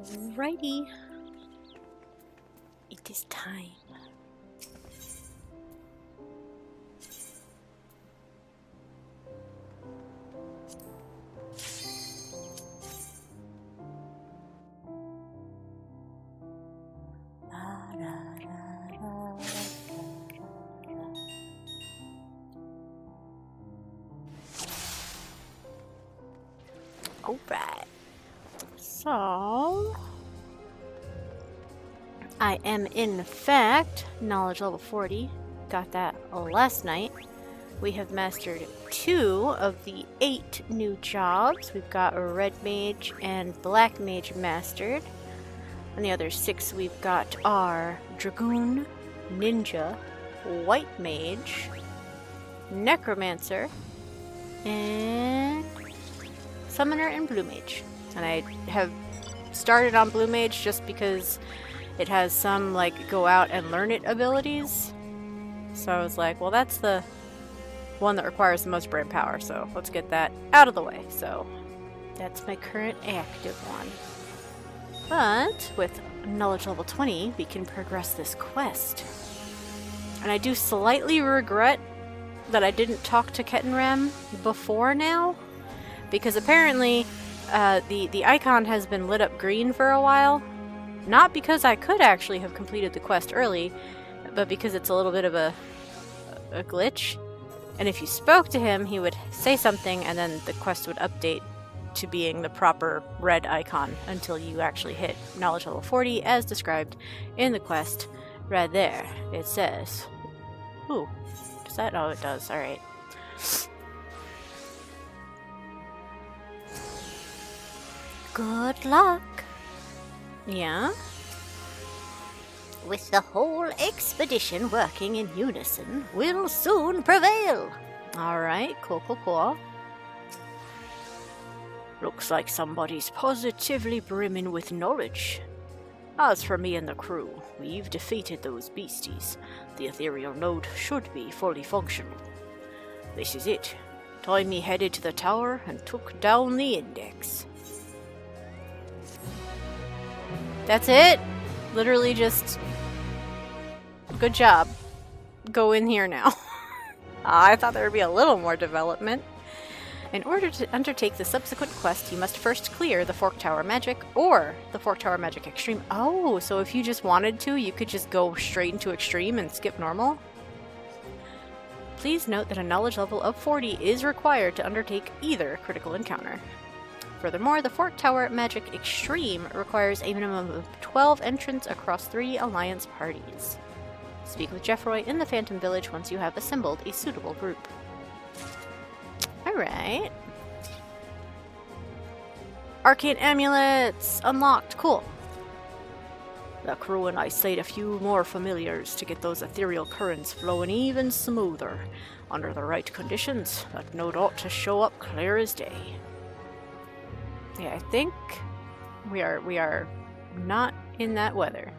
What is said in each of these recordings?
Alrighty. It is time. Alright. So I am in fact knowledge level 40. Got that last night. We have mastered 2 of the 8 new jobs. We've got a red mage and black mage mastered. And the other 6 we've got are dragoon, ninja, white mage, necromancer, and summoner and blue mage. And I have started on blue mage just because it has some like go out and learn it abilities. So I was like, well, that's the one that requires the most brain power, so let's get that out of the way. So that's my current active one. But with knowledge level 20, we can progress this quest. And I do slightly regret that I didn't talk to Kettenram before now, because apparently the icon has been lit up green for a while. Not because I could actually have completed the quest early, but because it's a little bit of a glitch. And if you spoke to him, he would say something, and then the quest would update to being the proper red icon until you actually hit knowledge level 40, as described in the quest right there. It says, ooh, does that? Oh, it does. All right. Good luck. Yeah? With the whole expedition working in unison, we'll soon prevail. Alright, cool. Looks like somebody's positively brimming with knowledge. As for me and the crew, we've defeated those beasties. The ethereal node should be fully functional. This is it. Time me headed to the tower and took down the index. That's it? Literally just... Good job. Go in here now. I thought there would be a little more development. In order to undertake the subsequent quest, you must first clear the Fork Tower Magic or the Fork Tower Magic Extreme. Oh, so if you just wanted to, you could just go straight into Extreme and skip normal? Please note that a knowledge level of 40 is required to undertake either critical encounter. Furthermore, the Fork Tower Magic Extreme requires a minimum of 12 entrants across 3 Alliance parties. Speak with Jeffroy in the Phantom Village once you have assembled a suitable group. Alright. Arcane Amulets! Unlocked! Cool. The crew and I slayed a few more familiars to get those ethereal currents flowing even smoother. Under the right conditions, that node ought to show up clear as day. Yeah, I think we are not in that weather.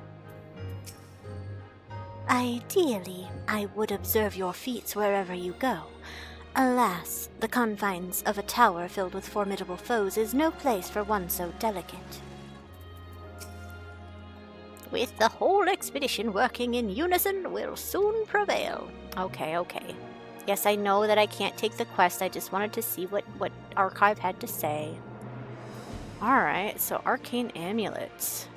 Ideally, I would observe your feats wherever you go. Alas, the confines of a tower filled with formidable foes is no place for one so delicate. With the whole expedition working in unison, we'll soon prevail. Okay. Yes, I know that I can't take the quest. I just wanted to see what Archive had to say. Alright, so Arcane Amulets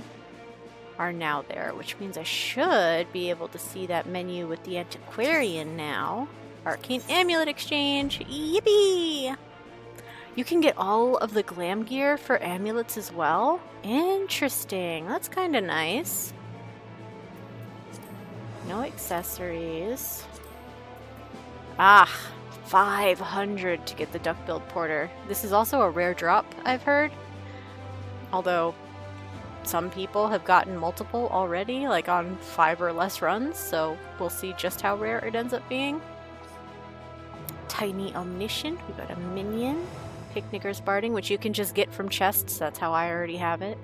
are now there, which means I should be able to see that menu with the Antiquarian now. Arcane Amulet Exchange! Yippee! You can get all of the glam gear for amulets as well? Interesting. That's kind of nice. No accessories. 500 to get the Duck-billed Porter. This is also a rare drop, I've heard. Although, some people have gotten multiple already, like on 5 or less runs, so we'll see just how rare it ends up being. Tiny Omniscient, we got a minion. Picnicker's Barding, which you can just get from chests, that's how I already have it.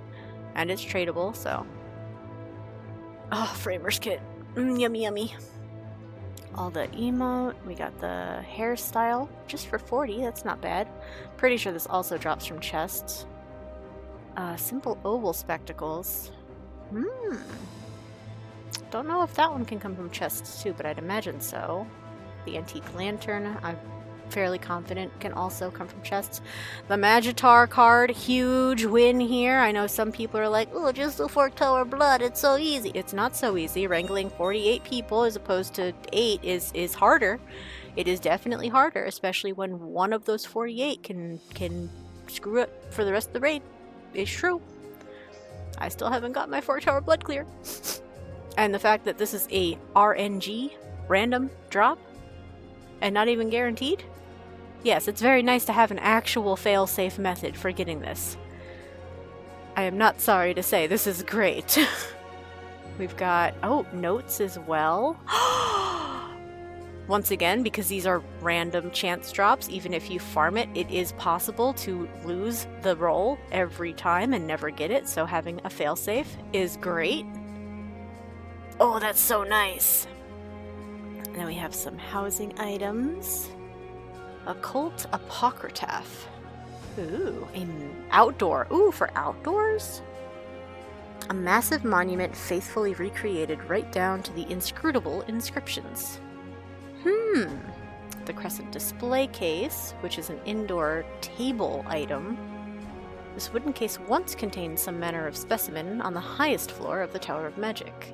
And it's tradable, so. Oh, Framer's Kit. Yummy. All the emote, we got the hairstyle, just for 40, that's not bad. Pretty sure this also drops from chests. Simple oval spectacles. Don't know if that one can come from chests too, but I'd imagine so. The antique lantern, I'm fairly confident can also come from chests. The Magitaur card, huge win here. I know some people are like, oh, just the Fork Tower blood, it's so easy. It's not so easy. Wrangling 48 people as opposed to 8 is harder. It is definitely harder, especially when one of those 48 can screw it for the rest of the raid. It's true. I still haven't got my Fork Tower blood clear. And the fact that this is a RNG, random drop, and not even guaranteed? Yes, it's very nice to have an actual fail-safe method for getting this. I am not sorry to say, this is great. We've got, notes as well. Once again, because these are random chance drops, even if you farm it, it is possible to lose the roll every time and never get it, so having a fail-safe is great. Oh, that's so nice! And then we have some housing items. Occult Apocryph. Ooh, outdoor. Ooh, for outdoors? A massive monument faithfully recreated right down to the inscrutable inscriptions. The Crescent display case, which is an indoor table item. This wooden case once contained some manner of specimen on the highest floor of the Tower of Magic.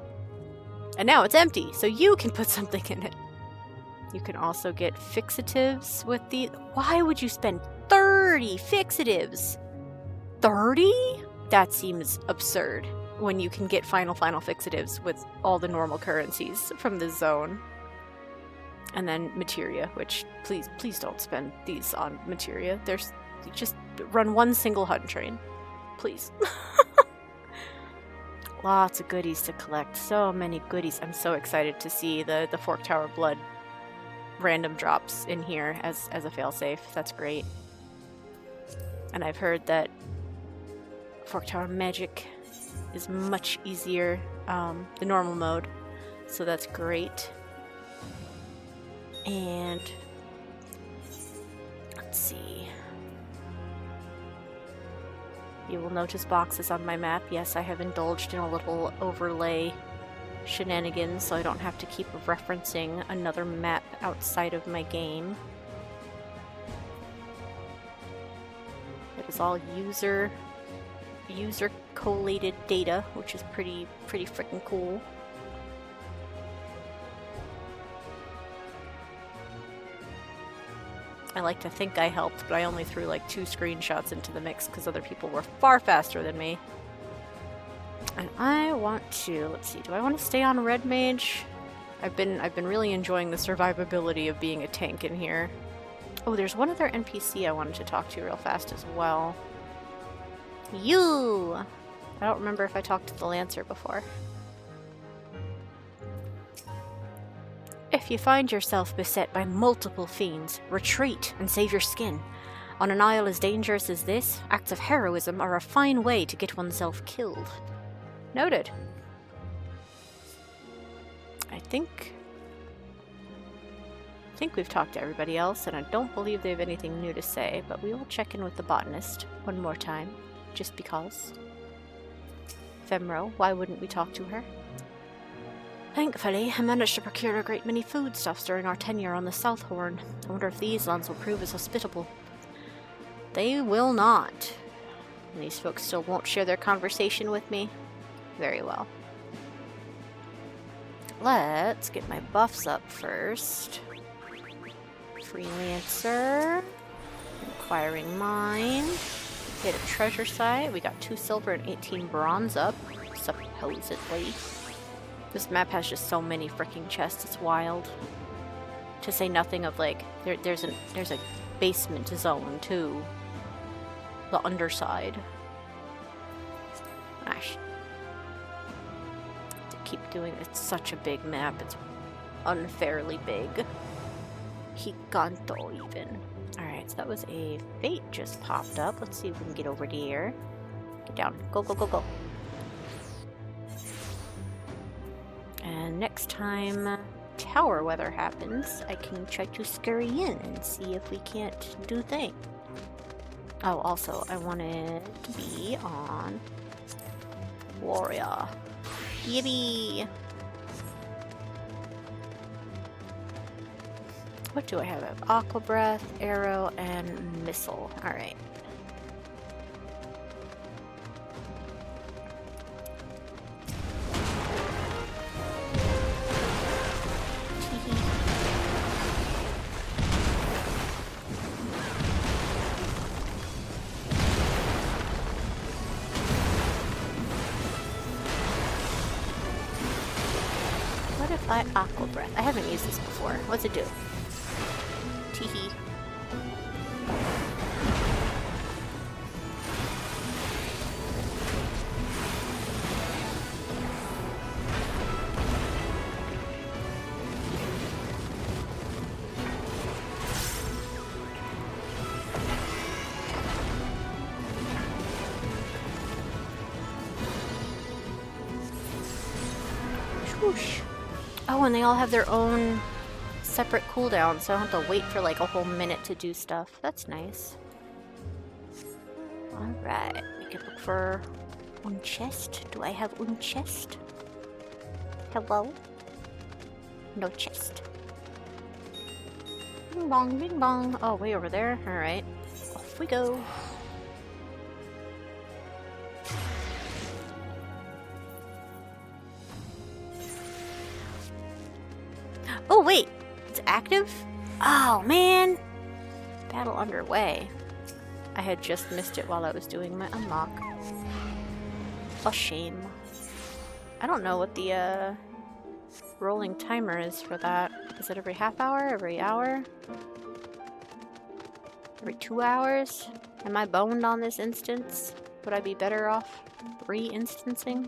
And now it's empty, so you can put something in it. You can also get fixatives with the... Why would you spend 30 fixatives? 30? That seems absurd when you can get final fixatives with all the normal currencies from the zone. And then materia, which please don't spend these on materia. Just run one single hunt train. Please. Lots of goodies to collect. So many goodies. I'm so excited to see the Fork Tower blood random drops in here as a failsafe. That's great. And I've heard that Fork Tower Magic is much easier, the normal mode. So that's great. And let's see. You will notice boxes on my map. Yes, I have indulged in a little overlay shenanigans, so I don't have to keep referencing another map outside of my game. It is all user collated data, which is pretty freaking cool. I like to think I helped, but I only threw like 2 screenshots into the mix because other people were far faster than me. And I want to, let's see, do I want to stay on Red Mage? I've been really enjoying the survivability of being a tank in here. Oh, there's one other NPC I wanted to talk to real fast as well. You! I don't remember if I talked to the Lancer before. If you find yourself beset by multiple fiends, retreat and save your skin. On an isle as dangerous as this, acts of heroism are a fine way to get oneself killed. Noted. I think we've talked to everybody else, and I don't believe they have anything new to say, but we will check in with the botanist one more time, just because. Femro, why wouldn't we talk to her? Thankfully, I managed to procure a great many foodstuffs during our tenure on the South Horn. I wonder if these lands will prove as hospitable. They will not. And these folks still won't share their conversation with me? Very well. Let's get my buffs up first. Freelancer. Inquiring Mind. Hit a treasure site. We got 2 silver and 18 bronze up, supposedly. This map has just so many freaking chests, it's wild. To say nothing of like, there's a basement zone too. The underside. Gosh. To keep doing it's such a big map, it's unfairly big. Giganto even. Alright, so that was a fate just popped up. Let's see if we can get over here. Get down. Go, go, go, go. And next time tower weather happens, I can try to scurry in and see if we can't do thing. Oh, also, I wanted to be on Warrior. Yippee! What do I have? I have Aqua Breath, Arrow, and Missile. Alright. What if I Aqua Breath? I haven't used this before. What's it do? Teehee. Swoosh. Oh, and they all have their own separate cooldown, so I don't have to wait for like a whole minute to do stuff. That's nice. Alright, we can look for one chest. Do I have one chest? Hello? No chest. Bing bong, bing bong. Oh, way over there. Alright. Off we go. Oh, wait! It's active? Oh, man! Battle underway. I had just missed it while I was doing my unlock. A shame. I don't know what the, rolling timer is for that. Is it every half hour? Every hour? Every 2 hours? Am I boned on this instance? Would I be better off re-instancing?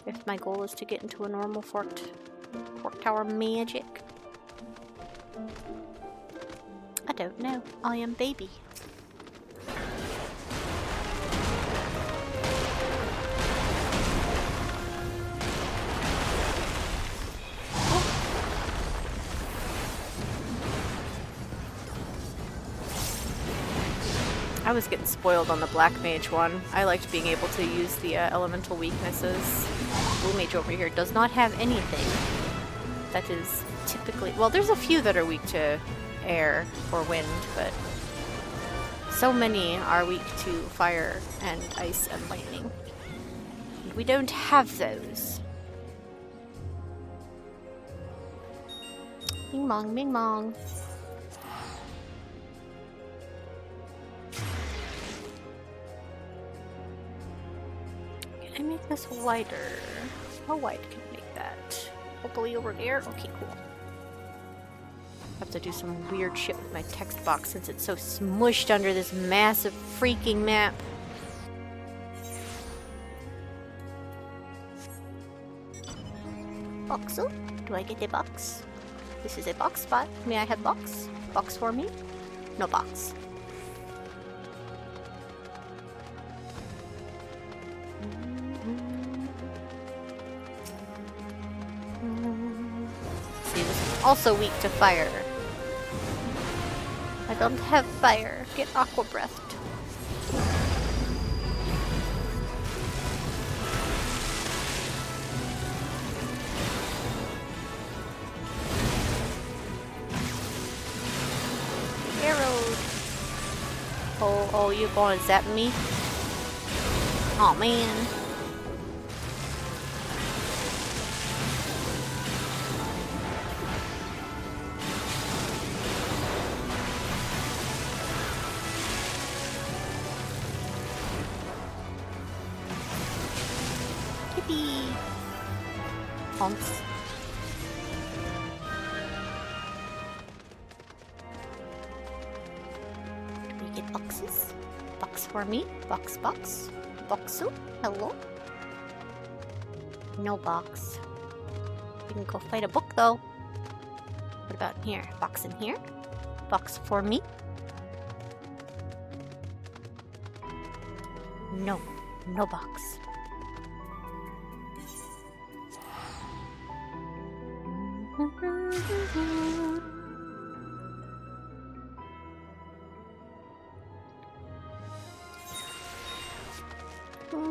If my goal is to get into a normal fork tower magic? I don't know. I am baby. I was getting spoiled on the Black Mage one. I liked being able to use the elemental weaknesses. Blue Mage over here does not have anything that is typically... Well, there's a few that are weak to air or wind, but so many are weak to fire and ice and lightning. And we don't have those. Bing bong, bing bong. Can I make this wider? How wide can I make that? Hopefully over there? Okay, cool. I have to do some weird shit with my text box since it's so smushed under this massive freaking map. Boxel? Do I get a box? This is a box spot. May I have box? Box for me? No box. See, this is also weak to fire. I don't have fire. Get aqua breathed. Arrows. Oh, you're gonna zap me? Oh man. Yippee! Honks. Boxes? Box for me? Box, box? Boxu? Hello? No box. We can go fight a book though. What about in here? Box in here? Box for me? No. No box.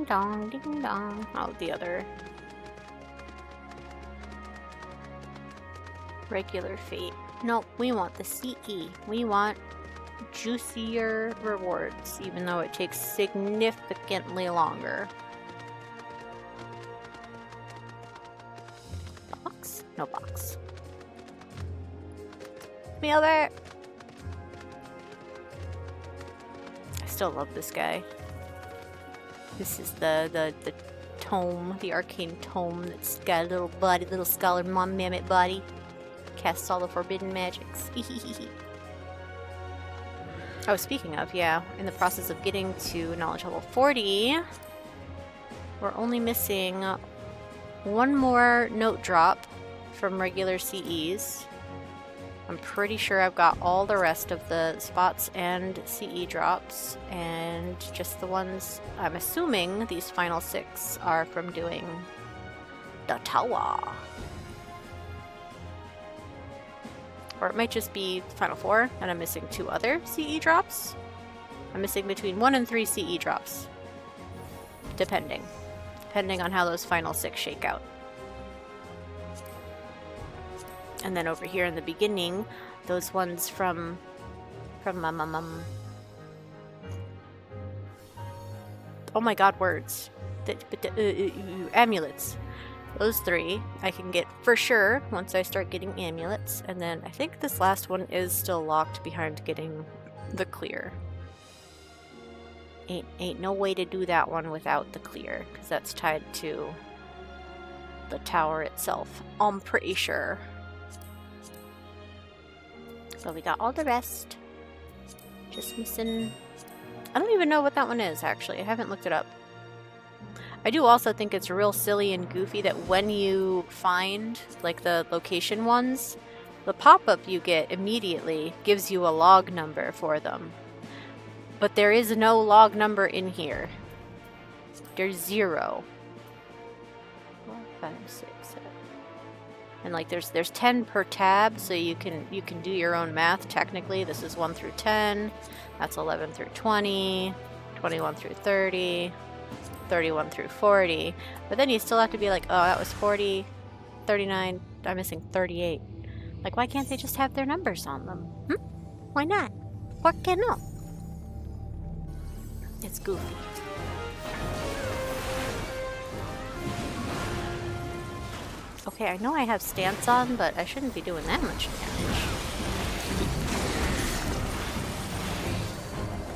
dong, ding dong. Oh, the other regular fate. Nope, we want the CE. We want juicier rewards, even though it takes significantly longer. Box? No box. Me over! I still love this guy. This is the tome, the arcane tome that's got a little body, little scholar mammoth body. Casts all the forbidden magics. Oh, speaking of, yeah, in the process of getting to knowledge level 40, we're only missing one more note drop from regular CEs. I'm pretty sure I've got all the rest of the spots and CE drops, and just the ones, I'm assuming these final 6 are from doing the tower. Or it might just be final 4, and I'm missing 2 other CE drops. I'm missing between 1 and 3 CE drops. Depending on how those final 6 shake out. And then over here in the beginning, those ones from oh my god, words. Amulets. Those 3 I can get for sure once I start getting amulets, and then I think this last one is still locked behind getting the clear. Ain't no way to do that one without the clear, because that's tied to the tower itself, I'm pretty sure. So we got all the rest. Just missing... I don't even know what that one is, actually. I haven't looked it up. I do also think it's real silly and goofy that when you find, like, the location ones, the pop-up you get immediately gives you a log number for them. But there is no log number in here. There's 0. 4, 5, 6, 7. And like there's 10 per tab, so you can do your own math technically. This is 1 through 10. That's 11 through 20, 21 through 30. 31 through 40, but then you still have to be like, oh, that was 40, 39, I'm missing 38. Like, why can't they just have their numbers on them? Why not? ¿Por qué no? It's goofy. Okay, I know I have stance on, but I shouldn't be doing that much damage.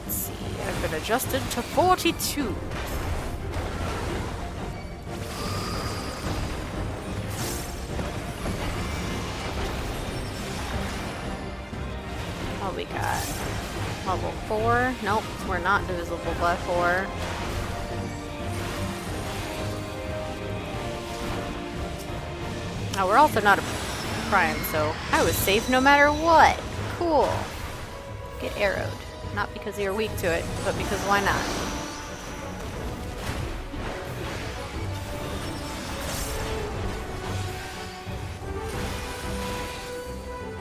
Let's see, I've been adjusted to 42. What we got? Level 4? Nope, we're not divisible by 4. Oh, we're also not a prime, so I was safe no matter what. Cool. Get arrowed. Not because you're weak to it, but because why not?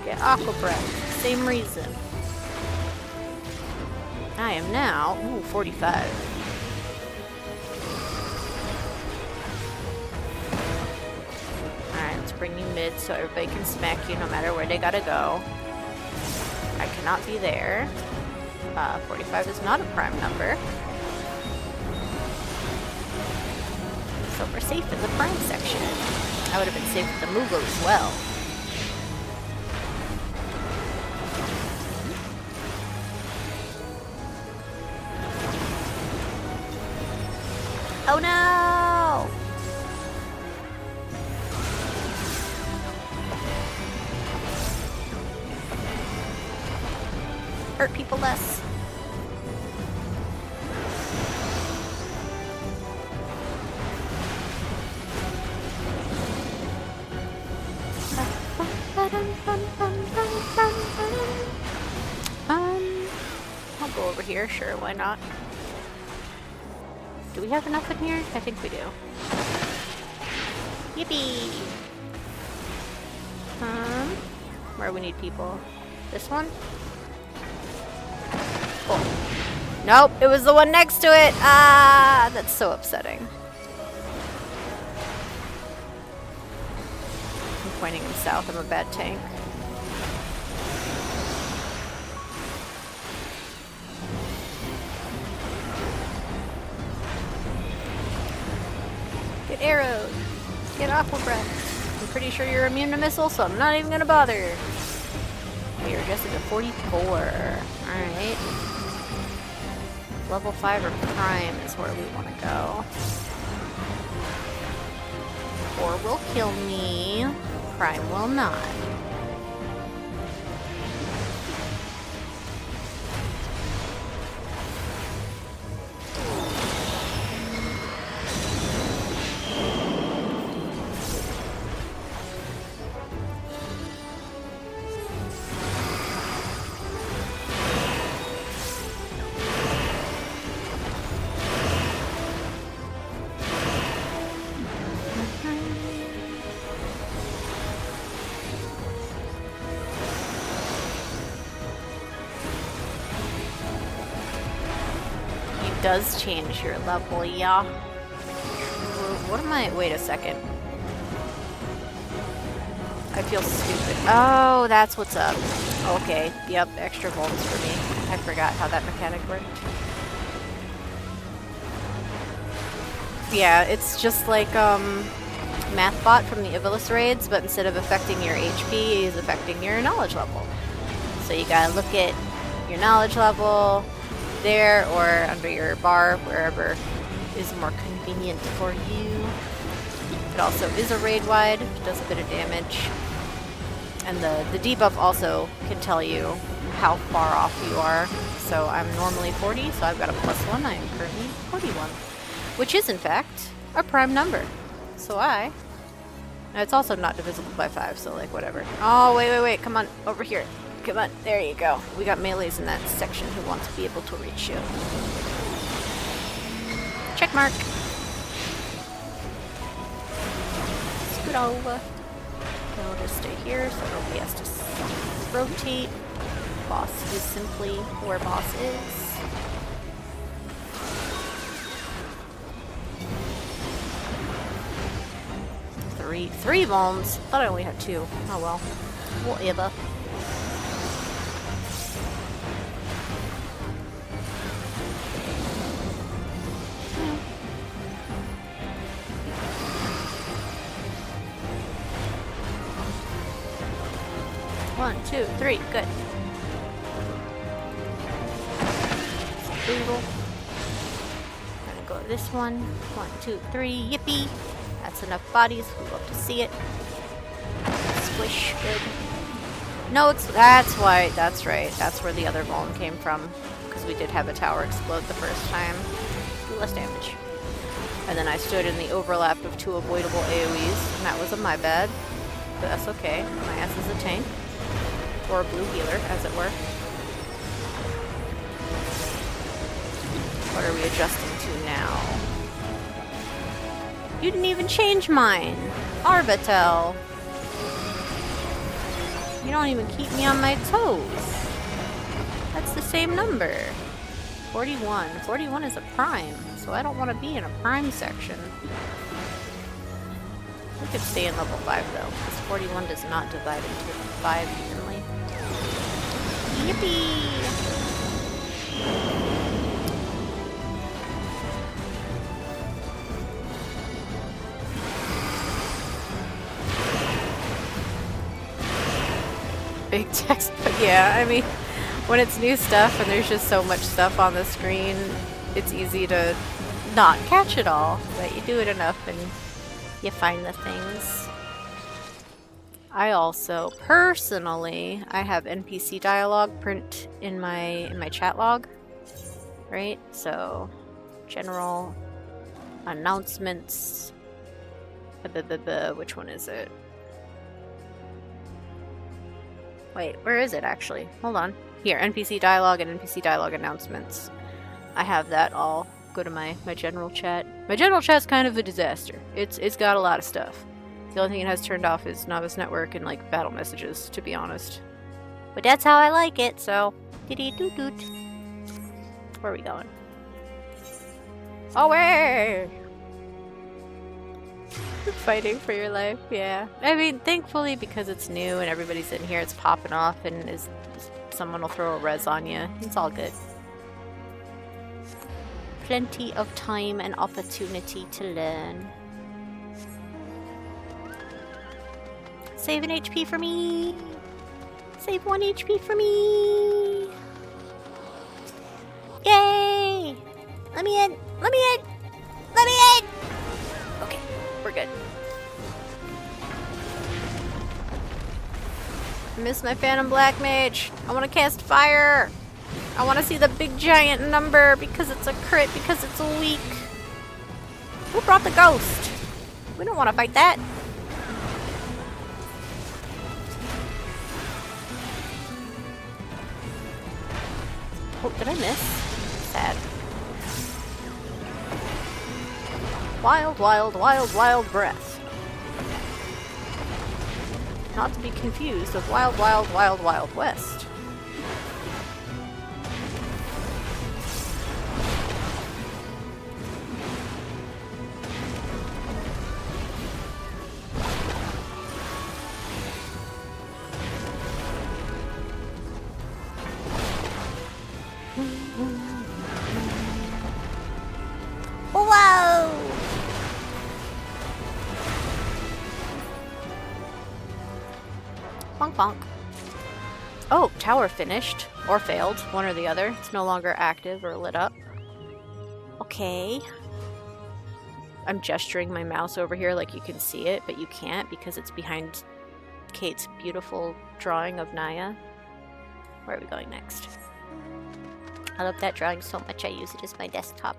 Get aqua breath. Same reason. I am now, 45. Alright, let's bring you mid so everybody can smack you no matter where they gotta go. I cannot be there. 45 is not a prime number. So we're safe in the prime section. I would have been safe with the Moogle as well. Oh no! Hurt people less. I'll go over here, sure, why not? Do we have enough in here? I think we do. Yippee! Where we need people? This one? Cool. Nope, it was the one next to it. Ah, that's so upsetting. I'm pointing him south. I'm a bad tank. Get arrowed. Get aqua breath. I'm pretty sure you're immune to missiles, so I'm not even gonna bother. We are adjusted to 44. Alright. Level 5 or Prime is where we want to go. 4 will kill me. Prime will not. Does change your level, yeah. What am I? Wait a second. I feel stupid. Oh, that's what's up. Okay, yep, extra volts for me. I forgot how that mechanic worked. Yeah, it's just like Mathbot from the Aevis raids, but instead of affecting your HP, he's affecting your knowledge level. So you gotta look at your knowledge level there or under your bar, wherever is more convenient for you. It also is a raid wide, does a bit of damage. And the debuff also can tell you how far off you are. So I'm normally 40, so I've got a +1. I am currently 41, which is in fact a prime number. So and it's also not divisible by 5, so like whatever. Oh, wait, come on, over here. Come on, there you go. We got melees in that section who want to be able to reach you. Check mark. Scoot over. And we'll just stay here so nobody has to rotate. Boss is simply where boss is. Three bones. Thought I only had 2. Oh well. Whatever. One, 2, 3, good. Boogle. Gonna go to this one. 1, 2, 3, yippee! That's enough bodies. We love to see it. Squish, good. No, that's why. That's right. That's where the other vuln came from, because we did have a tower explode the first time. Do less damage. And then I stood in the overlap of 2 avoidable AoEs, and that was my bad. But that's okay. My ass is a tank. Or a blue healer, as it were. What are we adjusting to now? You didn't even change mine! Arbitel! You don't even keep me on my toes. That's the same number. 41. 41 is a prime, so I don't want to be in a prime section. We could stay in level 5 though, because 41 does not divide into 5 evenly. Yippee! Big text, but yeah, I mean, when it's new stuff and there's just so much stuff on the screen, it's easy to not catch it all, but you do it enough and you find the things. I also, personally, I have NPC dialogue print in my chat log, right? So, general announcements, which one is it? Wait, where is it actually? Hold on. Here, NPC dialogue and NPC dialogue announcements. I have that all. Go to my general chat. My general chat's kind of a disaster. It's got a lot of stuff. The only thing it has turned off is Novice Network and like battle messages, to be honest. But that's how I like it, so dee-dee-doot-doot. Where are we going? Away! Fighting for your life, yeah. I mean, thankfully, because it's new and everybody's in here, it's popping off, and someone will throw a res on you. It's all good. Plenty of time and opportunity to learn. Save an HP for me! Save 1 HP for me! Yay! Let me in! Let me in! Let me in! Okay, we're good. I miss my Phantom Black Mage. I want to cast fire. I want to see the big giant number because it's a crit, because it's a weak. Who brought the ghost? We don't want to fight that. Oh, did I miss? Sad. Wild, wild, wild, wild breath. Not to be confused with Wild, Wild, Wild, Wild West. Whoa! Bonk bonk. Oh, tower finished. Or failed. One or the other. It's no longer active or lit up. Okay. I'm gesturing my mouse over here like you can see it, but you can't because it's behind Kate's beautiful drawing of Naya. Where are we going next? I love that drawing so much I use it as my desktop.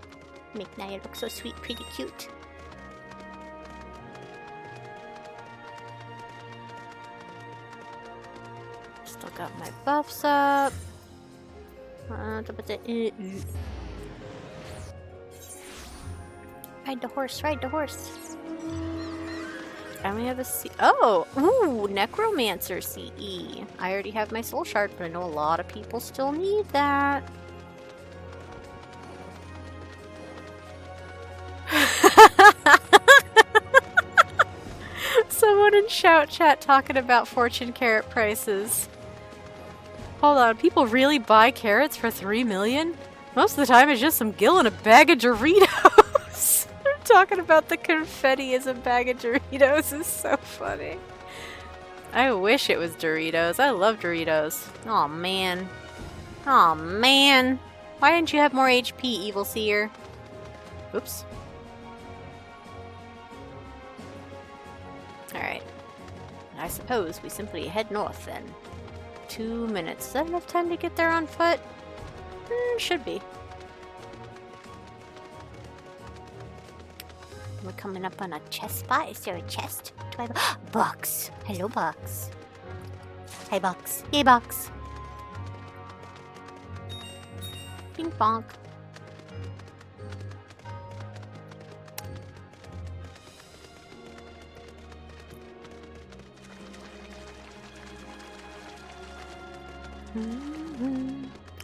Make Naya look so sweet, pretty cute. Still got my buffs up. Ride the horse, ride the horse. I only have a C. Oh! Ooh! Necromancer CE. I already have my soul shard, but I know a lot of people still need that. Someone in shout chat talking about fortune carrot prices. Hold on, people really buy carrots for 3 million? Most of the time it's just some gill and a bag of Doritos. They're talking about the confetti as a bag of Doritos is so funny. I wish it was Doritos. I love Doritos. Aw, man. Aw, man. Why didn't you have more HP, Evil Seer? Oops. Alright. I suppose we simply head north then. 2 minutes. Is that enough time to get there on foot? Should be. We're coming up on a chest spot. Is there a chest? Do I have a box? Hello, box. Hey, box. Yay, box. Ping bonk.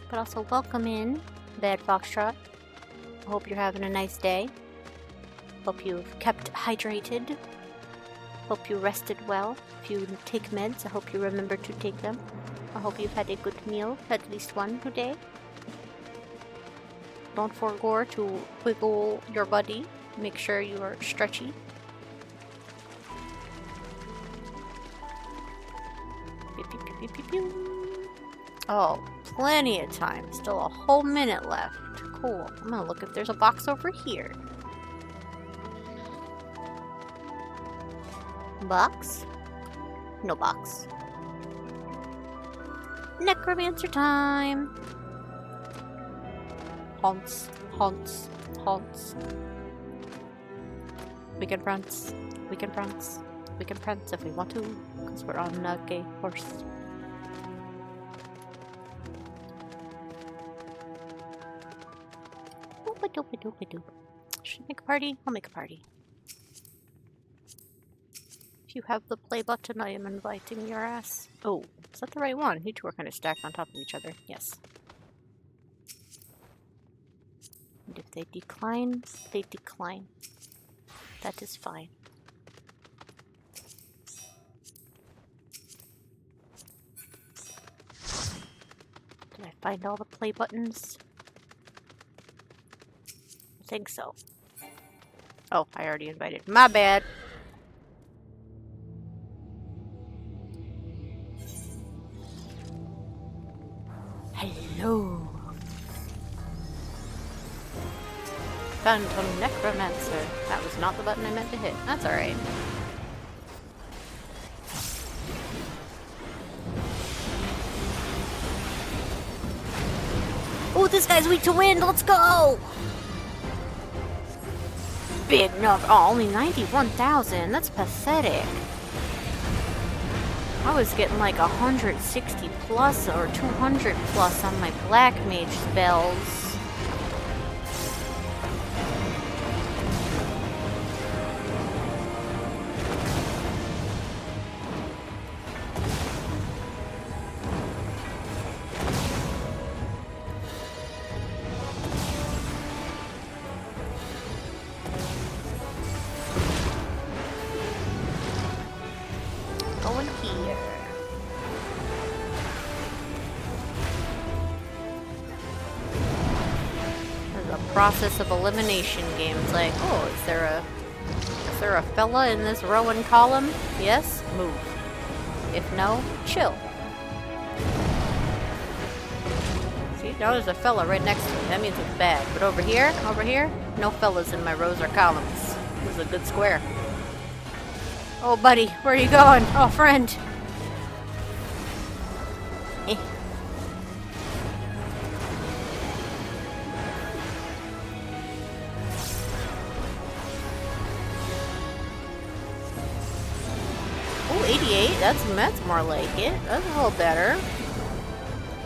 But also welcome in, Bad Foxtrot. I hope you're having a nice day. Hope you've kept hydrated. Hope you rested well. If you take meds, I hope you remember to take them. I hope you've had a good meal, at least one today. Don't forget to wiggle your body. Make sure you are stretchy. Pew, pew, pew, pew, pew, pew. Oh, plenty of time. Still a whole minute left. Cool. I'm gonna look if there's a box over here. Box? No box. Necromancer time! Haunts, haunts, haunts. We can prance, we can prance, we can prance if we want to, because we're on a gay horse. Should I make a party? I'll make a party. If you have the play button, I am inviting your ass. Oh, is that the right one? You two are kind of stacked on top of each other. Yes. And if they decline, they decline. That is fine. Did I find all the play buttons? I think so. Oh, I already invited. My bad. Hello. Phantom Necromancer. That was not the button I meant to hit. That's alright. Oh, this guy's weak to wind. Let's go! Big enough. Oh, only 91,000. That's pathetic. I was getting like 160 plus or 200 plus on my Black Mage spells. Going here. There's a process of elimination game. It's like, oh, is there a fella in this row and column? Yes, move. If no, chill. See, now there's a fella right next to me. That means it's bad. But over here, no fellas in my rows or columns. This is a good square. Oh, buddy, where are you going? Oh, friend. Eh. Oh, 88. That's more like it. That's a little better.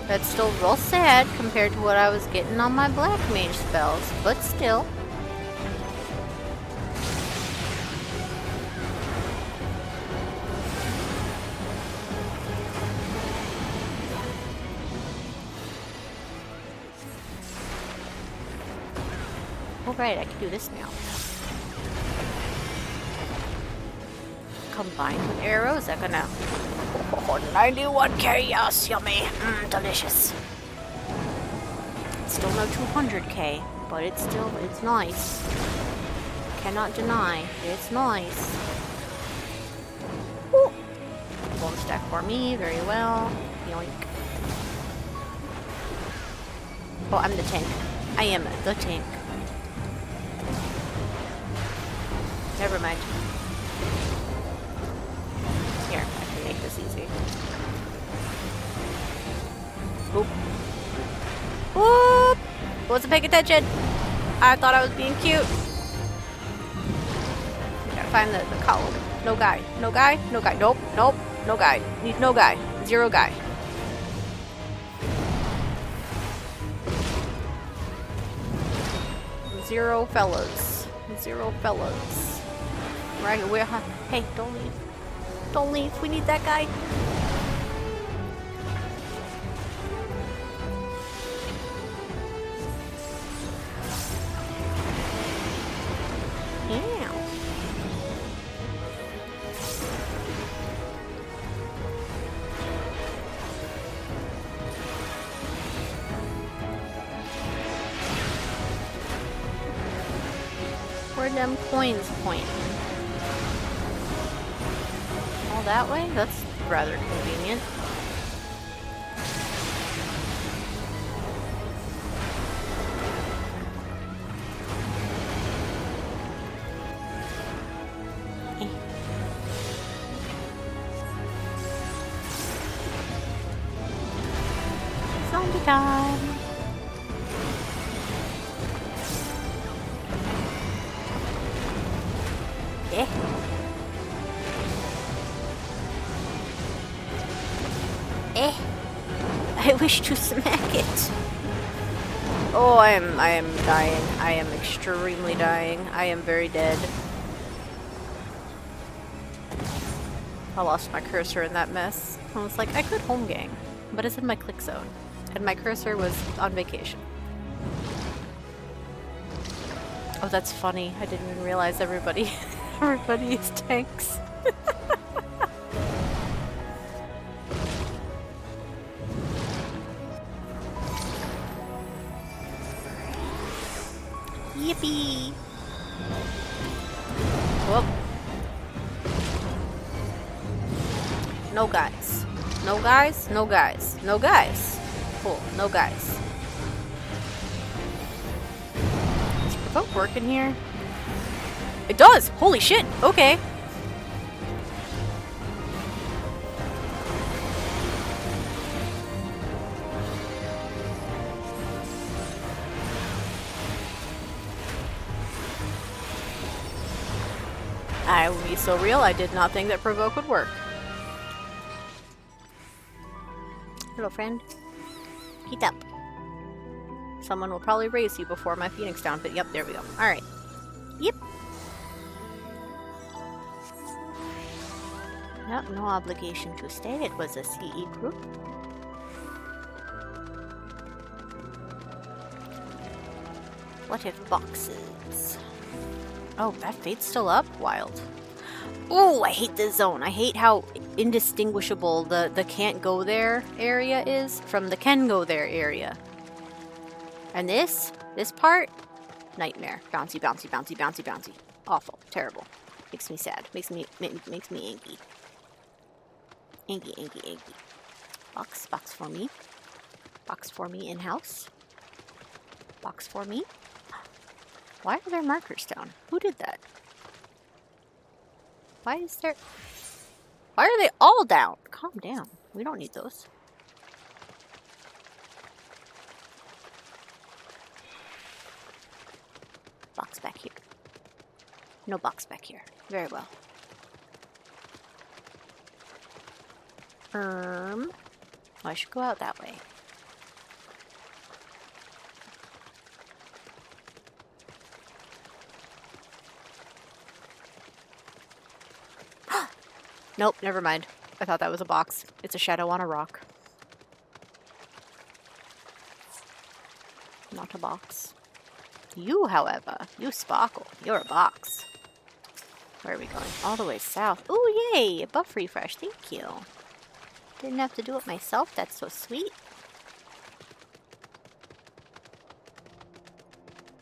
That's still real sad compared to what I was getting on my Black Mage spells, but still. Oh right, I can do this now. Combined with arrows, is that gonna... Oh, 91k, yes, yummy. Delicious. Still no 200k, but it's nice. Cannot deny, it's nice. Woo. Bone stack for me, very well. Yoink. Oh, I'm the tank. I am the tank. Never mind. Here, I can make this easy. Oop. Whoop! Wasn't paying attention. I thought I was being cute. Gotta find the column. No guy. No guy? No guy. Nope. Nope. No guy. Need no guy. Zero guy. Zero fellas. Zero fellas. Right, where? Huh? Hey, don't leave. Don't leave. We need that guy. Yeah. Where them coins point? All that way? That's rather convenient. Zombie time! Eh. Eh. I wish to smack it. Oh, I am dying. I am extremely dying. I am very dead. I lost my cursor in that mess. I was like, I could home gang, but it's in my click zone. And my cursor was on vacation. Oh, that's funny. I didn't even realize everybody is tanks. Yippee! Whoop. No guys. No guys? No guys. No guys. Cool. No guys. Does Provoke work in here? It does! Holy shit! Okay. I will be so real, I did not think that Provoke would work. Hello, friend. Get up. Someone will probably raise you before my Phoenix down, but yep, there we go. Alright. Yep. Yep, no obligation to stay. It was a CE group. What if boxes? Oh, that fate's still up? Wild. Oh, I hate this zone. I hate how indistinguishable the can't go there area is from the can go there area. And this part, nightmare. Bouncy, bouncy, bouncy, bouncy, bouncy. Awful. Terrible. Makes me sad. Makes me angry. Angry. Box for me. Box for me in-house. Box for me. Why are there markers down? Who did that? Why are they all down? Calm down. We don't need those. Box back here. No box back here. Very well. Oh, I should go out that way. Nope, never mind. I thought that was a box. It's a shadow on a rock. Not a box. You, however, you sparkle. You're a box. Where are we going? All the way south. Ooh, yay! A buff refresh. Thank you. Didn't have to do it myself. That's so sweet.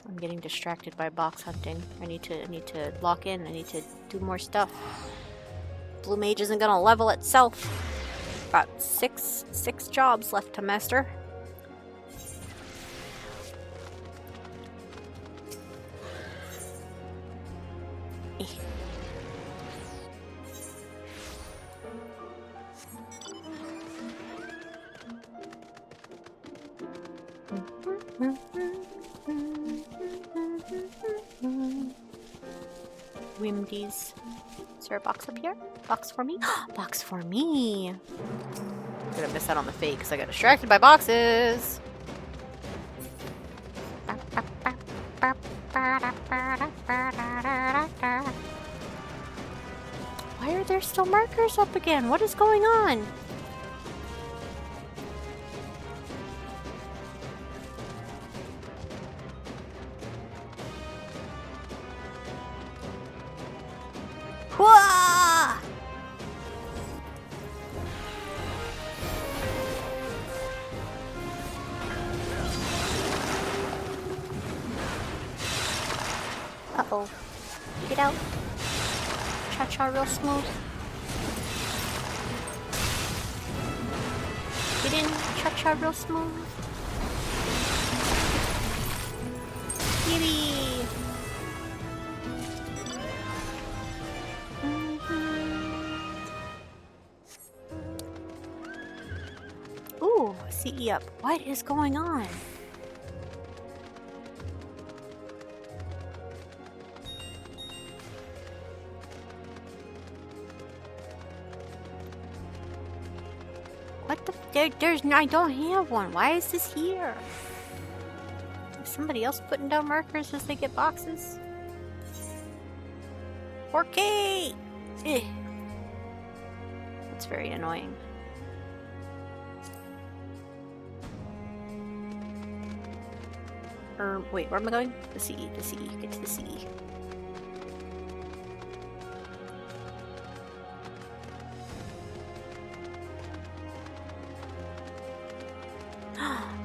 I'm getting distracted by box hunting. I need to lock in. I need to do more stuff. Blue Mage isn't gonna level itself. Got six jobs left to master. Wimdies. Is there a box up here? Box for me? Box for me! I'm gonna miss out on the fate because I got distracted by boxes! Why are there still markers up again? What is going on? Uh-oh. Get out. Cha-cha real smooth. Get in. Cha-cha real smooth. Yippee! Ooh, CE up. What is going on? What the? I don't have one. Why is this here? Is somebody else putting down markers as they get boxes? 4K! Eh. That's very annoying. Wait, where am I going? The sea, the sea, get to the sea.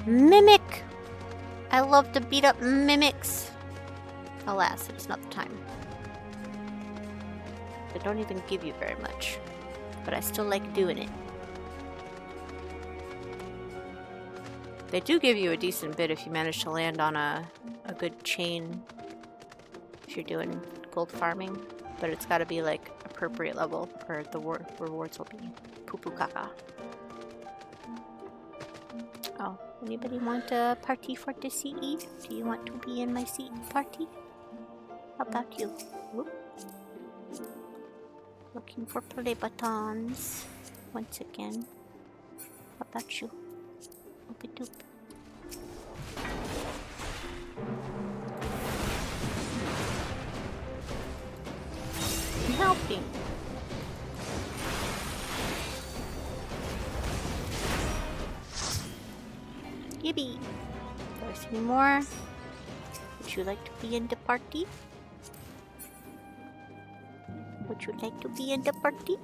Mimic! I love to beat up mimics. Alas, it's not the time. They don't even give you very much, but I still like doing it. They do give you a decent bit if you manage to land on a good chain if you're doing gold farming, but it's got to be like appropriate level or the rewards will be poo-poo caca. Oh, anybody want a party for the CE? Do you want to be in my CE party? How about you? Whoop. Looking for play buttons once again. How about you? Oop doop. I'm helping. Yippee! There's any more? Would you like to be in the party? Would you like to be in the party?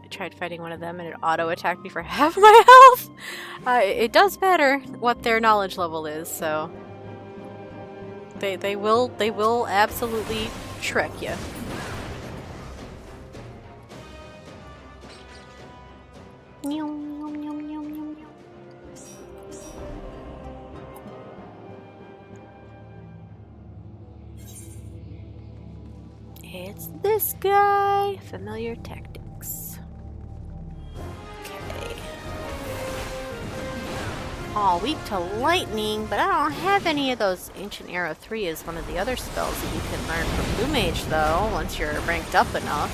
I tried fighting one of them and it auto-attacked me for half my health! It does matter what their knowledge level is, so... They will absolutely trick you. It's this guy. Familiar tactics. Okay. Oh, weak to lightning, but I don't have any of those. Ancient Arrow 3 is one of the other spells that you can learn from Blue Mage, though, once you're ranked up enough.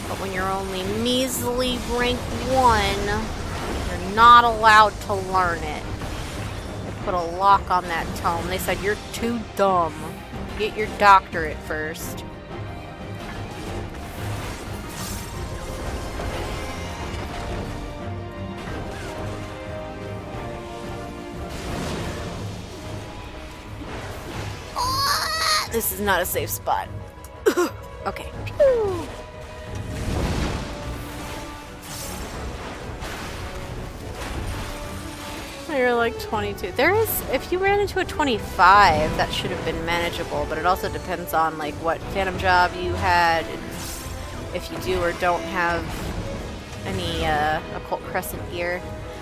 But when you're only measly rank 1, you're not allowed to learn it. They put a lock on that tome. They said, you're too dumb. Get your doctorate first. This is not a safe spot. Okay. Pew. You're like 22. There is, if you ran into a 25, that should have been manageable, but it also depends on like what Phantom job you had, and if you do or don't have any Occult Crescent gear,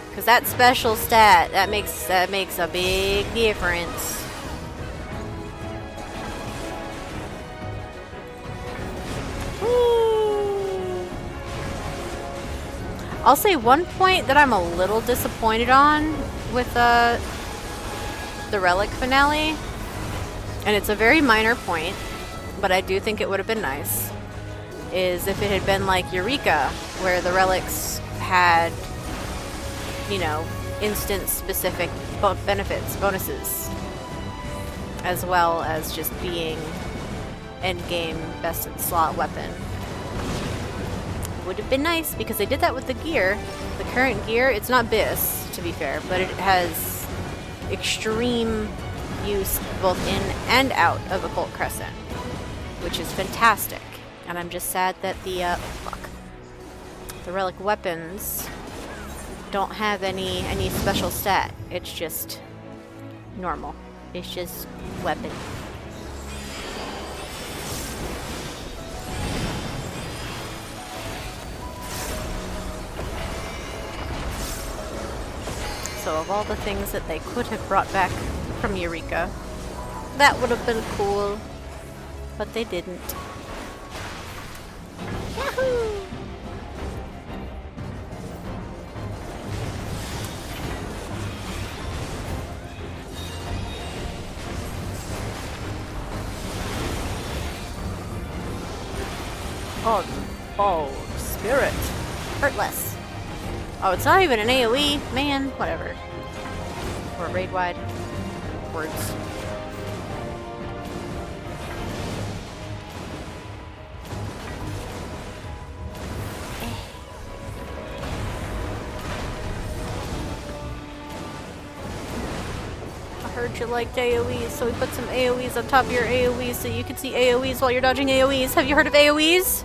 because that special stat that makes a big difference. I'll say one point that I'm a little disappointed on with the relic finale, and it's a very minor point, but I do think it would have been nice, is if it had been like Eureka, where the relics had, you know, instance specific benefits, bonuses, as well as just being endgame best in slot weapon. Would have been nice, because they did that with the gear. The current gear, it's not BIS, to be fair, but it has extreme use both in and out of Occult Crescent, which is fantastic. And I'm just sad that the relic weapons don't have any special stat. It's just normal. It's just weapon. So of all the things that they could have brought back from Eureka, that would have been cool, but they didn't. Yahoo! Oh, spirit. Hurt less. Oh, it's not even an AoE? Man, whatever. Or raid-wide. Words. Heard you liked AoEs, so we put some AoEs on top of your AoEs so you can see AoEs while you're dodging AoEs. Have you heard of AoEs?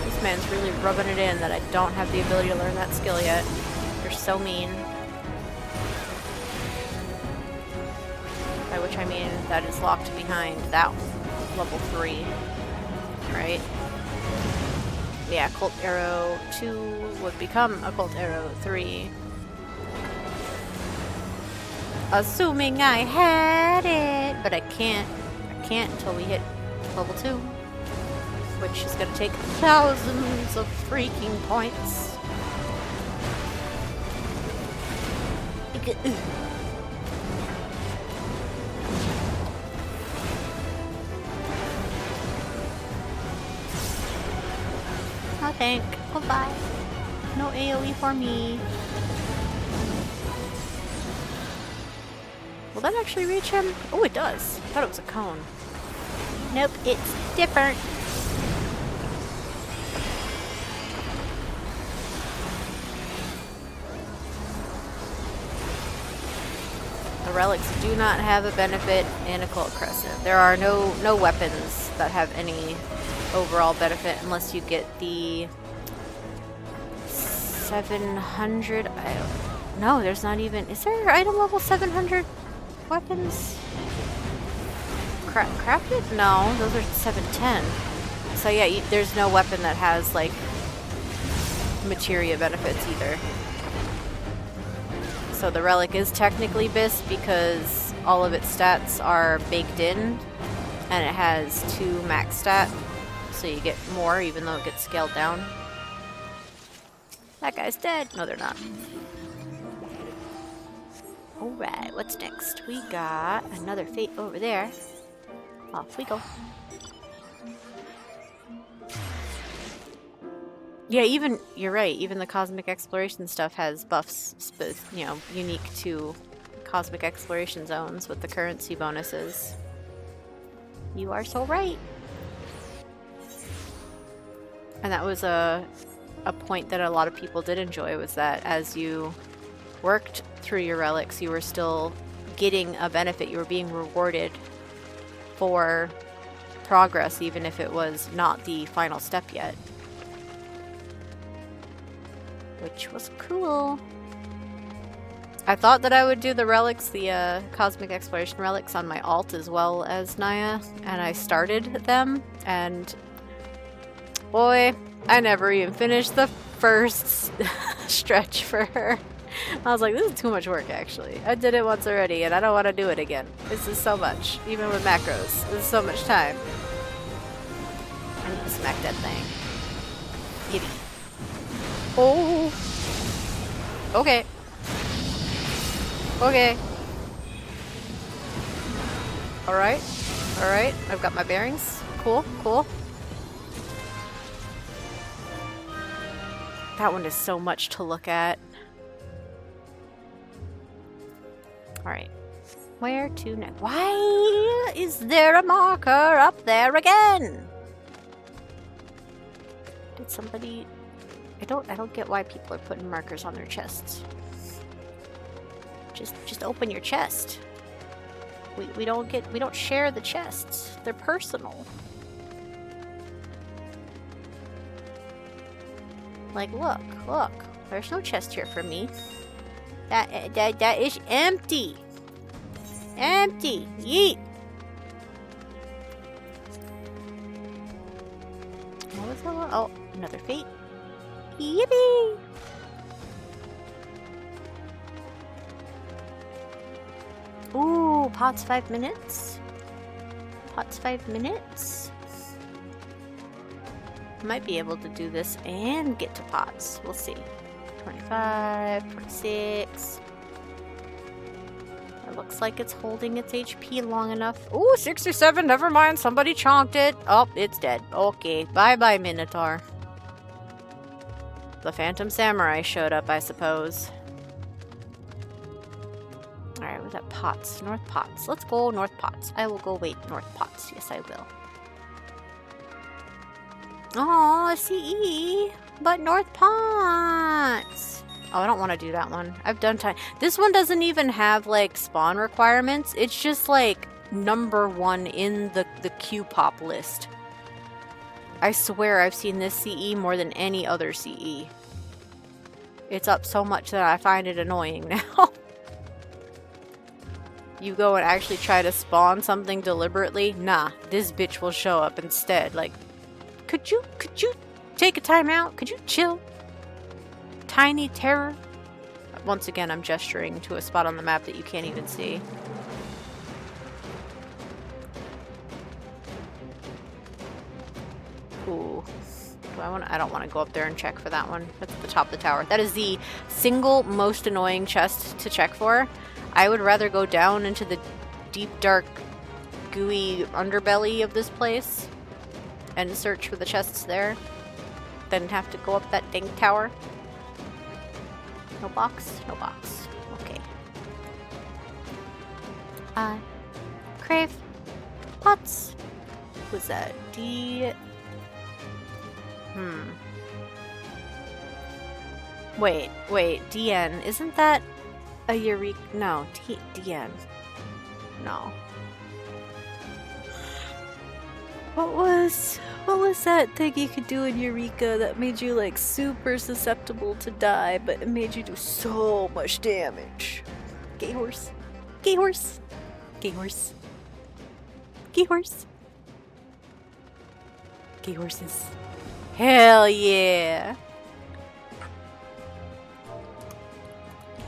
This man's really rubbing it in that I don't have the ability to learn that skill yet. You're so mean. By which I mean that is locked behind that level 3, right? Yeah, Occult Arrow 2 would become Occult Arrow 3. Assuming I had it, but I can't until we hit level 2, which is gonna take thousands of freaking points. No thank. Goodbye. No AoE for me. Will that actually reach him? Oh, it does. I thought it was a cone. Nope, it's different. The relics do not have a benefit in Occult Crescent. There are no weapons that have any overall benefit unless you get the 700. No, there's not even. Is there item level 700 weapons? Crafted? No, those are 710. So yeah, there's no weapon that has like materia benefits either. So the relic is technically BIS because all of its stats are baked in, and it has 2 max stat, so you get more even though it gets scaled down. That guy's dead. No, they're not. Alright, what's next? We got another fate over there. Off we go. Yeah, even, you're right, even the Cosmic Exploration stuff has buffs, you know, unique to Cosmic Exploration zones with the currency bonuses. You are so right. And that was a point that a lot of people did enjoy, was that as you worked through your relics, you were still getting a benefit. You were being rewarded for progress, even if it was not the final step yet. Which was cool. I thought that I would do the relics, the Cosmic Exploration relics, on my alt as well as Naya, and I started them, and boy, I never even finished the first stretch for her. I was like, this is too much work, actually. I did it once already, and I don't want to do it again. This is so much, even with macros. This is so much time. I need to smack that thing. Giddy. Oh! Okay. Okay. Alright. Alright. I've got my bearings. Cool. Cool. That one is so much to look at. Alright. Where to next? Why is there a marker up there again? Did somebody... I don't get why people are putting markers on their chests. Just open your chest. We don't share the chests. They're personal. Like, look. There's no chest here for me. That is empty. Empty. Yeet. What was that one? Oh, another fate. Yippee! Ooh, pots 5 minutes. Pots 5 minutes. Might be able to do this and get to pots. We'll see. 25, 26. It looks like it's holding its HP long enough. Ooh, 67. Never mind. Somebody chonked it. Oh, it's dead. Okay. Bye-bye, Minotaur. The Phantom Samurai showed up, I suppose. Alright, was that Pots? North Pots. Let's go North Pots. I will go wait North Pots. Yes, I will. Oh, CE, but North Ponts. Oh, I don't want to do that one. I've done time. This one doesn't even have like spawn requirements. It's just like #1 in the Q pop list. I swear I've seen this CE more than any other CE. It's up so much that I find it annoying now. You go and actually try to spawn something deliberately? Nah, this bitch will show up instead. Like, could you take a time out? Could you chill? Tiny terror. Once again, I'm gesturing to a spot on the map that you can't even see. Ooh. I don't want to go up there and check for that one. That's at the top of the tower. That is the single most annoying chest to check for. I would rather go down into the deep, dark, gooey underbelly of this place and search for the chests there than have to go up that dang tower. No box? No box. Okay. I crave pots. What's that? D... Wait, DN. Isn't that a Eureka? No, DN. No. What was that thing you could do in Eureka that made you like super susceptible to die, but it made you do so much damage? Gay horse. Gay horse. Gay horse. Gay horse. Gay horses. Hell yeah!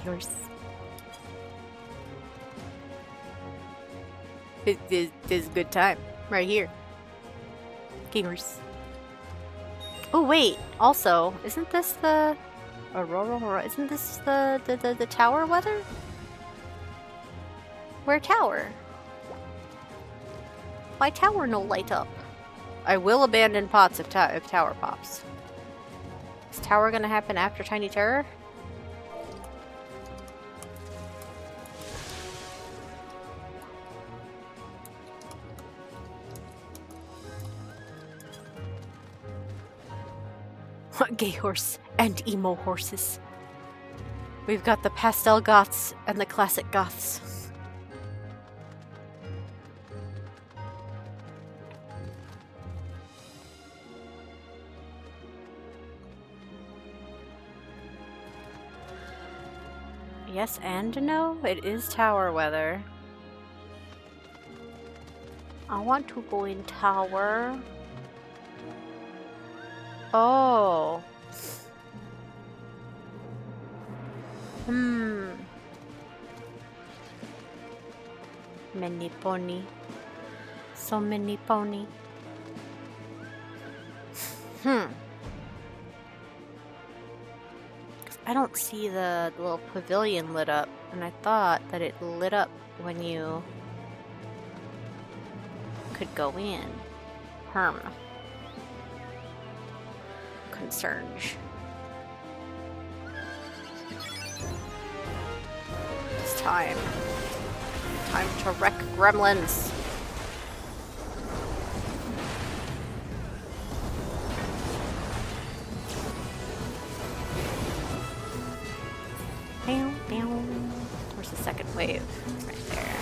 Yours. This is a good time. Right here. Gamers. Oh wait, also, isn't this the Aurora? Isn't this the tower weather? Where tower? Why tower no light up? I will abandon pots if tower pops. Is tower gonna happen after Tiny Terror? Gay horse and emo horses. We've got the pastel goths and the classic goths. Yes and no, it is tower weather. I want to go in tower. Oh. Many pony. So many pony. I don't see the little pavilion lit up, and I thought that it lit up when you could go in. Concerns. It's time. Time to wreck gremlins. Where's the second wave? Right there.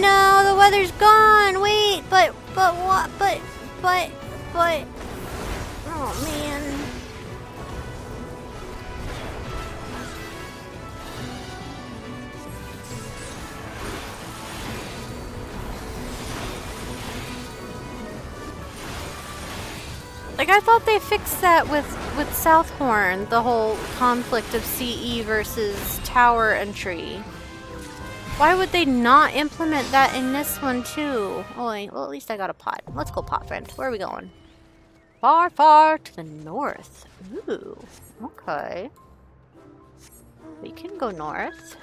No, the weather's gone. Wait, but what? But. Oh man. Like, I thought they fixed that with Southhorn, the whole conflict of CE versus tower entry. Why would they not implement that in this one too? Oh, well, at least I got a pot. Let's go pot friend. Where are we going? Far, far to the north. Ooh, okay. We can go north.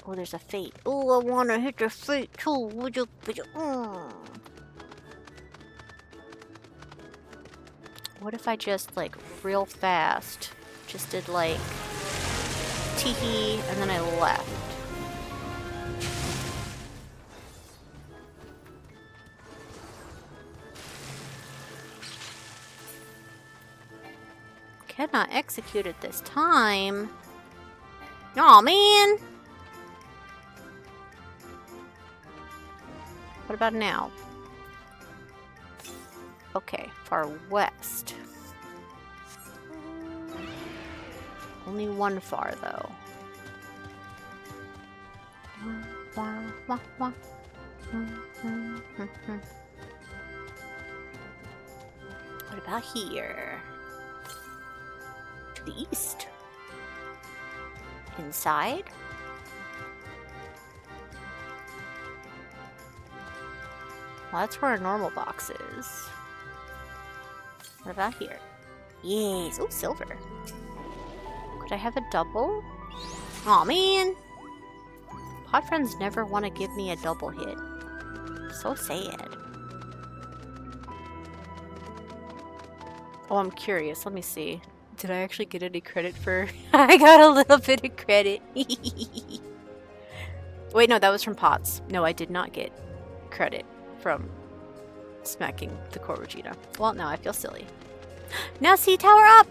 Oh, there's a fate. Oh, I want to hit the fate too. Would you? What if I just, like, real fast Just did like teehee, and then I left. Cannot execute it this time. Aw, man! What about now? Okay, far west. Only one far, though. What about here? To the east. Inside? Well, that's where a normal box is. What about here? Yes! Oh, silver. Could I have a double? Aw, man! Pod friends never want to give me a double hit. So sad. Oh, I'm curious. Let me see. Did I actually get any credit for... I got a little bit of credit. Wait, no, that was from pots. No, I did not get credit from smacking the core Regina. Well, now I feel silly. Now see, tower up!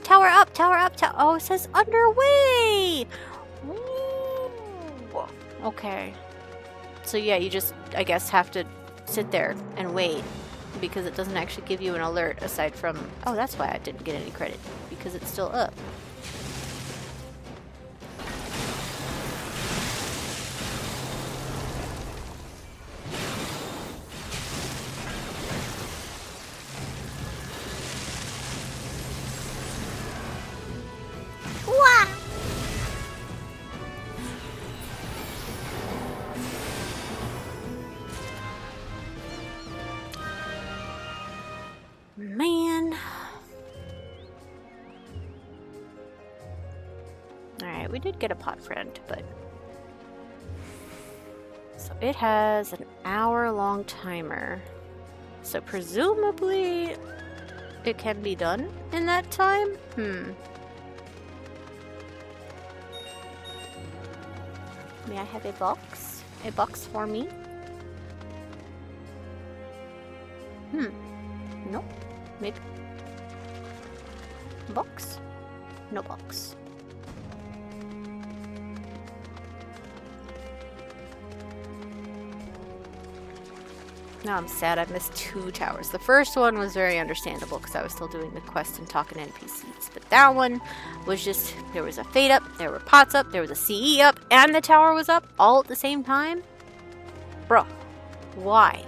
Tower up, tower up, tower... Oh, it says underway! Ooh. Okay. So yeah, you just, I guess, have to sit there and wait. Because it doesn't actually give you an alert aside from... Oh, that's why I didn't get any credit. Because it's still up. Man. Alright, we did get a pot friend, but... So it has an hour-long timer. So presumably it can be done in that time? May I have a box? A box for me? Nope. Maybe. Box? No box. Now I'm sad I missed 2 towers. The first one was very understandable because I was still doing the quest and talking to NPCs. But that one was just, there was a fade up, there were pots up, there was a CE up, and the tower was up all at the same time? Bruh. Why?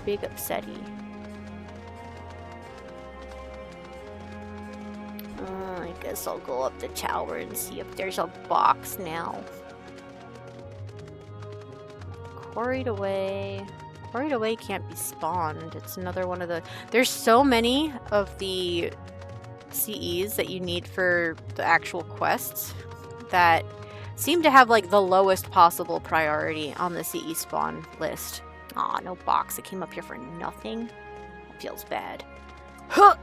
Big upsetty. I guess I'll go up the tower and see if there's a box now. Quarried away. Quarried away can't be spawned. It's another one of the... There's so many of the CEs that you need for the actual quests that seem to have like the lowest possible priority on the CE spawn list. Aw, no box. It came up here for nothing. That feels bad. Huh!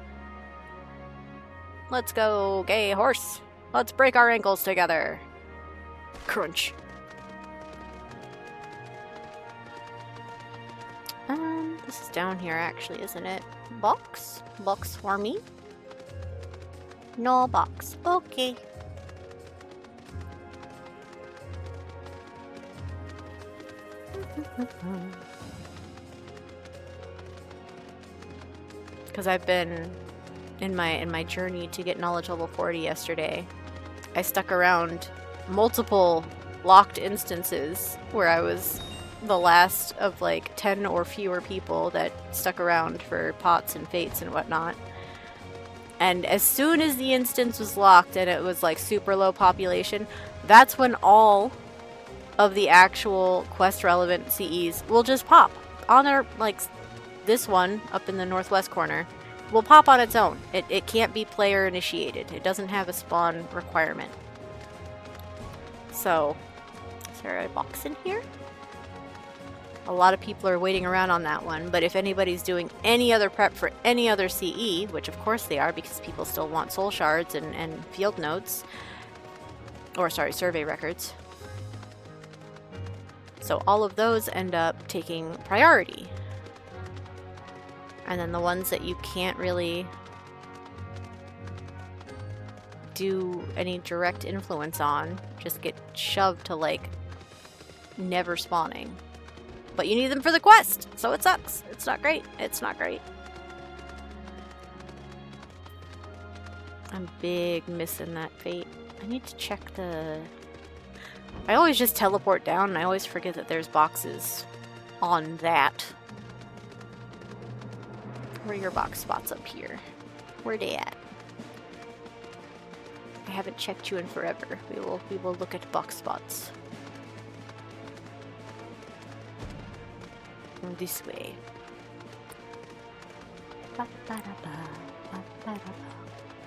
Let's go, gay horse. Let's break our ankles together. Crunch. This is down here actually, isn't it? Box? Box for me? No box. Okay. Because I've been in my journey to get knowledge level 40 yesterday, I stuck around multiple locked instances where I was the last of like 10 or fewer people that stuck around for pots and fates and whatnot. And as soon as the instance was locked and it was like super low population, that's when all of the actual quest relevant CEs will just pop on their, like this one up in the northwest corner will pop on its own. It can't be player initiated. It doesn't have a spawn requirement. So, is there a box in here? A lot of people are waiting around on that one, but if anybody's doing any other prep for any other CE, which of course they are because people still want soul shards and field notes, or sorry, survey records. So all of those end up taking priority. And then the ones that you can't really do any direct influence on just get shoved to like never spawning. But you need them for the quest, so it sucks. It's not great. It's not great. I'm big missing that fate. I need to check the... I always just teleport down and I always forget that there's boxes on that. Where are your box spots up here? Where they at? I haven't checked you in forever. We will look at box spots. This way.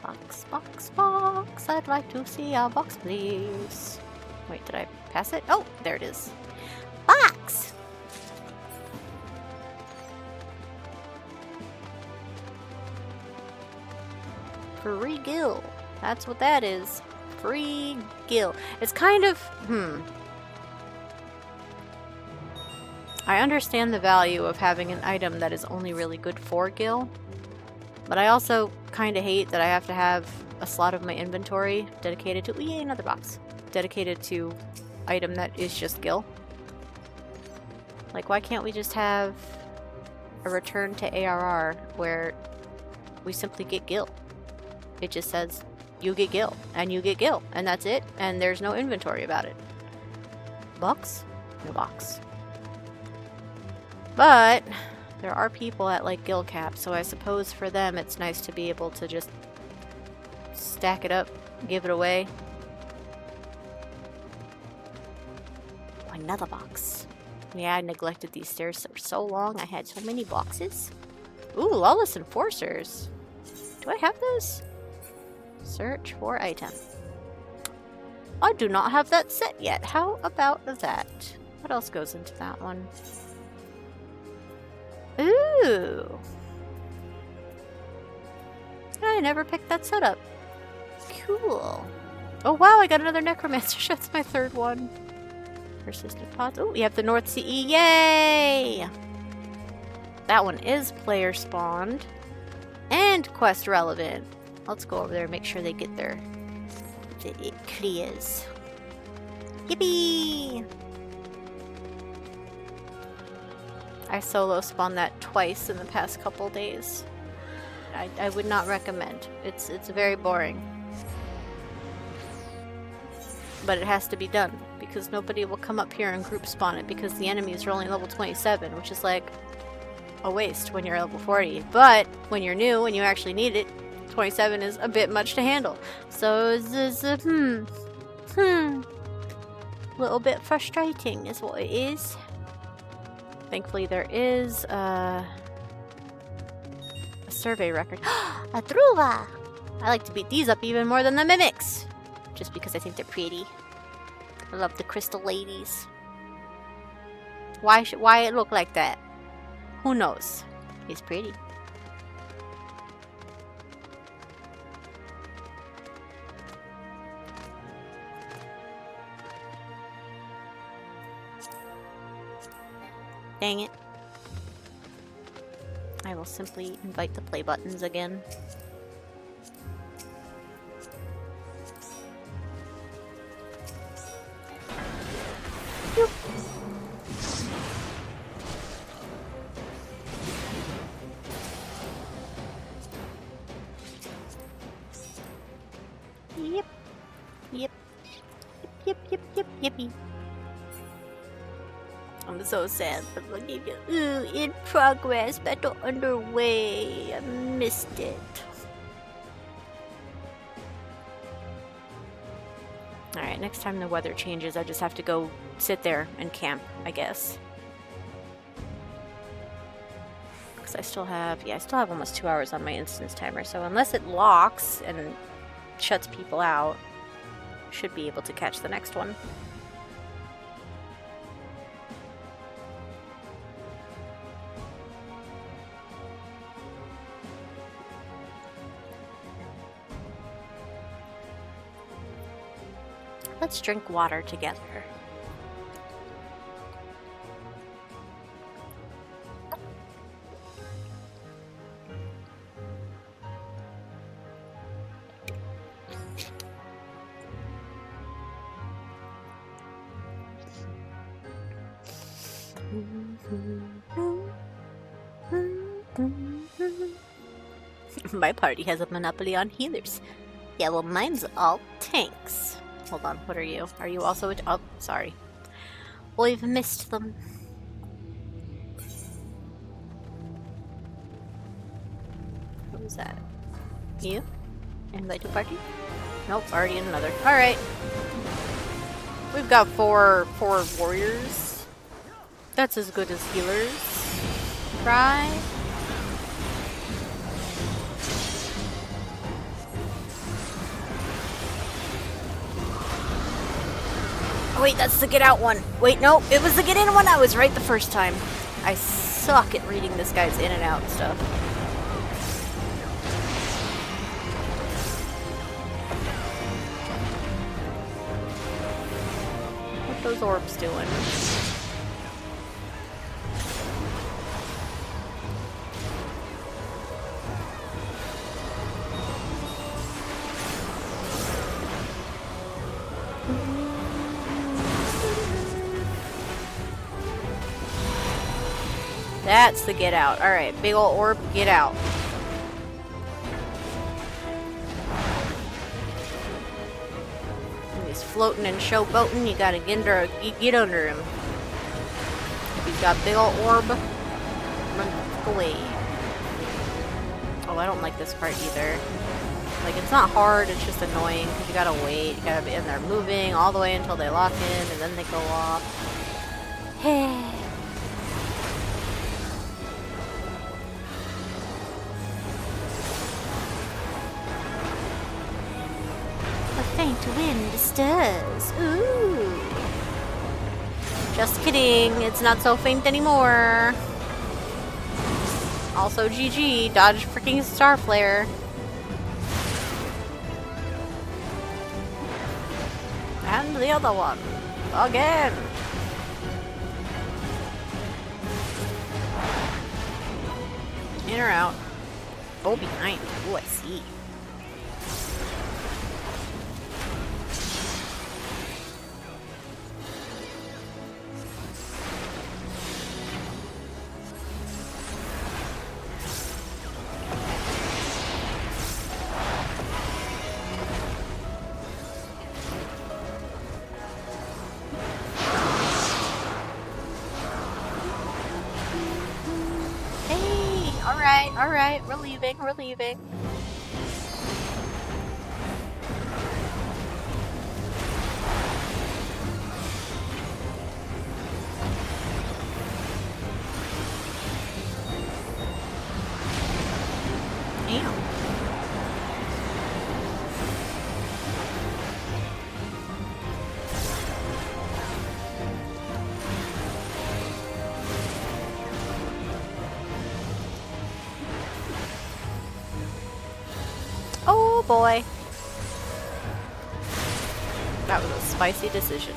Box, box, box. I'd like to see a box, please. Wait, did I pass it? Oh, there it is. Box! Free gil. That's what that is. Free gil. It's kind of, I understand the value of having an item that is only really good for gil, but I also kind of hate that I have to have a slot of my inventory dedicated to, yay, another box, dedicated to item that is just gil. Like, why can't we just have a return to ARR where we simply get gil? It just says, you get gil, and you get gil, and that's it, and there's no inventory about it. Box? No box. But there are people at like gil cap, so I suppose for them it's nice to be able to just stack it up, give it away. Oh, another box. Yeah, I neglected these stairs for so long. I had so many boxes. Ooh, Lawless Enforcers. Do I have those? Search for item. I do not have that set yet. How about that? What else goes into that one? Ooh. I never picked that set up. Cool. Oh wow, I got another Necromancer. That's my third one. Persistent pods. Oh, we have the North CE. Yay! That one is player spawned and quest relevant. Let's go over there and make sure they get there. It clears. Yippee! I solo spawned that twice in the past couple days. I would not recommend. It's very boring. But it has to be done because nobody will come up here and group spawn it because the enemies are only level 27, which is like a waste when you're level 40. But when you're new and you actually need it, 27 is a bit much to handle. So it's little bit frustrating is what it is. Thankfully there is a survey record. A Druva! I like to beat these up even more than the mimics. Just because I think they're pretty. I love the crystal ladies. Why it look like that? Who knows? It's pretty. Dang it. I will simply invite the play buttons again. Yep. Yep. Yep. Yep, yep, yep, yippee. I'm so sad for looking at in progress, battle underway. I missed it. Alright, next time the weather changes, I just have to go sit there and camp, I guess. Because I still have almost 2 hours on my instance timer, so unless it locks and shuts people out, I should be able to catch the next one. Let's drink water together. My party has a monopoly on healers. Yeah, well, mine's all tanks. Hold on, what are you? Are you also a... Oh, sorry. We've missed them. Who's that? You? Invite to party? Nope, already in another. Alright. We've got four warriors. That's as good as healers. Try. Oh, wait, that's the get out one. Wait, no, it was the get in one. I was right the first time. I suck at reading this guy's in and out stuff. What those orbs doing? That's the get out. Alright, big ol' orb, get out. He's floating and showboating, you gotta get under him. He's got big ol' orb. Run away. Oh, I don't like this part either. Like, it's not hard, it's just annoying, because you gotta wait, you gotta be in there moving all the way until they lock in, and then they go off. Hey. Faint wind stirs. Ooh. Just kidding. It's not so faint anymore. Also, GG. Dodge freaking star flare. And the other one. Again. In or out? Oh, behind. Oh, I see. Alright, we're leaving. Damn. Oh boy. That was a spicy decision.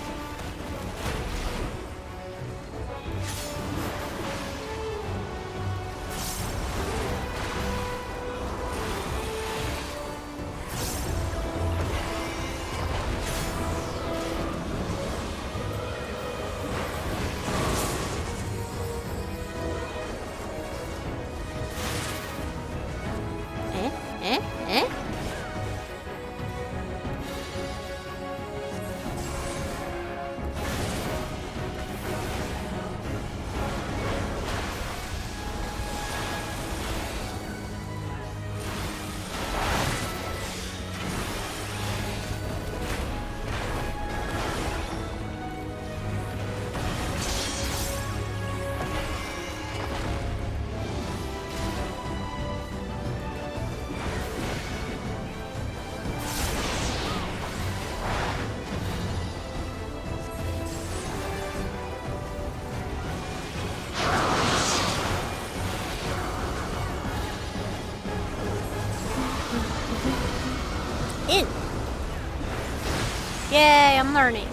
I'm learning.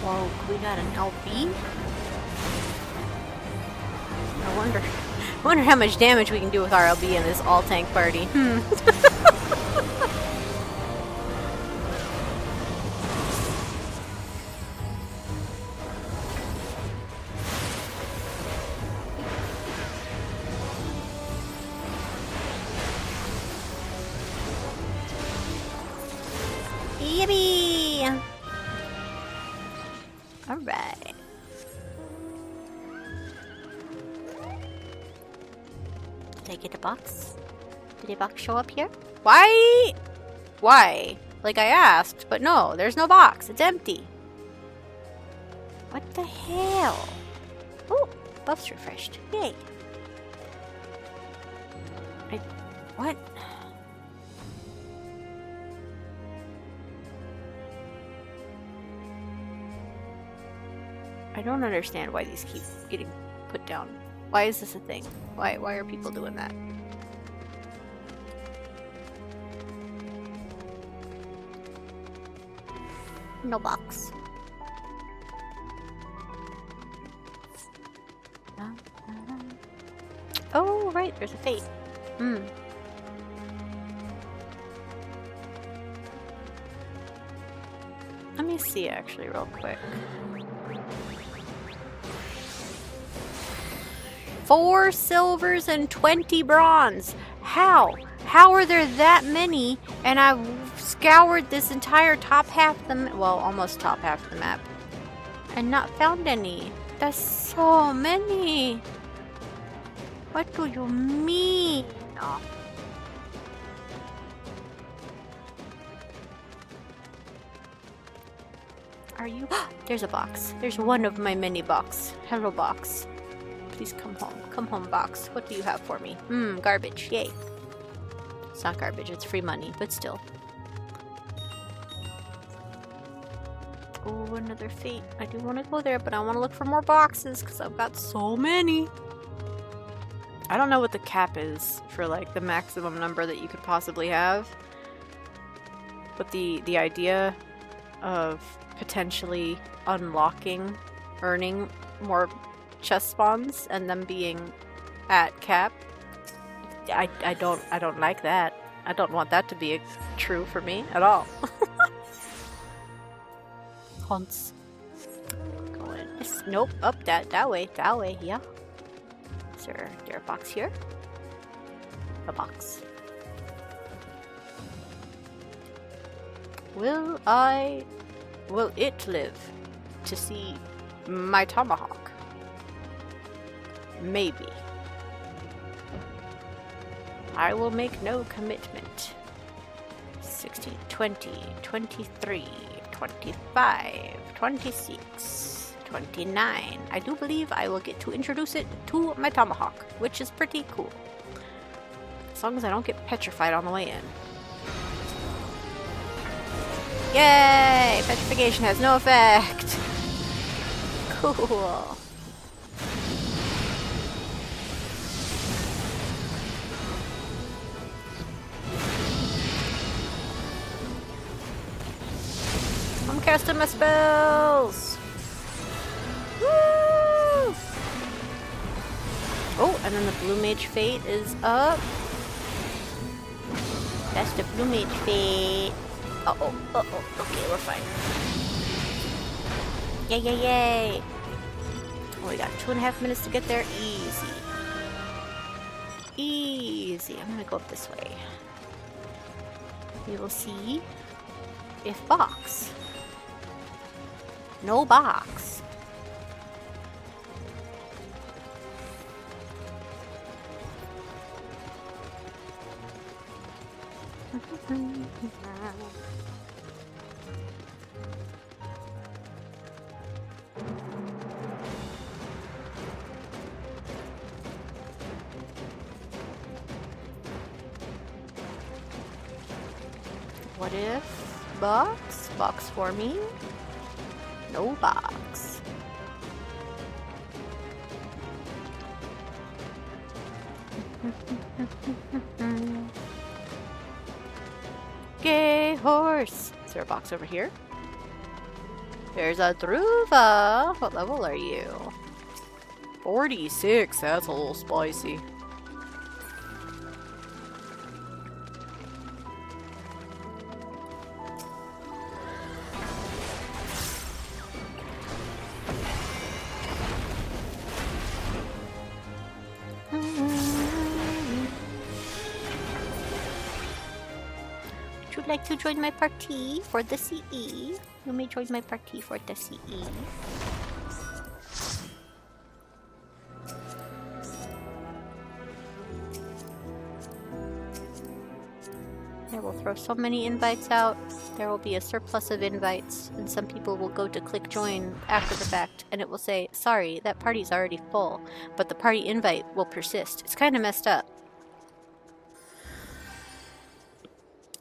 Whoa, we got an LB? I wonder how much damage we can do with our LB in this all-tank party. Yippee! Alright. Did I get a box? Did a box show up here? Why? Why? Like I asked, but no, there's no box. It's empty. What the hell? Oh, buff's refreshed. Yay. What? I don't understand why these keep getting put down. Why is this a thing? Why are people doing that? No box. Oh, right, there's a fate. Let me see actually real quick. 4 silvers and 20 bronze. How? How are there that many? And I've scoured this entire top half of the well, almost top half of the map, and not found any. That's so many. What do you mean? Oh. Are you? There's a box. There's one of my many box. Hello, box. Please come home. Come home, box. What do you have for me? Garbage. Yay. It's not garbage. It's free money, but still. Oh, another fate. I do want to go there, but I want to look for more boxes because I've got so many. I don't know what the cap is for like the maximum number that you could possibly have. But the idea of potentially unlocking, earning more chest spawns and them being at cap, I don't like that. I don't want that to be true for me at all. Hunts. Going. Nope. Up that way. Yeah. Is there a box here? A box. Will it live to see my tomahawk? Maybe. I will make no commitment. 16, 20, 23, 25, 26, 29. I do believe I will get to introduce it to my tomahawk, which is pretty cool. As long as I don't get petrified on the way in. Yay! Petrification has no effect! Cool. I'm casting my spells! Woo! Oh, and then the Blue Mage Fate is up. That's the Blue Mage Fate. Okay, we're fine. Yay! Oh, we got 2.5 minutes to get there. Easy. I'm gonna go up this way. We will see if box. No box. What if box? Box for me? No box. Gay horse. Is there a box over here? There's a Druva. What level are you? 46. That's a little spicy. Like to join my party for the CE? You may join my party for the CE. I will throw so many invites out. There will be a surplus of invites, and some people will go to click join after the fact, and it will say, sorry, that party's already full, but the party invite will persist. It's kind of messed up.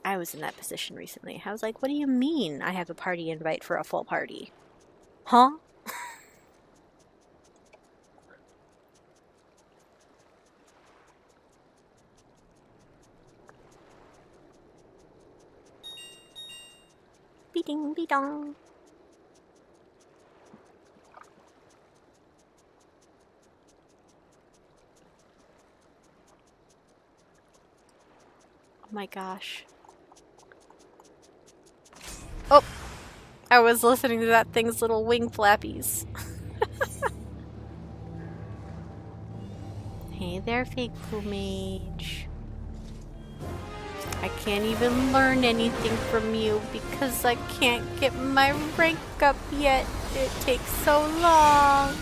I was in that position recently. I was like, what do you mean I have a party invite for a full party? Huh? Be-ding, be-dong. Oh my gosh. Oh! I was listening to that thing's little wing flappies. Hey there, fake plumage. I can't even learn anything from you because I can't get my rank up yet. It takes so long.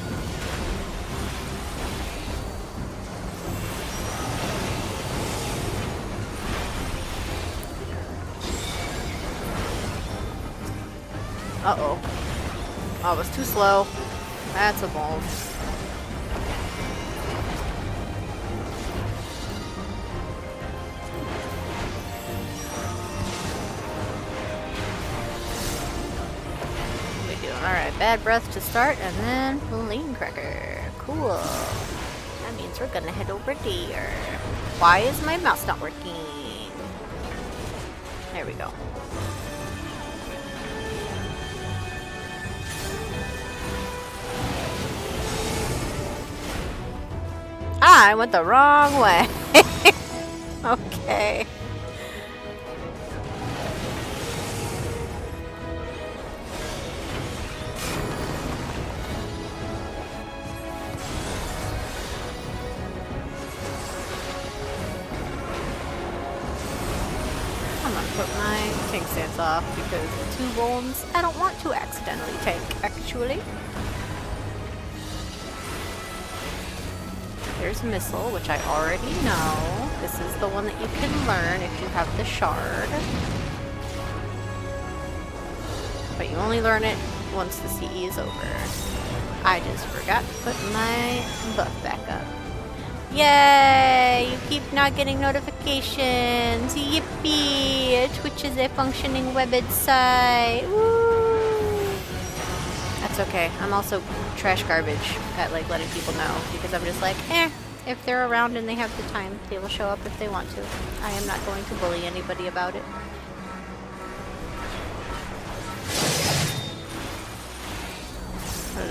Uh-oh. Oh, it was too slow. That's a bone. We doing alright. Bad breath to start, and then flame cracker. Cool. That means we're gonna head over there. Why is my mouse not working? There we go. I went the wrong way. Okay. I'm gonna put my tank stance off because the 2 bones I don't want to accidentally tank, actually. There's Missile, which I already know. This is the one that you can learn if you have the shard. But you only learn it once the CE is over. I just forgot to put my buff back up. Yay! You keep not getting notifications. Yippee! Twitch is a functioning website. Woo! That's okay. I'm also trash garbage at like letting people know because I'm just like, if they're around and they have the time, they will show up if they want to. I am not going to bully anybody about it.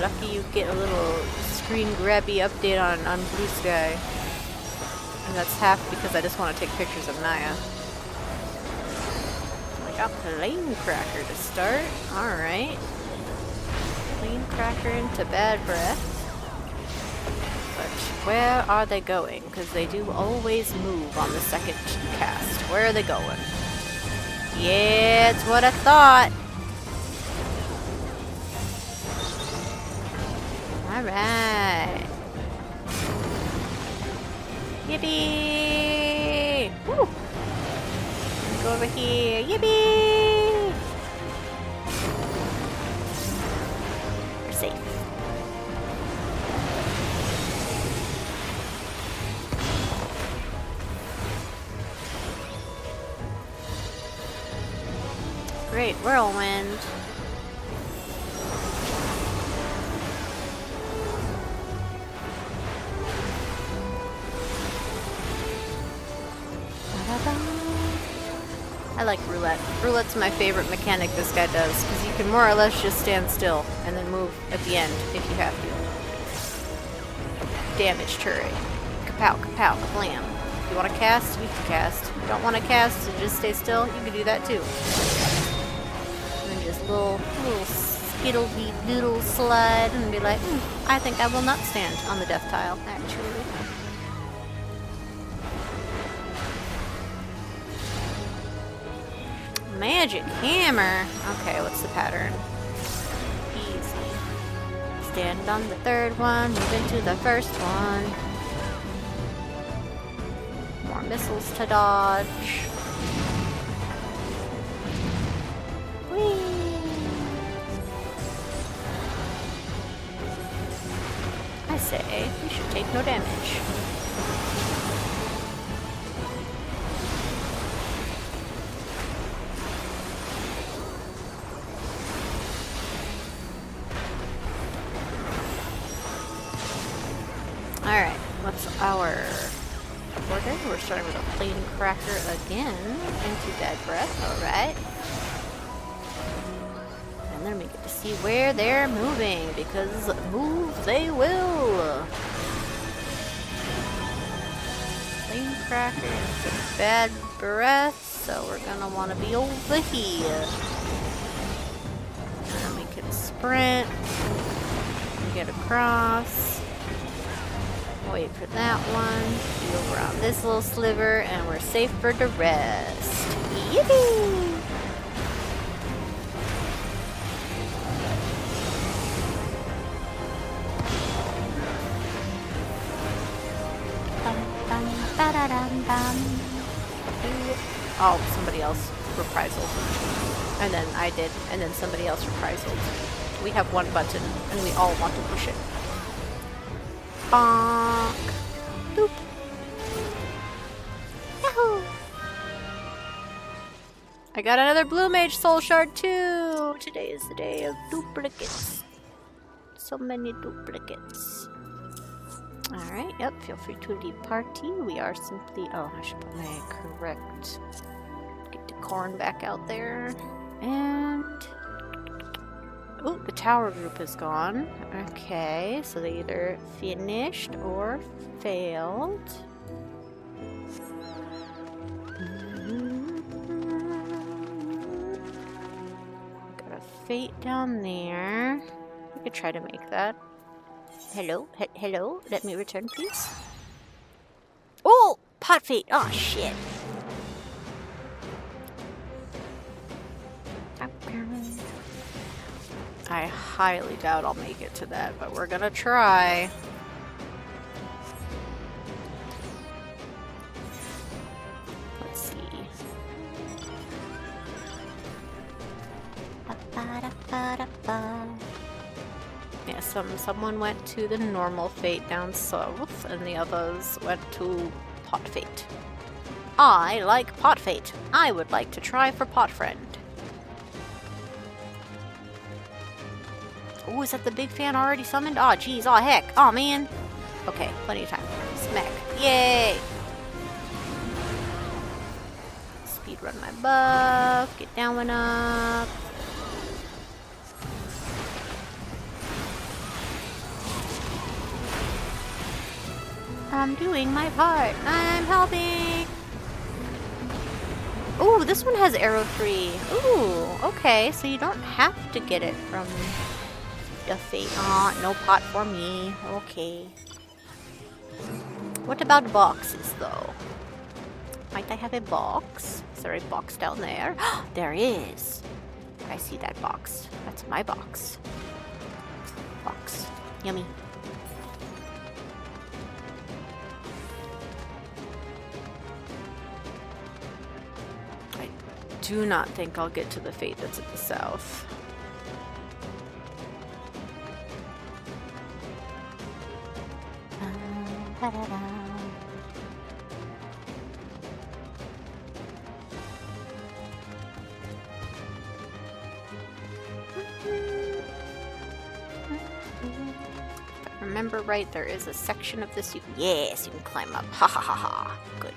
Lucky you get a little screen grabby update on Blue Sky. And that's half because I just want to take pictures of Naya. I got Flame Cracker to start. Alright. Flame Cracker into Bad Breath. But where are they going? Because they do always move on the second cast. Where are they going? Yeah, it's what I thought. Alright. Yippee! Woo! Go over over here. Yippee! We're safe. Great whirlwind. I like roulette. Roulette's my favorite mechanic this guy does, because you can more or less just stand still and then move at the end if you have to. Damage turret. Kapow, kapow, kablam. If you want to cast, you can cast. If you don't want to cast and just stay still, you can do that too. And then just little skittledy doodle slide and be like, I think I will not stand on the death tile, actually. Magic hammer. Okay, what's the pattern? Easy. Stand on the third one, move into the first one. More missiles to dodge. Whee! I say we should take no damage. Alright, what's our order? We're starting with a plane cracker again into dead breath, alright. And then we get to see where they're moving, because move they will! Plane cracker into bad breath, so we're gonna want to be over here. And then we can sprint, and get across. Wait for that one. Be over on this little sliver, and we're safe for the rest. Yippee! Oh, somebody else reprisal. And then I did, and then somebody else reprisal. We have one button, and we all want to push it. Bonk. Boop. Yahoo! I got another Blue Mage Soul Shard too! Today is the day of duplicates. So many duplicates. Alright, yep, feel free to leave party. We are simply... Oh, I should put my correct... Get the corn back out there. And... Oh, the tower group is gone. Okay, so they either finished or failed. Got a fate down there. We could try to make that. Hello? Hello? Let me return, please. Oh! Pot fate! Oh, shit. I highly doubt I'll make it to that, but we're gonna try. Let's see. Yeah, someone went to the normal fate down south, and the others went to pot fate. I like pot fate. I would like to try for pot friend. Oh, is that the big fan already summoned? Oh, geez. Oh, heck. Oh, man. Okay, plenty of time. Smack. Yay! Speedrun my buff. Get down and up. I'm doing my part. I'm helping. Ooh, this one has arrow 3. Ooh, okay. So you don't have to get it from... the fate. Aw, no pot for me. Okay. What about boxes, though? Might I have a box? Is there a box down there? There is. I see that box. That's my box. Box. Yummy. do not think I'll get to the fate that's at the south. Remember right, there is a section of this yes, you can climb up. Ha ha ha ha. Good.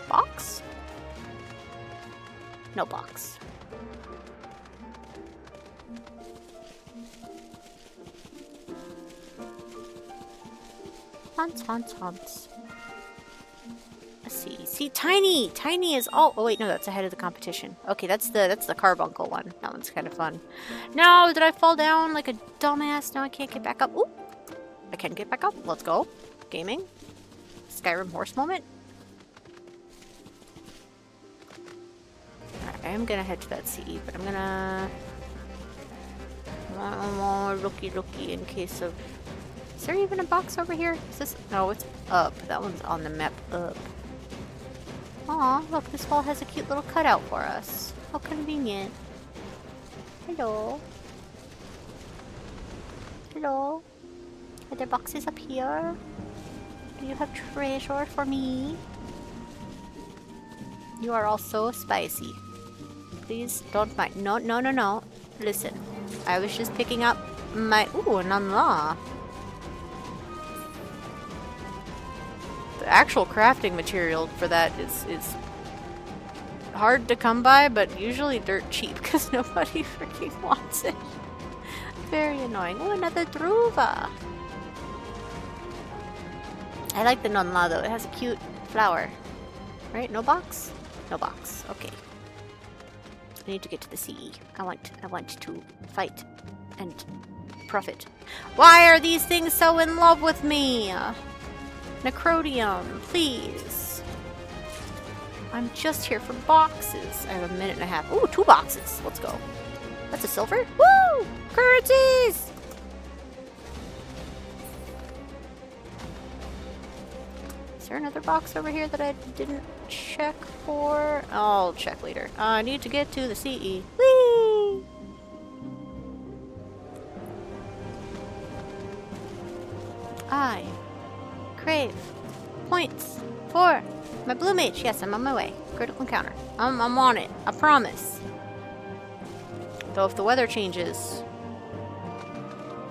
Box? No box. Haunts. Let's see. See, Tiny! Tiny is all... Oh, wait, no, that's ahead of the competition. Okay, that's the carbuncle one. That one's kind of fun. No, did I fall down like a dumbass? No, I can't get back up. Ooh! I can get back up. Let's go. Gaming. Skyrim horse moment. Alright, I am gonna head to that CE, but I'm gonna... One more looky in case of... Is there even a box over here? Is this... No, it's up. That one's on the map up. Aw, look, this wall has a cute little cutout for us. How convenient. Hello. Hello. Are there boxes up here? Do you have treasure for me? You are all so spicy. Please don't mind. No. Listen. I was just picking up my... Ooh, an unlaw. The actual crafting material for that is hard to come by, but usually dirt cheap because nobody freaking wants it. Very annoying. Oh, another druva. I like the nonla though. It has a cute flower. Right? No box? No box. Okay. I need to get to the CE. I want to fight and profit. Why are these things so in love with me? Necrodium, please. I'm just here for boxes. I have a minute and a half. Ooh, 2 boxes. Let's go. That's a silver. Woo! Currencies! Is there another box over here that I didn't check for? I'll check later. I need to get to the CE. Whee! I crave points for my blue mage. Yes, I'm on my way. Critical encounter. I'm on it. I promise. Though if the weather changes...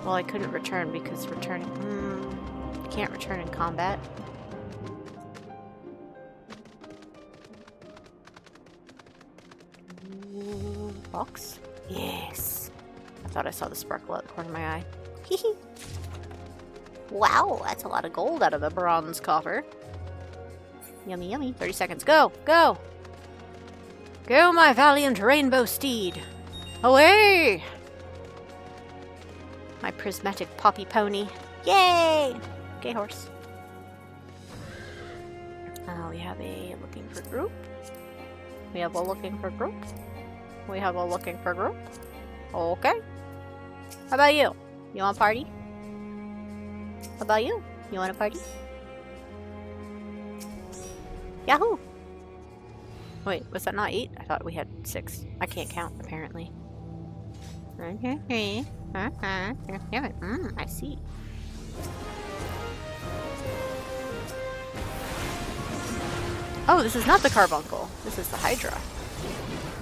Well, I couldn't return because returning... can't return in combat. Ooh, box? Yes. I thought I saw the sparkle out the corner of my eye. Hehe. Wow, that's a lot of gold out of the bronze coffer. Yummy, yummy. 30 seconds. Go! Go! Go, my valiant rainbow steed! Away! My prismatic poppy pony. Yay! Okay, horse. We have a looking for group. We have a looking for group. We have a looking for group. Okay. How about you? You want a party? How about you? You want a party? Yahoo! Wait, was that not 8? I thought we had 6. I can't count, apparently. I see. Oh, this is not the carbuncle. This is the Hydra.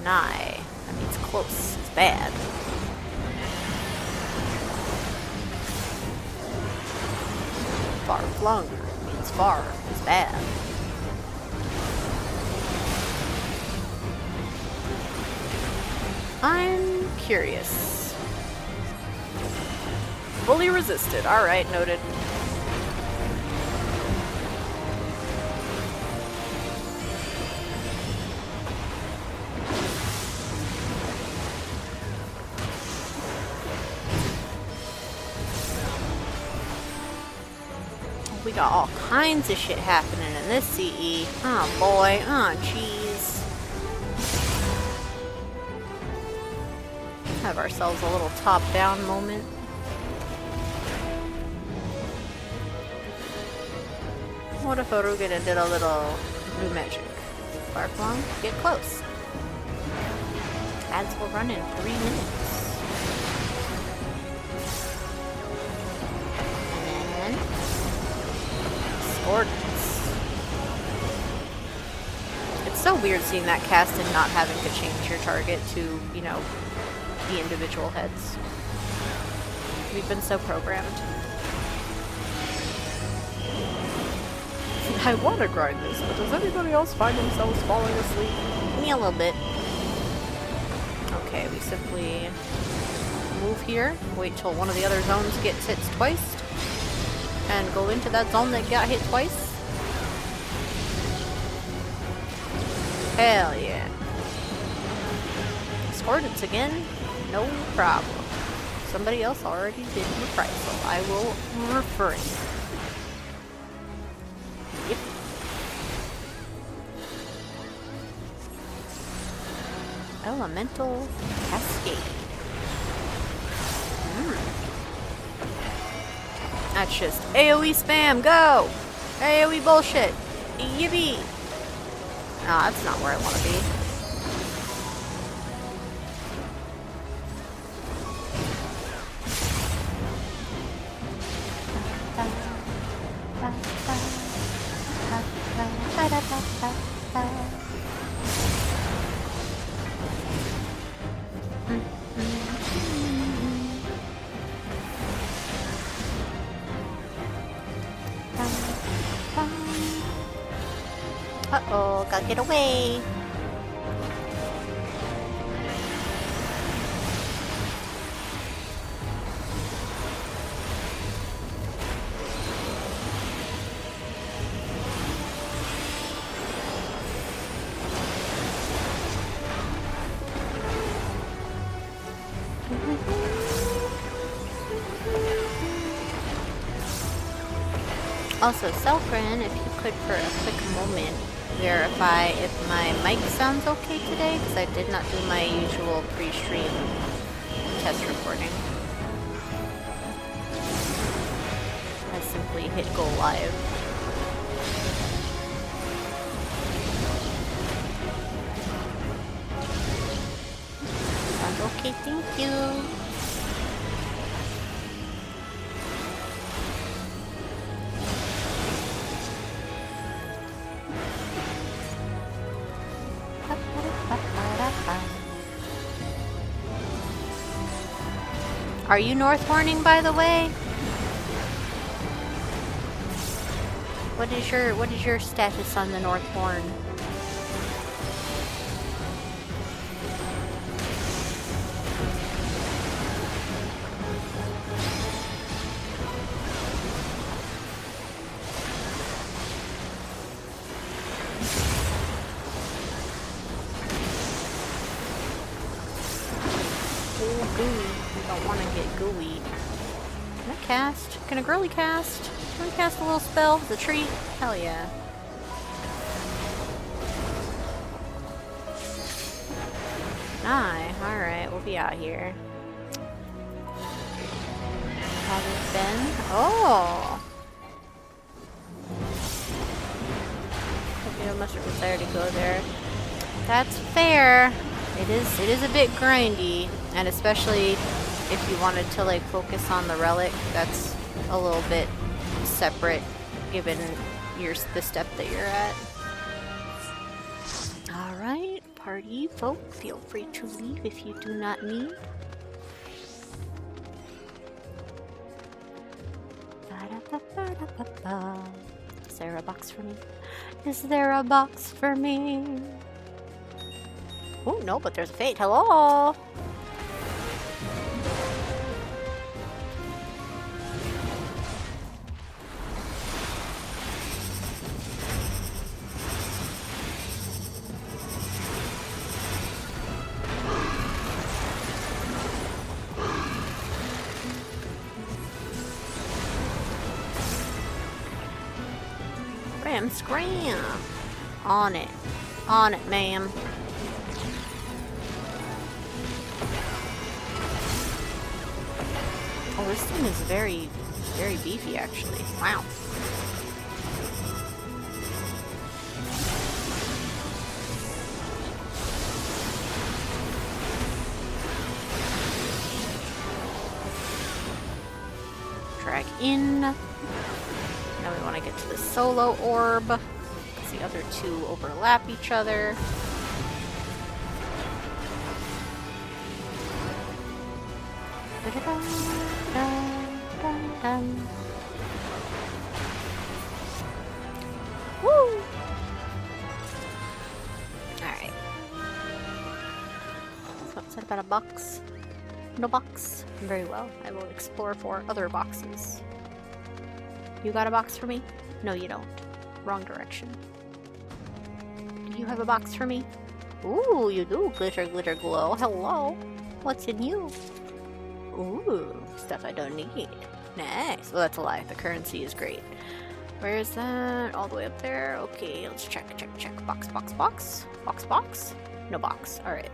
Nigh. That means close. It's bad. Far flung means far is bad. I'm curious. Fully resisted. Alright, noted. We got all kinds of shit happening in this CE. Oh boy. Oh jeez. Have ourselves a little top-down moment. What if Orugan did a little blue magic? spark along, get close. Ads will run in 3 minutes. And then Discordance. It's so weird seeing that cast and not having to change your target to, you know, the individual heads. We've been so programmed. I want to grind this, but does anybody else find themselves falling asleep? Me a little bit. Okay, we simply move here, wait till one of the other zones gets hit twice, and go into that zone that got hit twice. Hell yeah. Discordance again? No problem. Somebody else already did reprisal. I will refrain. Yep. Elemental Cascade. That's just AoE spam, go! AoE bullshit! Yippee! No, that's not where I want to be. Uh-oh, gotta get away. Also, Selkrin, if you could for a quick moment verify if my mic sounds okay today, because I did not do my usual pre-stream test recording. I simply hit go live. Sounds okay, thank you. Are you North Horning, by the way? What is your status on the North Horn? Can a girly cast? Can we cast a little spell? The tree? Hell yeah. Aye, alright, we'll be out here. Haven't been. Oh! Hope you mustard desire to go there. That's fair. It is a bit grindy, and especially if you wanted to like focus on the relic, that's a little bit separate given the step that you're at. Alright, party folk, feel free to leave if you do not need. Is there a box for me? Is there a box for me? Oh, no, but there's a fate. Hello! Scram! On it, ma'am. Oh, this thing is very, very beefy, actually. Wow. in. Now we want to get to the solo orb, because the other two overlap each other. Woo! Alright. So what's that about a box? No box? Very well. I will explore for other boxes. You got a box for me? No, you don't. Wrong direction. Do you have a box for me? Ooh, you do. Glitter, glitter, glow. Hello. What's in you? Ooh, stuff I don't need. Nice. Well, that's a lie. The currency is great. Where is that? All the way up there? Okay, let's check, check, check. Box, box, box. Box, box. No box. Alright.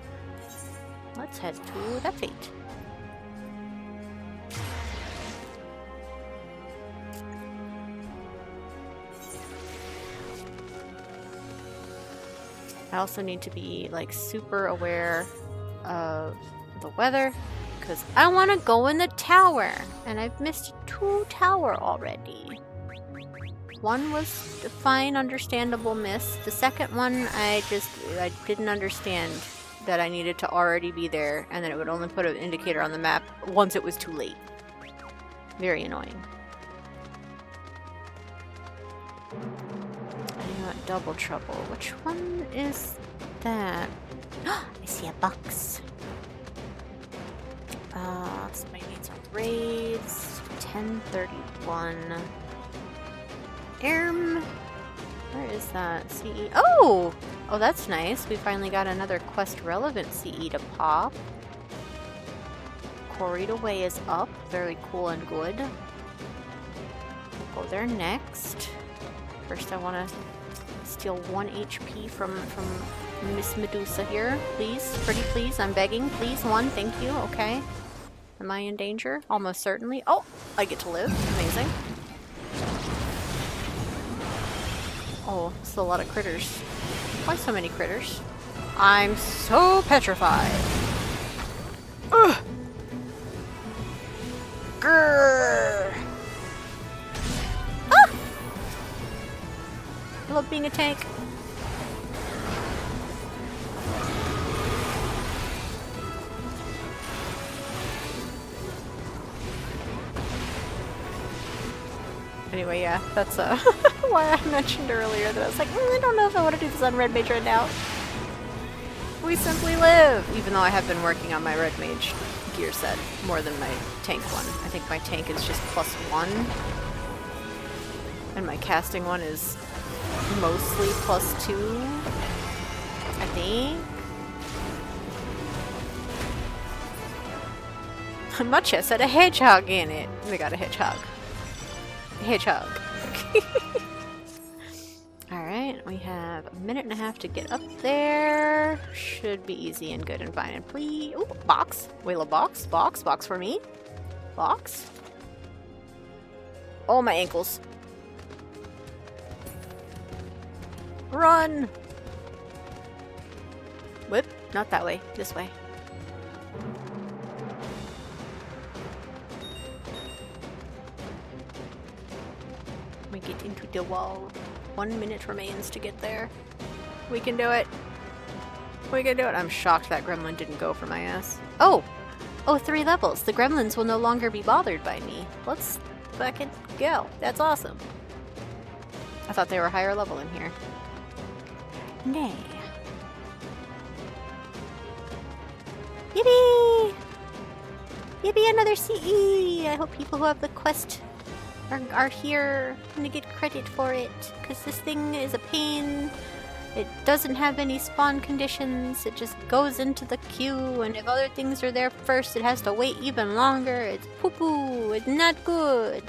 Let's head to that fate. I also need to be, like, super aware of the weather, because I want to go in the tower, and I've missed 2 tower already. One was a fine, understandable miss. The second one, I didn't understand that I needed to already be there, and then it would only put an indicator on the map once it was too late. Very annoying. I want double trouble. Which one is that? I see a box. Somebody needs a raids. 1031. Where is that? CE? Oh! Oh, that's nice. We finally got another quest relevant CE to pop. Quarried Away is up. Very cool and good. We'll go there next. First I want to steal 1 HP from Miss Medusa here. Please, pretty please, I'm begging. Please, 1, thank you. Okay. Am I in danger? Almost certainly. Oh! I get to live. Amazing. Oh, it's a lot of critters. Why so many critters? I'm so petrified. Ugh! Grrr! Ah! I love being a tank. Anyway, yeah, that's why I mentioned earlier that I was like, I don't know if I want to do this on Red Mage right now. We simply live! Even though I have been working on my Red Mage gear set more than my tank one. I think my tank is just +1. And my casting one is mostly +2. I think. My chest had a hedgehog in it. We got a hedgehog. Hedgehog. Alright, we have 1.5 minutes to get up there. Should be easy and good and fine and please. Ooh, box. Wait, a box? Box? Box for me? Box? Oh, my ankles. Run! Whip? Not that way. This way. We get into the wall. 1 minute remains to get there. We can do it. We can do it. I'm shocked that gremlin didn't go for my ass. Oh! Oh, 3 levels. The gremlins will no longer be bothered by me. Let's fucking go. That's awesome. I thought they were higher level in here. Nay. Yippee! Yippee, another CE! I hope people who have the quest are here to get credit for it, because this thing is a pain. It doesn't have any spawn conditions, it just goes into the queue, and if other things are there first, it has to wait even longer. It's poo-poo, it's not good.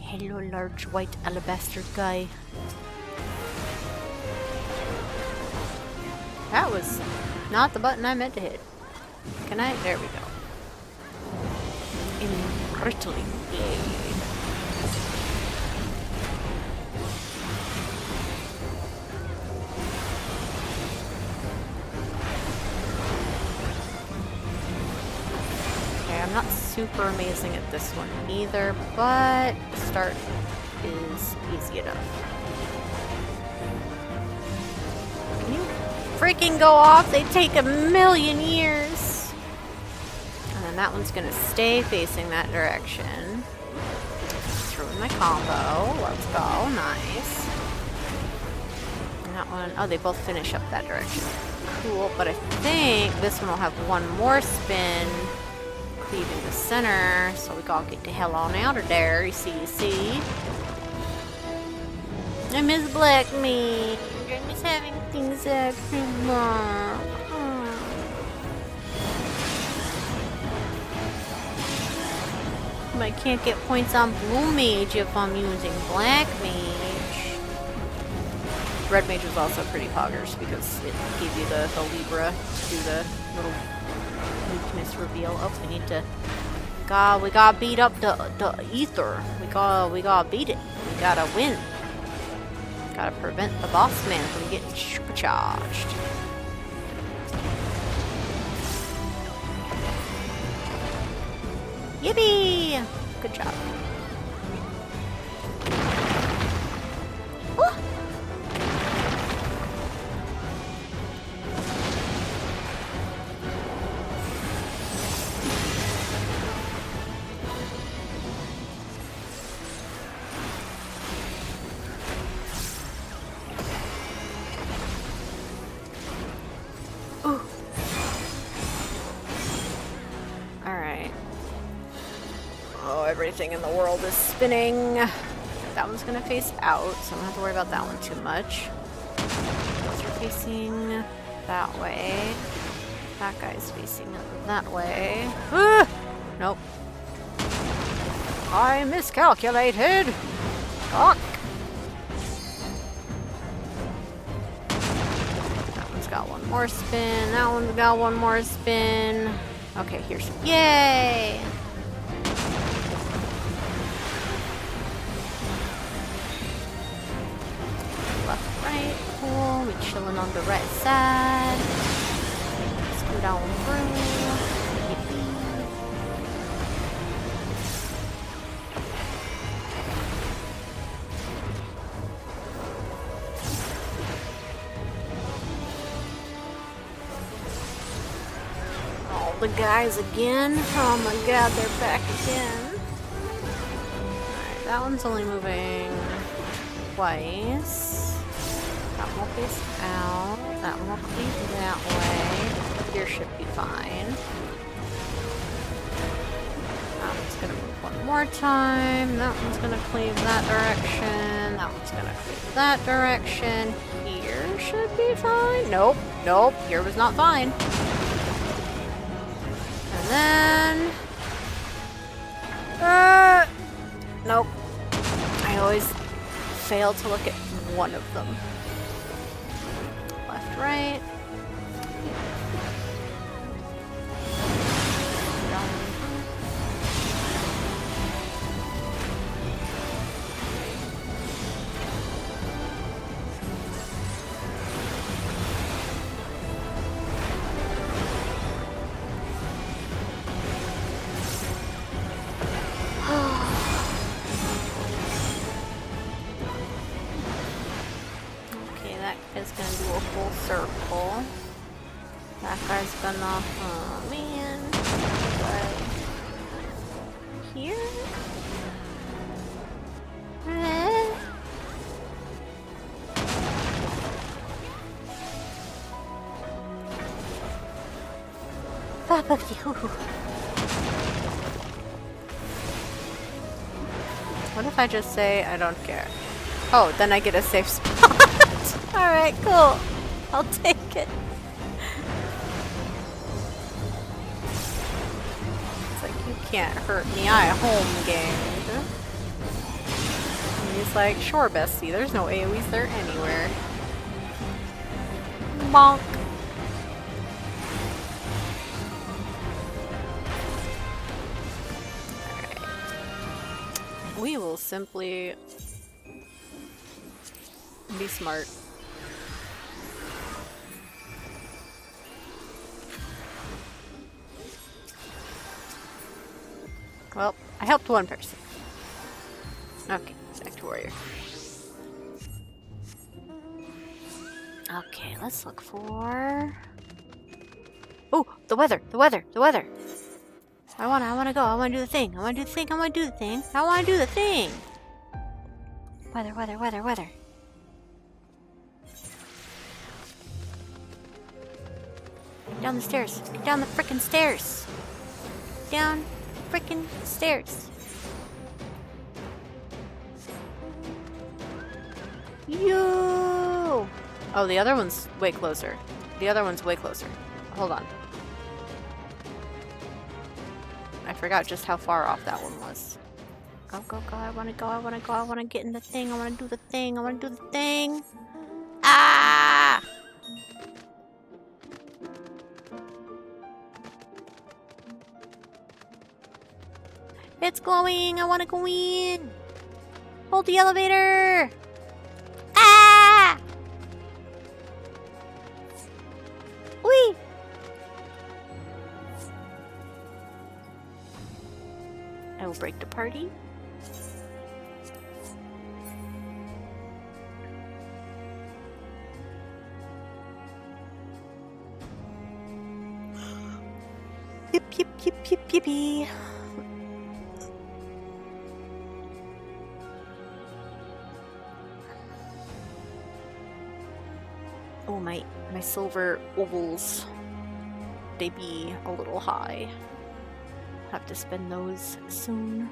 Hello, large white alabaster guy. That was not the button I meant to hit. Can I? There we go. Immortally blade. Okay, I'm not super amazing at this one either, but the start is easy enough. Can you freaking go off? They take 1,000,000 years. And then that one's gonna stay facing that direction. Throw in my combo. Let's go. Nice. And that one, oh, they both finish up that direction. Cool, but I think this one will have one more spin, cleaving the center, so we gotta get the hell on out of there. You see? I miss Black Meat. I miss having things that I can't get points on Blue Mage if I'm using Black Mage. Red Mage was also pretty poggers because it gave you the Libra to do the little weakness reveal. Oh, we need to. God, we gotta beat up the ether. We gotta beat it. We gotta win. Gotta prevent the boss man from getting supercharged. Yippee! Good job. Woo! Everything in the world is spinning. That one's gonna face out, so I don't have to worry about that one too much. Those are facing that way. That guy's facing that way. Ah! Nope. I miscalculated! Fuck! That one's got one more spin. That one's got one more spin. Okay, here's... Yay! Left, right, cool. We chilling on the right side. Let's go down through. All the guys again. Oh my god, they're back again. Alright, that one's only moving twice. That one will face out. That one will cleave that way. Here should be fine. That one's gonna move one more time. That one's gonna cleave that direction. That one's gonna cleave that direction. Here should be fine. Nope. Nope. Here was not fine. And then... nope. I always fail to look at one of them. Left, right. Is gonna do a full circle. That guy's gonna, oh man, right here. What if I just say I don't care? Oh, then I get a safe spot. Alright, cool. I'll take it. It's like, you can't hurt me. I home gamed. And he's like, sure, bestie. There's no AoEs there anywhere. Bonk. We will simply be smart. Well, I helped one person. Okay, back to warrior. Okay, let's look for... Oh, the weather! The weather! The weather! I wanna go. I wanna do the thing. I wanna do the thing. I wanna do the thing. I wanna do the thing! Weather, weather, weather, weather. Get down the stairs. Get down the frickin' stairs. Down frickin' stairs. You. Oh, the other one's way closer. The other one's way closer. Hold on. I forgot just how far off that one was. Go, go, go. I wanna go. I wanna go. I wanna get in the thing. I wanna do the thing. I wanna do the thing. Ah! It's glowing! I wanna go in! Hold the elevator! Ah! Whee! I will break the party. Yip, yip, yip, yip, yippee. Oh, my silver ovals, they be a little high. Have to spend those soon.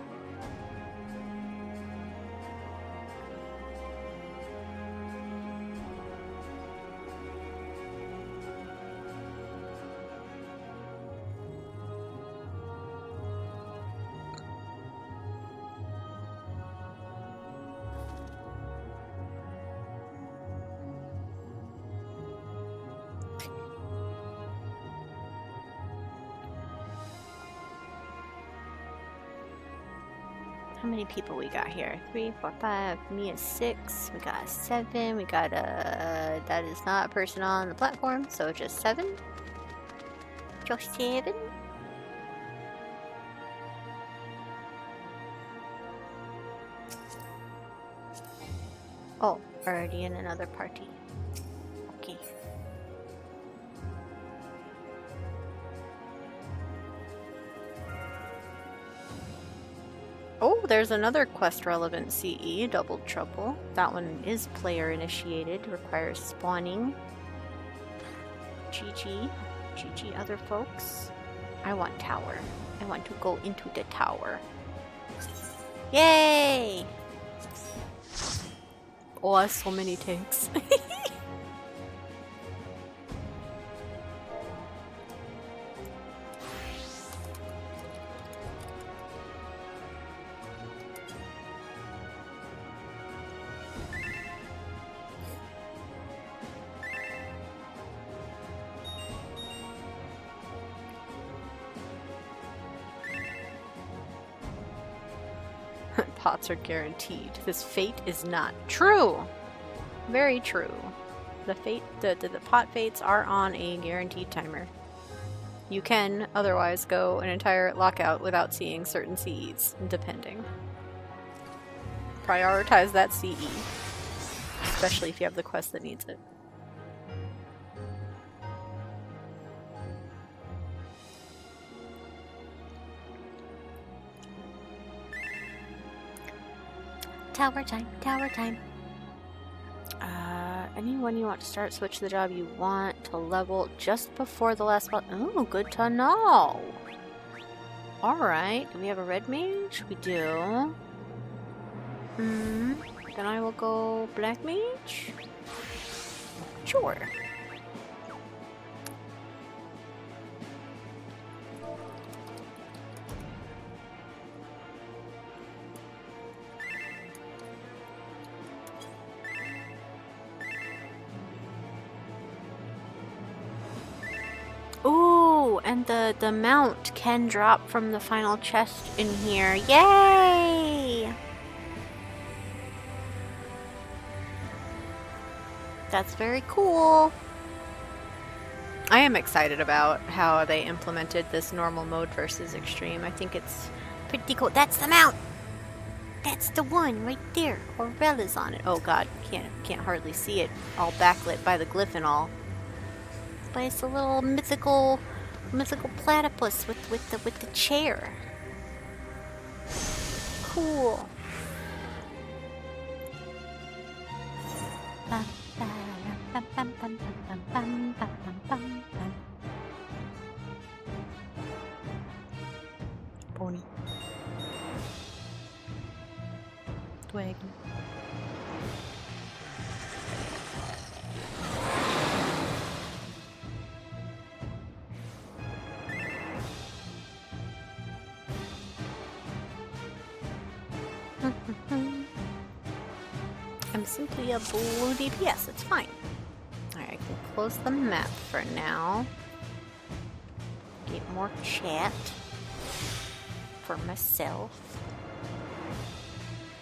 How many people we got here? 3, 4, 5. Me is 6. We got 7. We got that is not a person on the platform, so just 7. Just 7. Oh, already in another party. Okay. Oh, there's another quest-relevant CE, Double Trouble. That one is player-initiated, requires spawning. GG. GG, other folks. I want tower. I want to go into the tower. Yay! Oh, so many tanks. Pots are guaranteed. This fate is not true. Very true. The pot fates are on a guaranteed timer. You can otherwise go an entire lockout without seeing certain CEs, depending. Prioritize that CE, especially if you have the quest that needs it. Tower time, tower time. Anyone you want to start, switch the job you want to level just before the last spot. Oh, good to know. Alright, do we have a red mage? We do. Then I will go black mage. Sure. Ooh, and the mount can drop from the final chest in here. Yay! That's very cool. I am excited about how they implemented this normal mode versus extreme. I think it's pretty cool. That's the mount! That's the one right there. Aurella's on it. Oh god, can't hardly see it. All backlit by the glyph and all. But it's a little mythical platypus with the chair. Cool. Pony. Twig. I'm simply a blue DPS, it's fine. Alright, I can close the map for now. Get more chat for myself.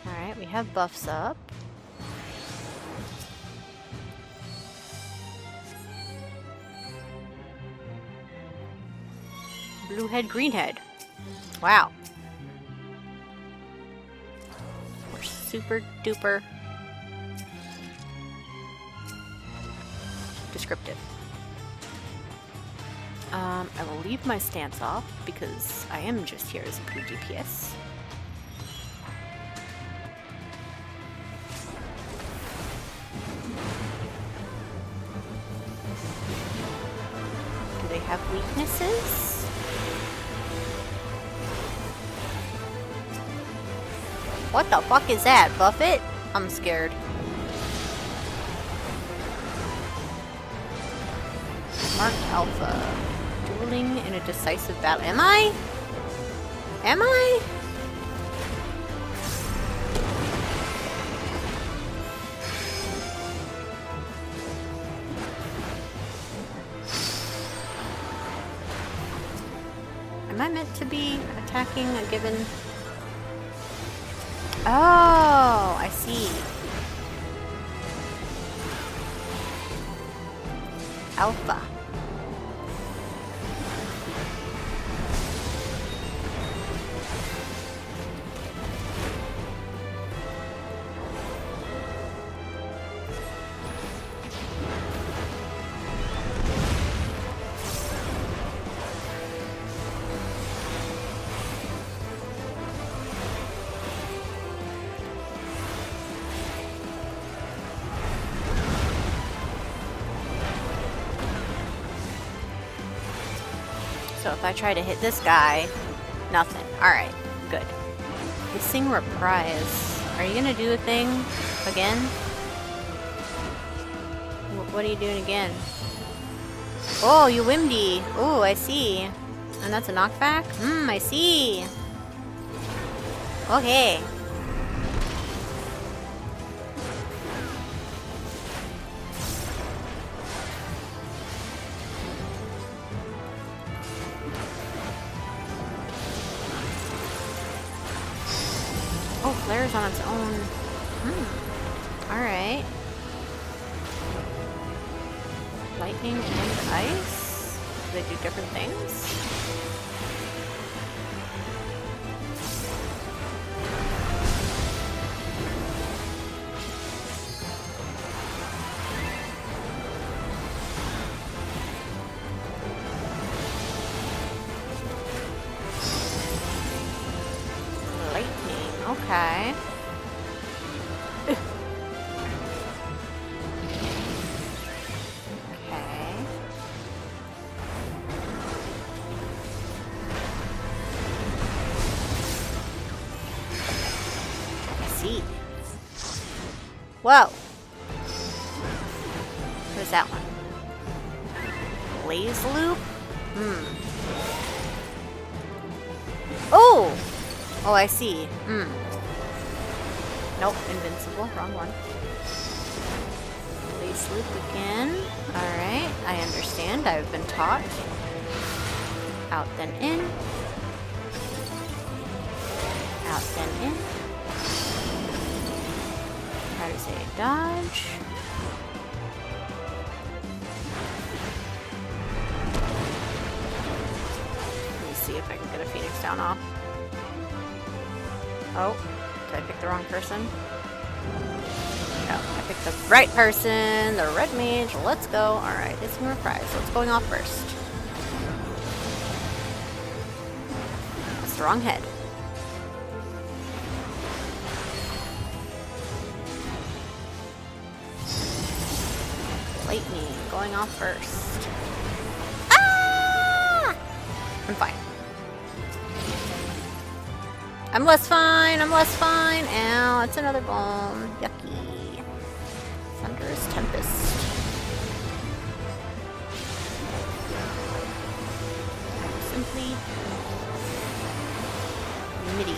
Alright, we have buffs up. Blue head, green head. Wow. We're super duper descriptive. I will leave my stance off because I am just here as a blue DPS. Do they have weaknesses? What the fuck is that, Buffett? I'm scared. Marked Alpha. Dueling in a decisive battle. Am I? Am I? Am I meant to be attacking a given... Oh, I see. Alpha. So if I try to hit this guy, nothing. Alright, good. Missing reprise. Are you gonna do a thing again? What are you doing again? Oh, you Wimdy. Oh, I see. And that's a knockback? I see. Okay. Oh, flare's on its own. Alright. Lightning and ice? Do they do different things? Okay. Okay. I see. Whoa. What is that one? Blaze loop? Oh! Oh, I see. Nope, invincible. Wrong one. Blaze loop again. Alright, I understand. I've been taught. Out then in. Out then in. How to say dodge. see if I can get a Phoenix down off. Oh, did I pick the wrong person? No, I picked the right person, the red mage. Let's go. Alright, it's a prize. What's going off first? That's the wrong head. Lightning going off first. Ah! I'm fine. I'm less fine. I'm less fine. Ow, it's another bone. Yucky. Thunderous Tempest. Simply MIDI.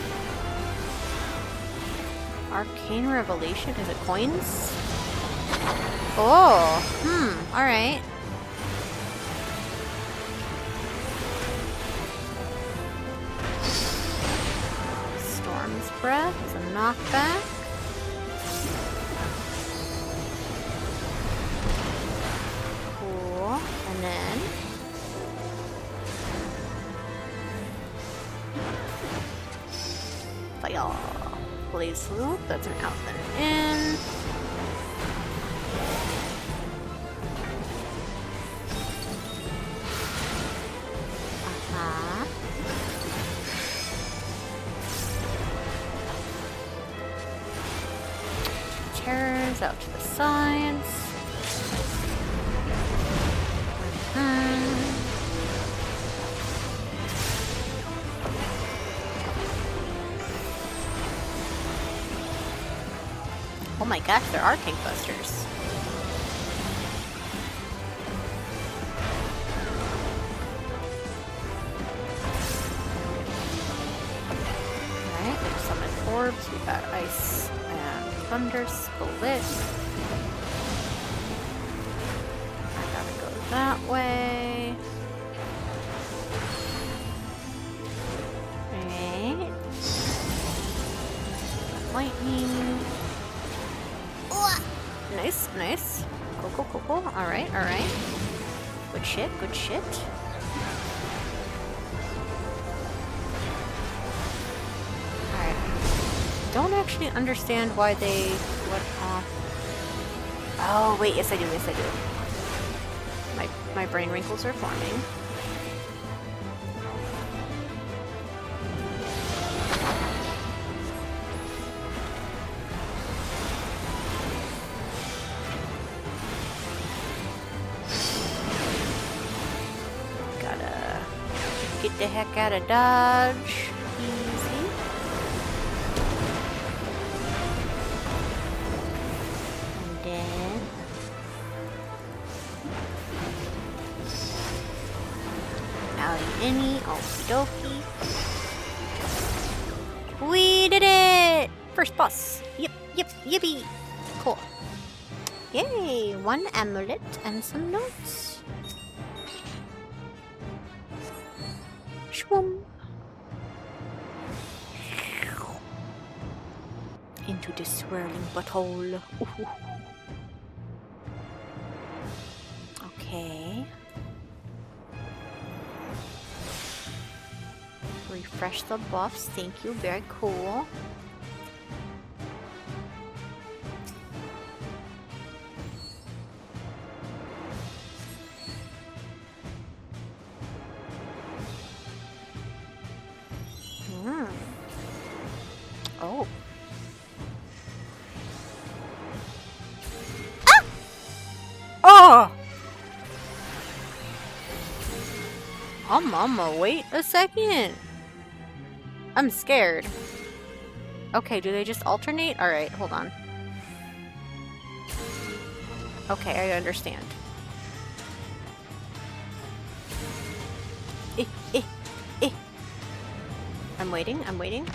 Arcane Revelation. Is it coins? Oh, alright. Storm's Breath is a knockback. Cool. And then fire. Blaze Loop, that's an out and an in. Terrors out to the sides. Oh my gosh, they're Arcane Clusters. Alright, we just summoned orbs. We got ice and thunder split. I gotta go that way. Alright. Lightning. Nice, nice. Cool, cool, cool, cool. Alright, alright. Good shit, good shit. Alright. Don't actually understand why they went off. Oh, wait, yes I do, yes I do. My brain wrinkles are forming. Get the heck out of Dodge. Easy. And then outie innie, okie dokie. We did it! First boss. Yep, yep, yippee. Cool. Yay! 1 amulet and some notes. Into the swirling butthole. Ooh. Okay. Refresh the buffs. Thank you. Very cool. Oh. Ah! Oh! Mama, wait a second. I'm scared. Okay, do they just alternate? Alright, hold on. Okay, I understand. I'm waiting, I'm waiting.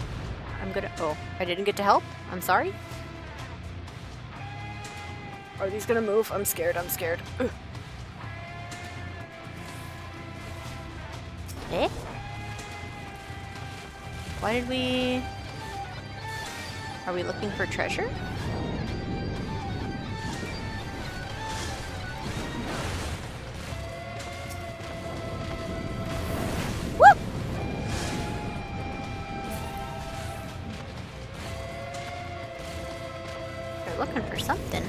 I'm gonna- oh, I didn't get to help? I'm sorry? Are these gonna move? I'm scared, I'm scared. Ugh. Eh? Why did we... Are we looking for treasure? Woo! looking for something.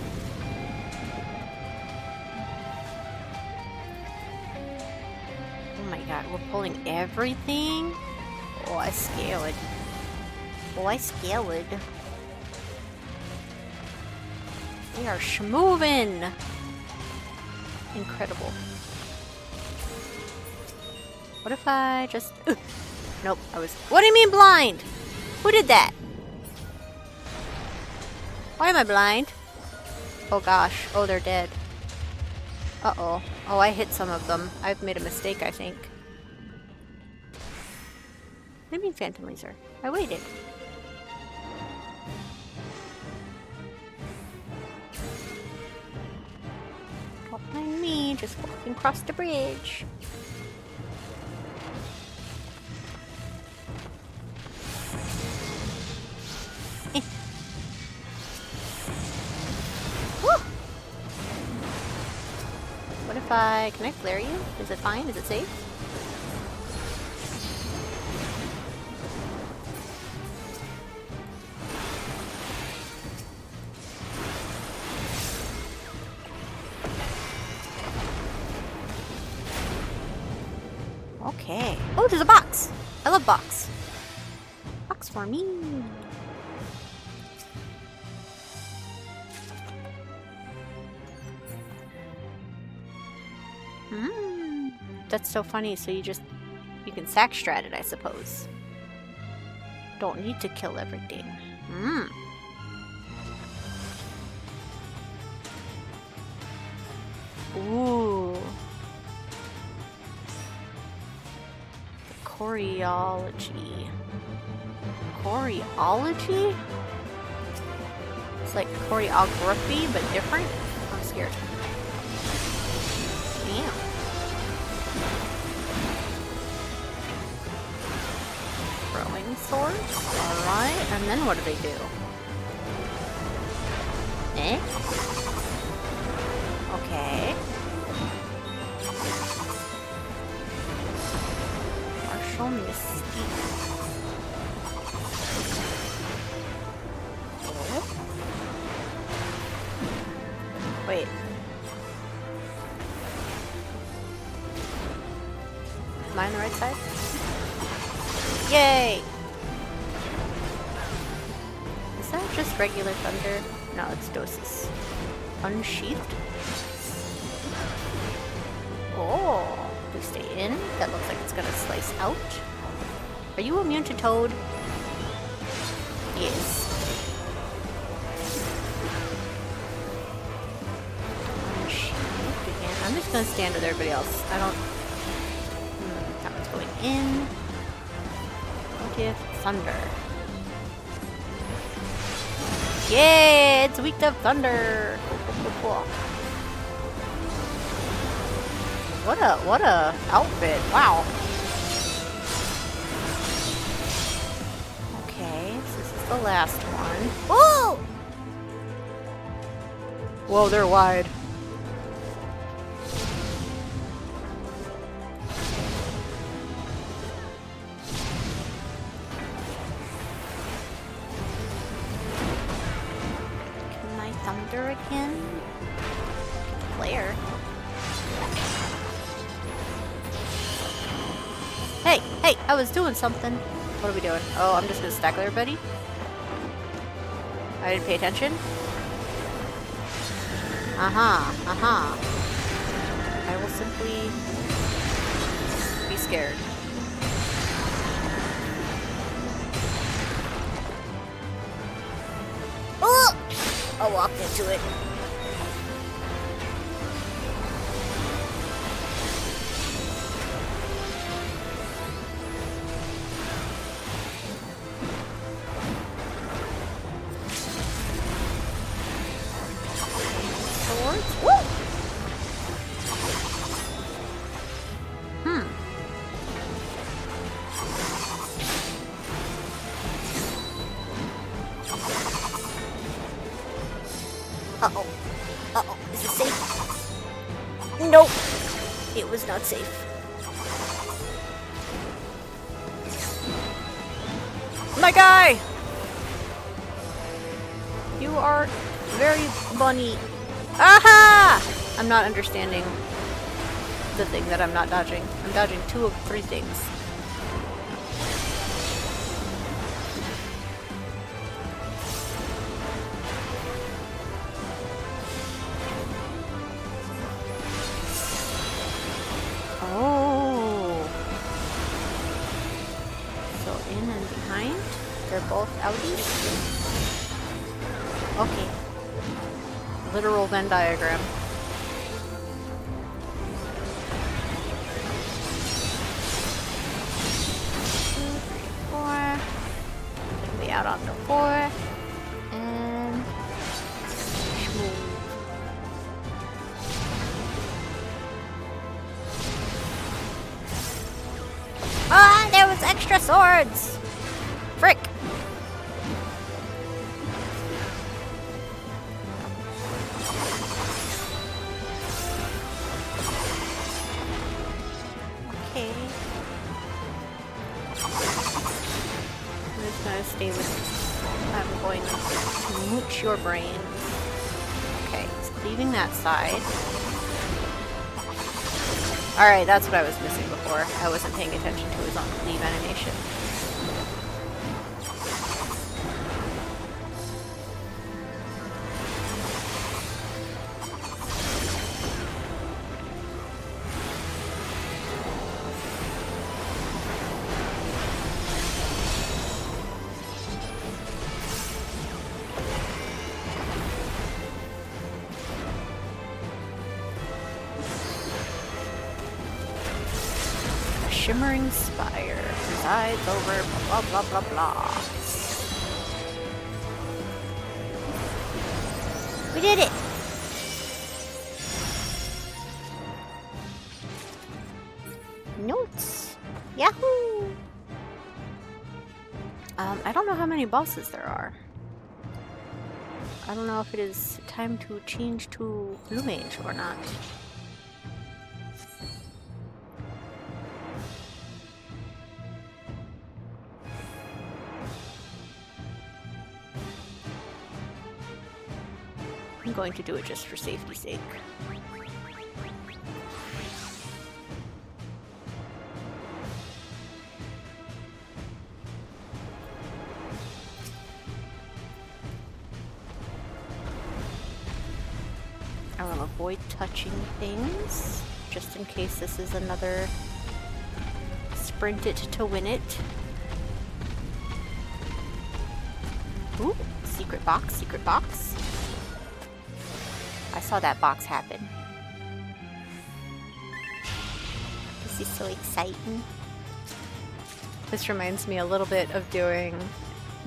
Oh my god, we're pulling everything? Oh, I scared. Oh, I scared. We are schmovin'! Incredible. What if I just... Nope, I was... What do you mean blind? Who did that? Why am I blind? Oh gosh. Oh, they're dead. Uh-oh. Oh, I hit some of them. I've made a mistake, I think. What do you mean Phantom Laser? I waited. Don't mind me, just walking across the bridge. What if can I flare you? Is it fine? Is it safe? Okay. Oh, there's a box! I love box. Box for me. That's so funny, so you can sack strat it, I suppose. Don't need to kill everything. Ooh. Choreology. Choreology? It's like choreography, but different? I'm scared. Damn. Throwing swords? Alright, and then what do they do? Eh? Okay. Martial Mystique. Oh. Wait. Am I on the right side? Yay! Is that just regular thunder? No, it's Dosis. Unsheathed? Oh, we stay in. That looks like it's gonna slice out. Are you immune to Toad? Yes. Unsheathed again. I'm just gonna stand with everybody else. I don't... that one's going in. Give thunder. Yeah, it's weak to thunder. Cool. What a outfit. Wow. Okay, so this is the last one. Whoa! Whoa, they're wide. Again? Flare. Hey, I was doing something. What are we doing? Oh, I'm just gonna stack with everybody? I didn't pay attention? I will simply be scared. Oh! I walked into it. Swords? Woo! Uh-oh. Uh-oh. Is it safe? Nope. It was not safe. My guy! You are Very bunny. Aha! I'm not understanding the thing that I'm not dodging. I'm dodging 2 of 3 things. Oh. So in and behind. They're both outies. Okay. Literal Venn diagram. 4. Be out on the 4. And smooth. Ah, there was extra swords! Frick! Okay. I'm just gonna stay with... I'm going to mooch your brain. Okay, he's cleaving that side. Alright, that's what I was missing before. I wasn't paying attention to his on-cleave animation. Shimmering spire presides over blah blah blah blah. We did it! Notes! Yahoo! I don't know how many bosses there are. I don't know if it is time to change to Blue Mage or not. I'm going to do it just for safety's sake. I will avoid touching things, just in case this is another sprint it to win it. Ooh, secret box, secret box. I saw that box happen. This is so exciting. This reminds me a little bit of doing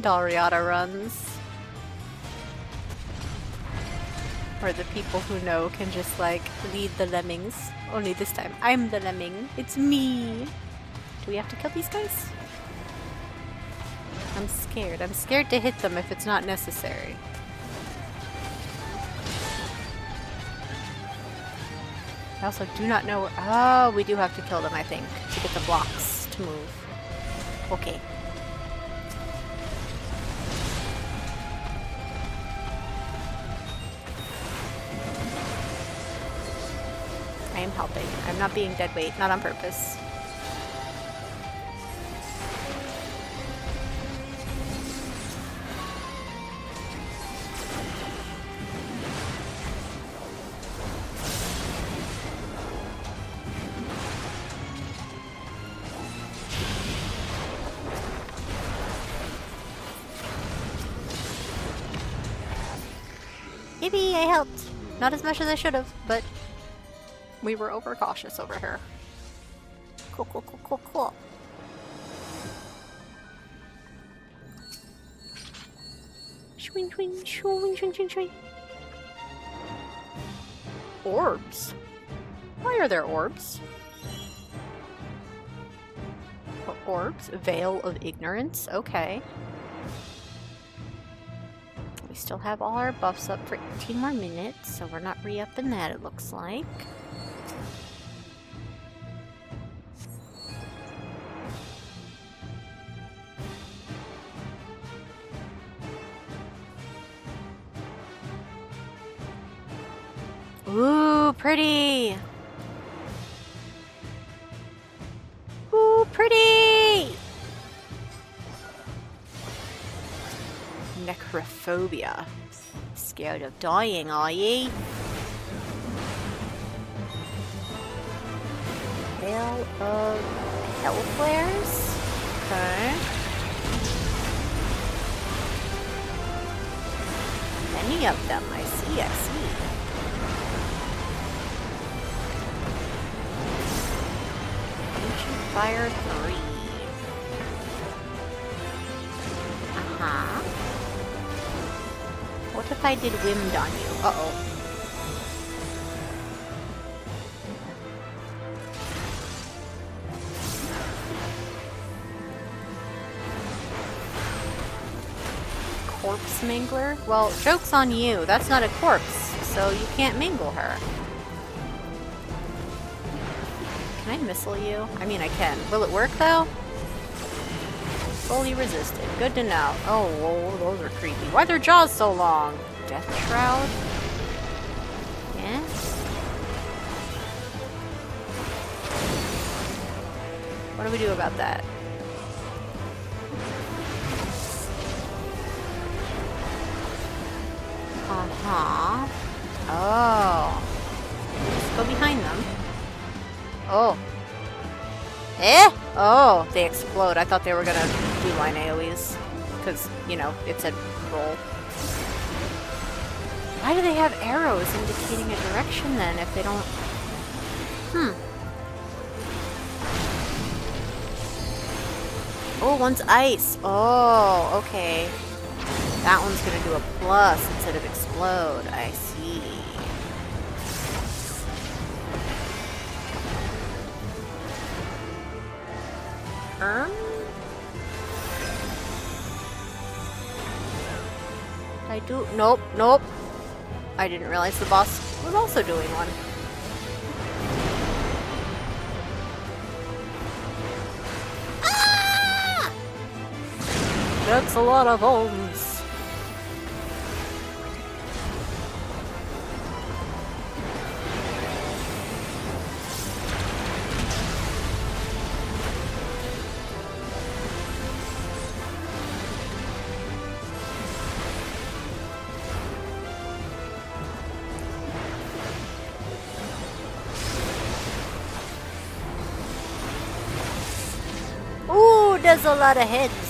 Dalriada runs. Where the people who know can just like lead the lemmings. Only this time, I'm the lemming. It's me! Do we have to kill these guys? I'm scared. I'm scared to hit them if it's not necessary. I also do not know where... Oh, we do have to kill them, I think, to get the blocks to move. Okay. I am helping. I'm not being dead weight, not on purpose. Maybe I helped. Not as much as I should have, but we were overcautious over here. Cool, cool, cool, cool, cool. Swing, swing, swing, swing, swing, swing. Orbs? Why are there orbs? Orbs? Veil of Ignorance? Okay. We still have all our buffs up for 18 more minutes, so we're not re-upping that, it looks like. Ooh, pretty! Ooh, pretty! Necrophobia. Scared of dying, are ye? Veil of Hellflares? Okay. Many of them, I see, I see. Ancient Fire 3. Uh-huh. What if I did Wimmed on you? Uh-oh. Corpse Mingler? Well, joke's on you. That's not a corpse, so you can't mingle her. Can I missile you? I mean, I can. Will it work, though? Fully resisted. Good to know. Oh, whoa, those are creepy. Why are their jaws so long? Death Shroud? Yeah? What do we do about that? Uh-huh. Oh. Let's go behind them. Oh. Eh? Oh, they explode. I thought they were gonna do line AoEs. Because, you know, it said roll. Why do they have arrows indicating a direction then if they don't... Oh, one's ice. Oh, okay. That one's gonna do a plus instead of explode. I see. I do. Nope, nope. I didn't realize the boss was also doing one. Ah! That's a lot of ohms. There's a lot of heads.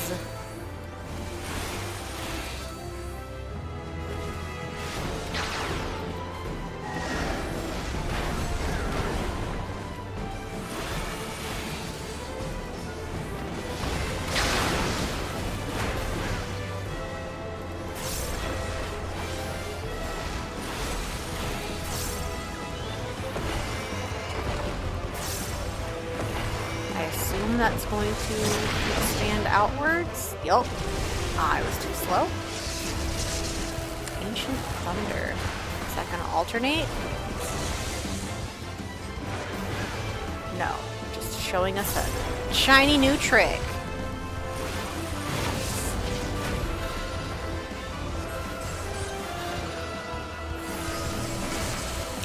That's going to expand outwards. Yup. I was too slow. Ancient Thunder. Is that going to alternate? No. Just showing us a shiny new trick.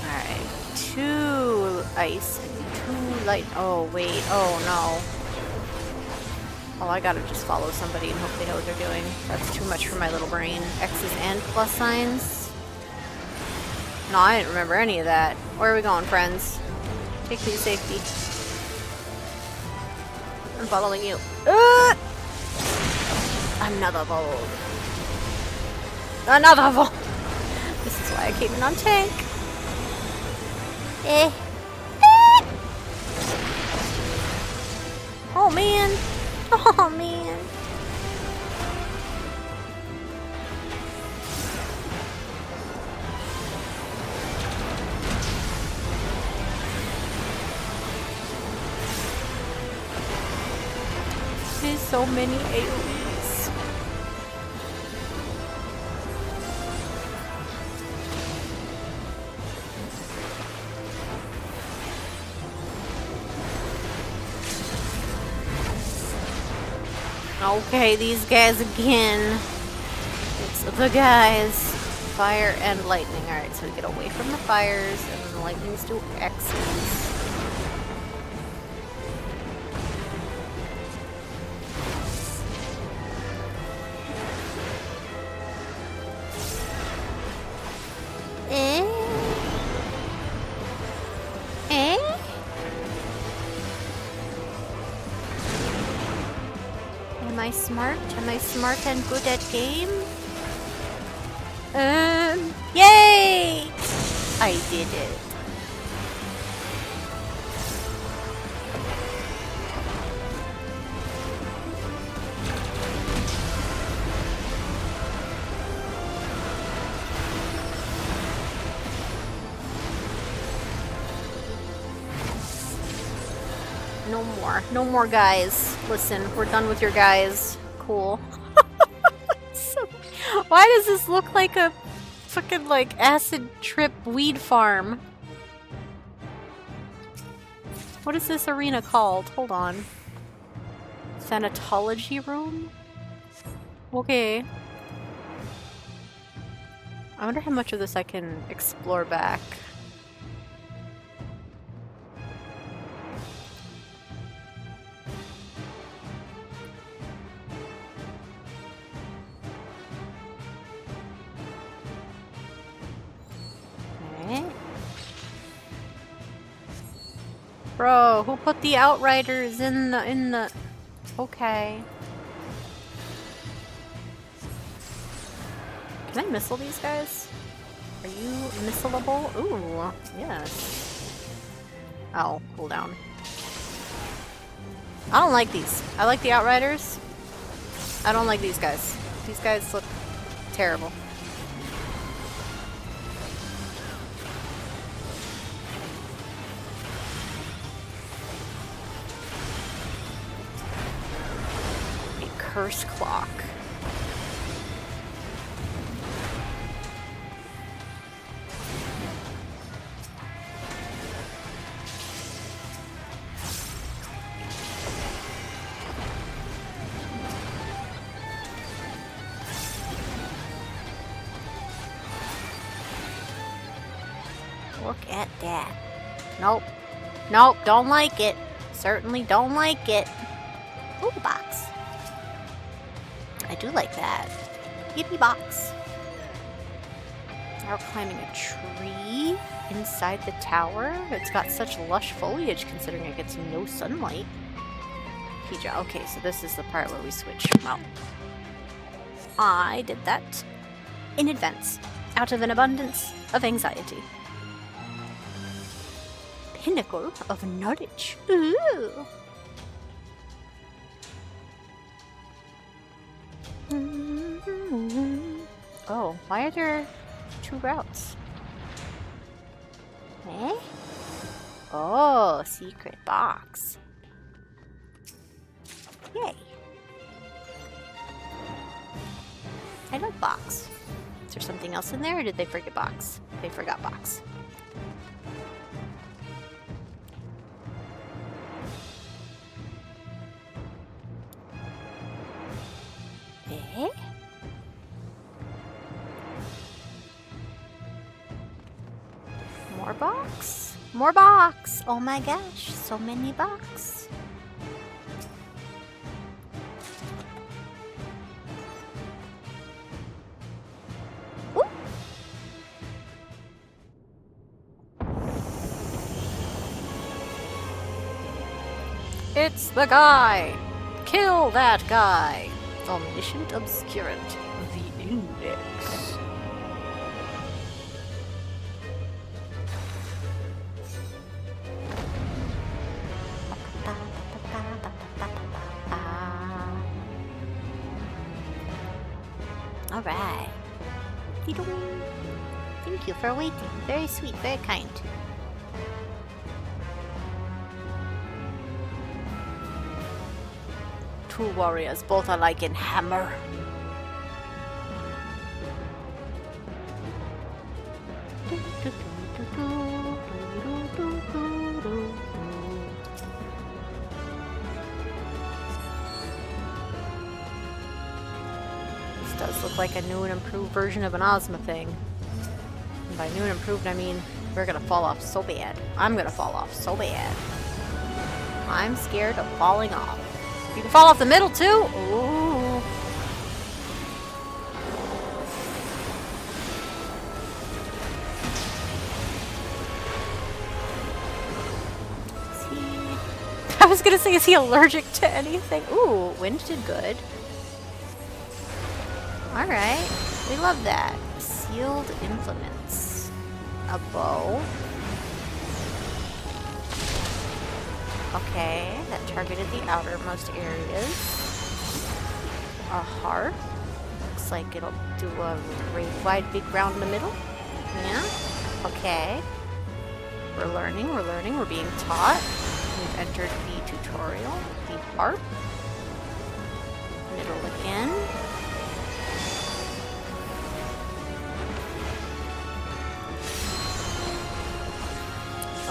Alright. 2 ice and 2 light. Oh, wait. Oh, no. Oh, I gotta just follow somebody and hope they know what they're doing. That's too much for my little brain. X's and plus signs? No, I didn't remember any of that. Where are we going, friends? Take me to safety. I'm following you. Another vold. Another vold! This is why I came in on tank. Oh, man. Oh, man. There's so many AoEs. Okay, these guys again. It's the guys. fire and lightning. Alright, so we get away from the fires, and then the lightnings do X's. Am I smart and good at game? Yay! I did it. No more. No more guys. Listen, we're done with your guys. Cool. So, why does this look like a fucking, like, acid trip weed farm? What is this arena called? Hold on. Horology Room? Okay. I wonder how much of this I can explore back. Bro, who put the Outriders in the... Okay. Can I missile these guys? Are you missileable? Ooh, yes. Oh, cool down. I don't like these. I like the Outriders. I don't like these guys. These guys look terrible. Curse clock. Look at that. Nope. Nope, don't like it. Certainly don't like it. Ooh, box. I do like that. Yippee box. Now we're climbing a tree inside the tower. It's got such lush foliage considering it gets no sunlight. Pija. Okay, so this is the part where we switch. Well, I did that in advance, out of an abundance of anxiety. Pinnacle of Knowledge. Ooh. Oh, why are there two routes? Eh? Oh, secret box. Yay. I love box. Is there something else in there, or did they forget box? They forgot box. Eh? More box? More box! Oh my gosh, so many box. Ooh. It's the guy! Kill that guy! Omniscient Obscurant, the Index. Alright. Thank you for waiting. Very sweet, very kind. Two warriors, both alike in hammer. This does look like a new and improved version of an Ozma thing. And by new and improved, I mean we're gonna fall off so bad. I'm gonna fall off so bad. I'm scared of falling off. You can fall off the middle too? Ooh. I was gonna say, is he allergic to anything? Ooh, wind did good. Alright, we love that. Sealed implements. A bow. Okay, that targeted the outermost areas. A harp. Looks like it'll do a wide big round in the middle. Yeah, okay. We're learning, we're being taught. We've entered the tutorial, the harp. Middle again.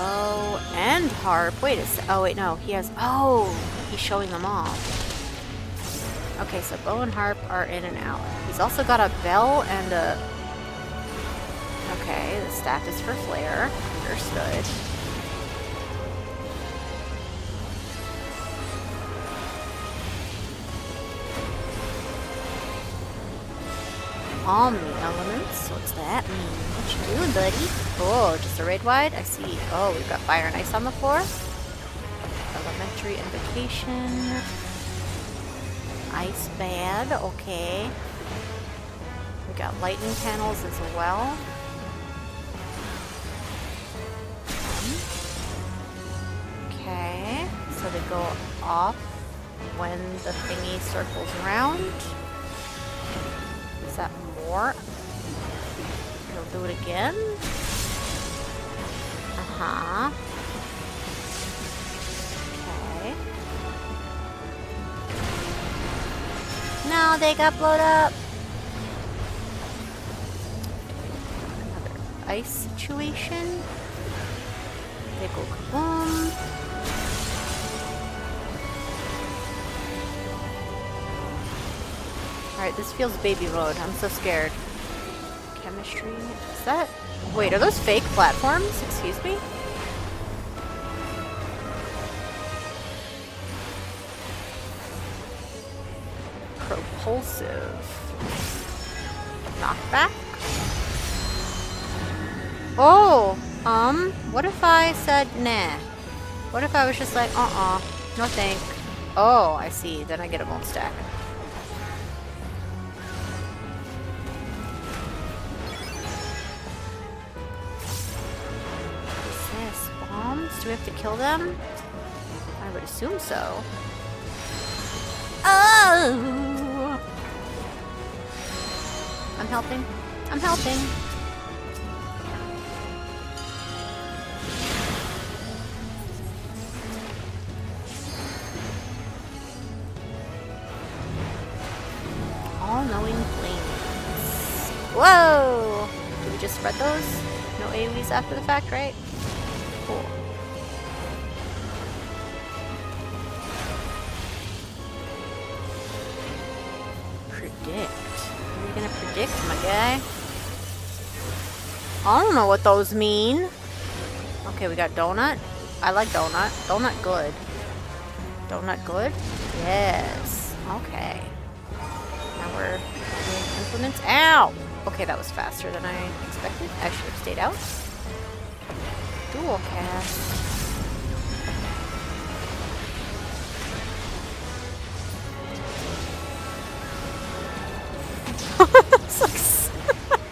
Oh, and harp. Wait a sec. Oh, wait, no. He has. Oh, he's showing them off. Okay, so bow and harp are in and out. He's also got a bell and a. Okay, the staff is for flare. Understood. Omni elements. What's that mean? What you doing, buddy? Oh, just a raid wide? I see. Oh, we've got fire and ice on the floor. Elementary invocation. Ice bad. Okay. We got lightning panels as well. Okay. So they go off when the thingy circles around. Is that more? He'll do it again. Uh-huh. Okay. No, they got blown up. Another ice situation. They go kaboom. Alright, this feels baby road. I'm so scared. Chemistry. Is that... Wait, are those fake platforms? Excuse me? Propulsive. Knockback? Oh! What if I said nah? What if I was just like, no thank. Oh, I see. Then I get a bone stack. Do we have to kill them? I would assume so. Oh! I'm helping. I'm helping. All-knowing flames. Whoa! Do we just spread those? No AoEs after the fact, right? Cool. Predict. What are you gonna predict, my guy? I don't know what those mean. Okay, we got donut. I like donut. Donut good. Donut good? Yes. Okay. Now we're doing implements. Ow! Okay, that was faster than I expected. I should have stayed out. Dual cast.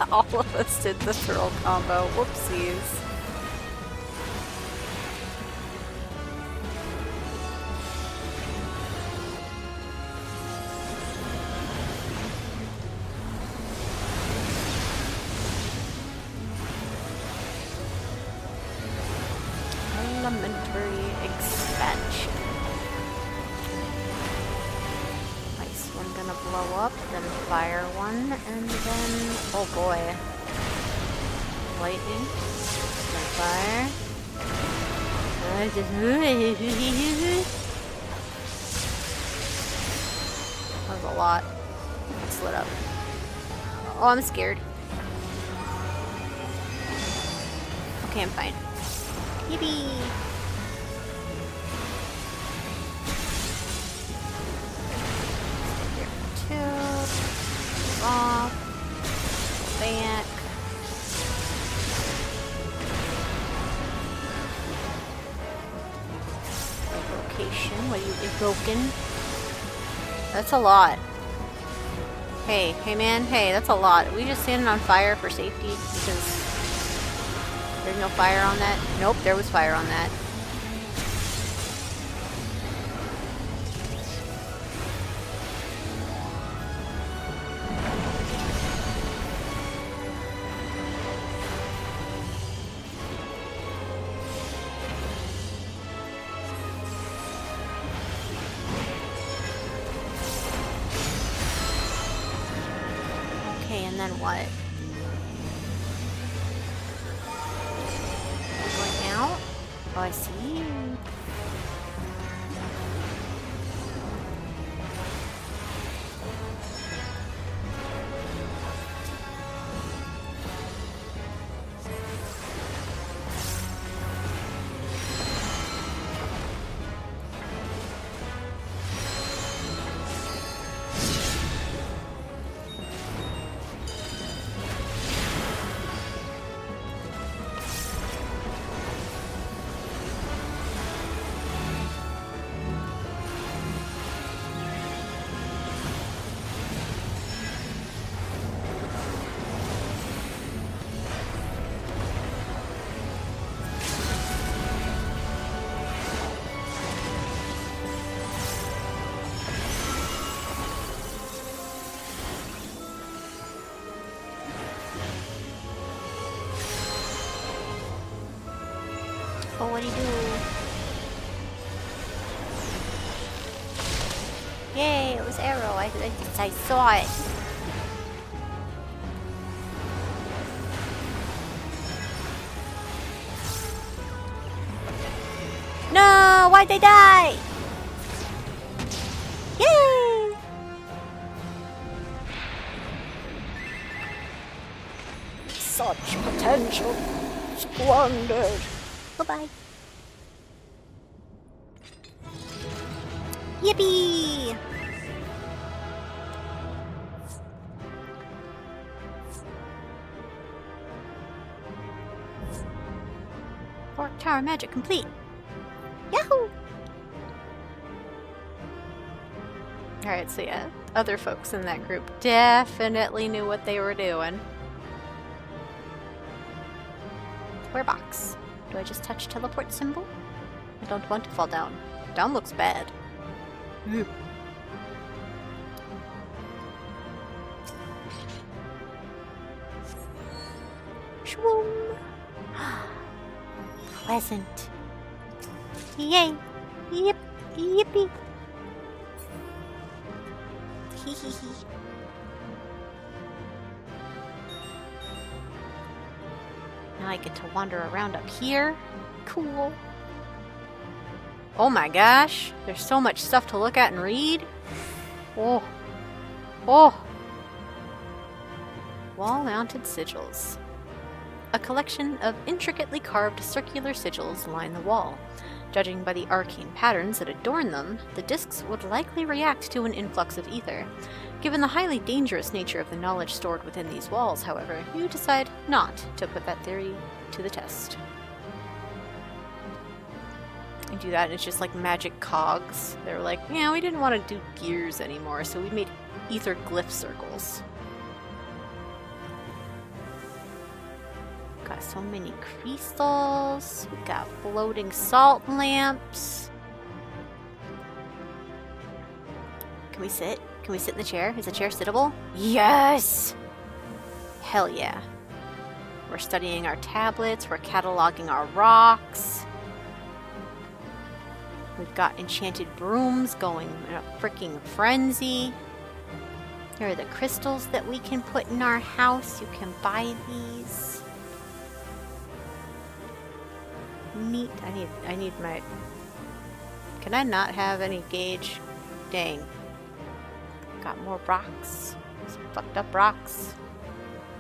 All of us did the throw combo. Whoopsies. Elementary expansion. Ice one gonna blow up, then fire one, and then oh boy, lightning, then fire. That was a lot. It's lit up. Oh, I'm scared. Okay, I'm fine. Yippee! Here for 2. Off. Go back. Evocation. What are you evoking? That's a lot. Hey man, hey, that's a lot. Are we just standing on fire for safety? Because there's no fire on that? Nope, there was fire on that. Okay, and then what? Going out? Oh, I see. Oh, what'd he do? Yay, it was arrow. I saw it. No! Why'd they die? Yay! Such potential squandered. Bye-bye. Yippee! Fork Tower magic complete. Yahoo! Alright, so yeah, other folks in that group definitely knew what they were doing. Square box. Do I just touch teleport symbol? I don't want to fall down. Down looks bad. Shwoom! Pleasant. Yay! Yip! Yippee! Hee hee hee. Now I get to wander around up here. Cool. Oh my gosh. There's so much stuff to look at and read. Oh. Oh. Wall-mounted sigils. A collection of intricately carved circular sigils line the wall. Judging by the arcane patterns that adorn them, the discs would likely react to an influx of ether. Given the highly dangerous nature of the knowledge stored within these walls, however, you decide not to put that theory to the test. You do that and it's just like magic cogs. They're like, yeah, we didn't want to do gears anymore, so we made ether glyph circles. Got so many crystals. We got floating salt lamps. Can we sit? Can we sit in the chair? Is the chair sittable? Yes! Hell yeah. We're studying our tablets. We're cataloging our rocks. We've got enchanted brooms going in a freaking frenzy. There are the crystals that we can put in our house. You can buy these. Neat. I need my... Can I not have any gauge? Dang. Got more rocks. Some fucked up rocks.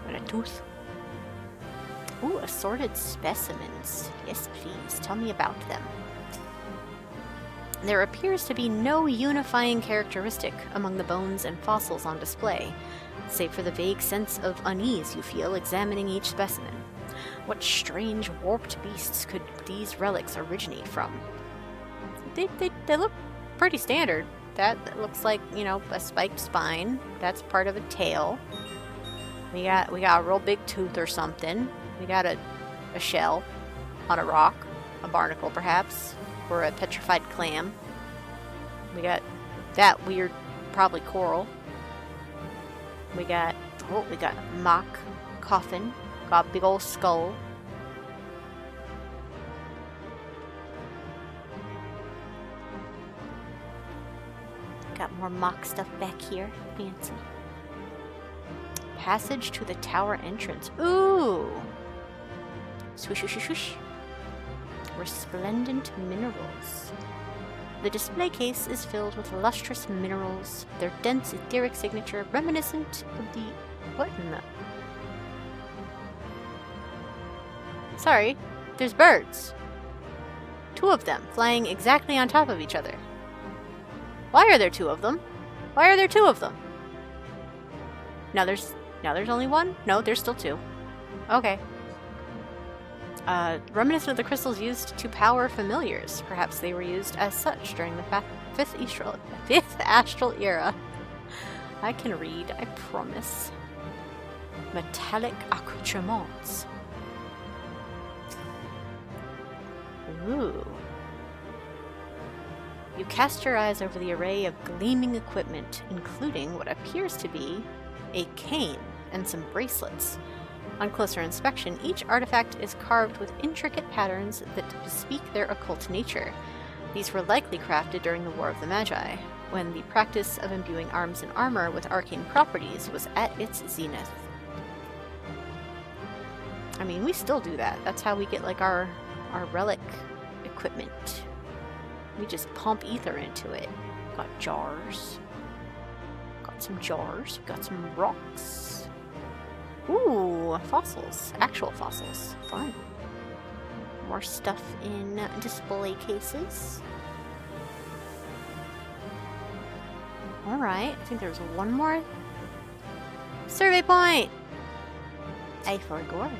And a tooth. Ooh, assorted specimens. Yes, please. Tell me about them. There appears to be no unifying characteristic among the bones and fossils on display, save for the vague sense of unease you feel examining each specimen. What strange, warped beasts could these relics originate from? They look pretty standard. That looks like, you know, a spiked spine. That's part of a tail. We got a real big tooth or something. We got a shell on a rock, a barnacle perhaps, or a petrified clam. We got that weird, probably coral. We got mock coffin. Got a big old skull. Got more mock stuff back here. Fancy. Passage to the tower entrance. Ooh! Swish, swish, swish. Resplendent minerals. The display case is filled with lustrous minerals, their dense etheric signature reminiscent of the... What in the... Sorry, there's birds. 2 of them, flying exactly on top of each other. Why are there 2 of them? Why are there 2 of them? Now there's only 1? No, there's still 2. Okay. Reminiscent of the crystals used to power familiars. Perhaps they were used as such during the 5th astral era. I can read, I promise. Metallic accoutrements. Ooh. You cast your eyes over the array of gleaming equipment, including what appears to be a cane and some bracelets. On closer inspection, each artifact is carved with intricate patterns that bespeak their occult nature. These were likely crafted during the War of the Magi, when the practice of imbuing arms and armor with arcane properties was at its zenith. I mean, we still do that. That's how we get, like, our relic equipment. We just pump ether into it. Got jars. Got some jars. Got some rocks. Ooh, fossils. Actual fossils. Fun. More stuff in display cases. Alright, I think there's one more. Survey point! I forgot.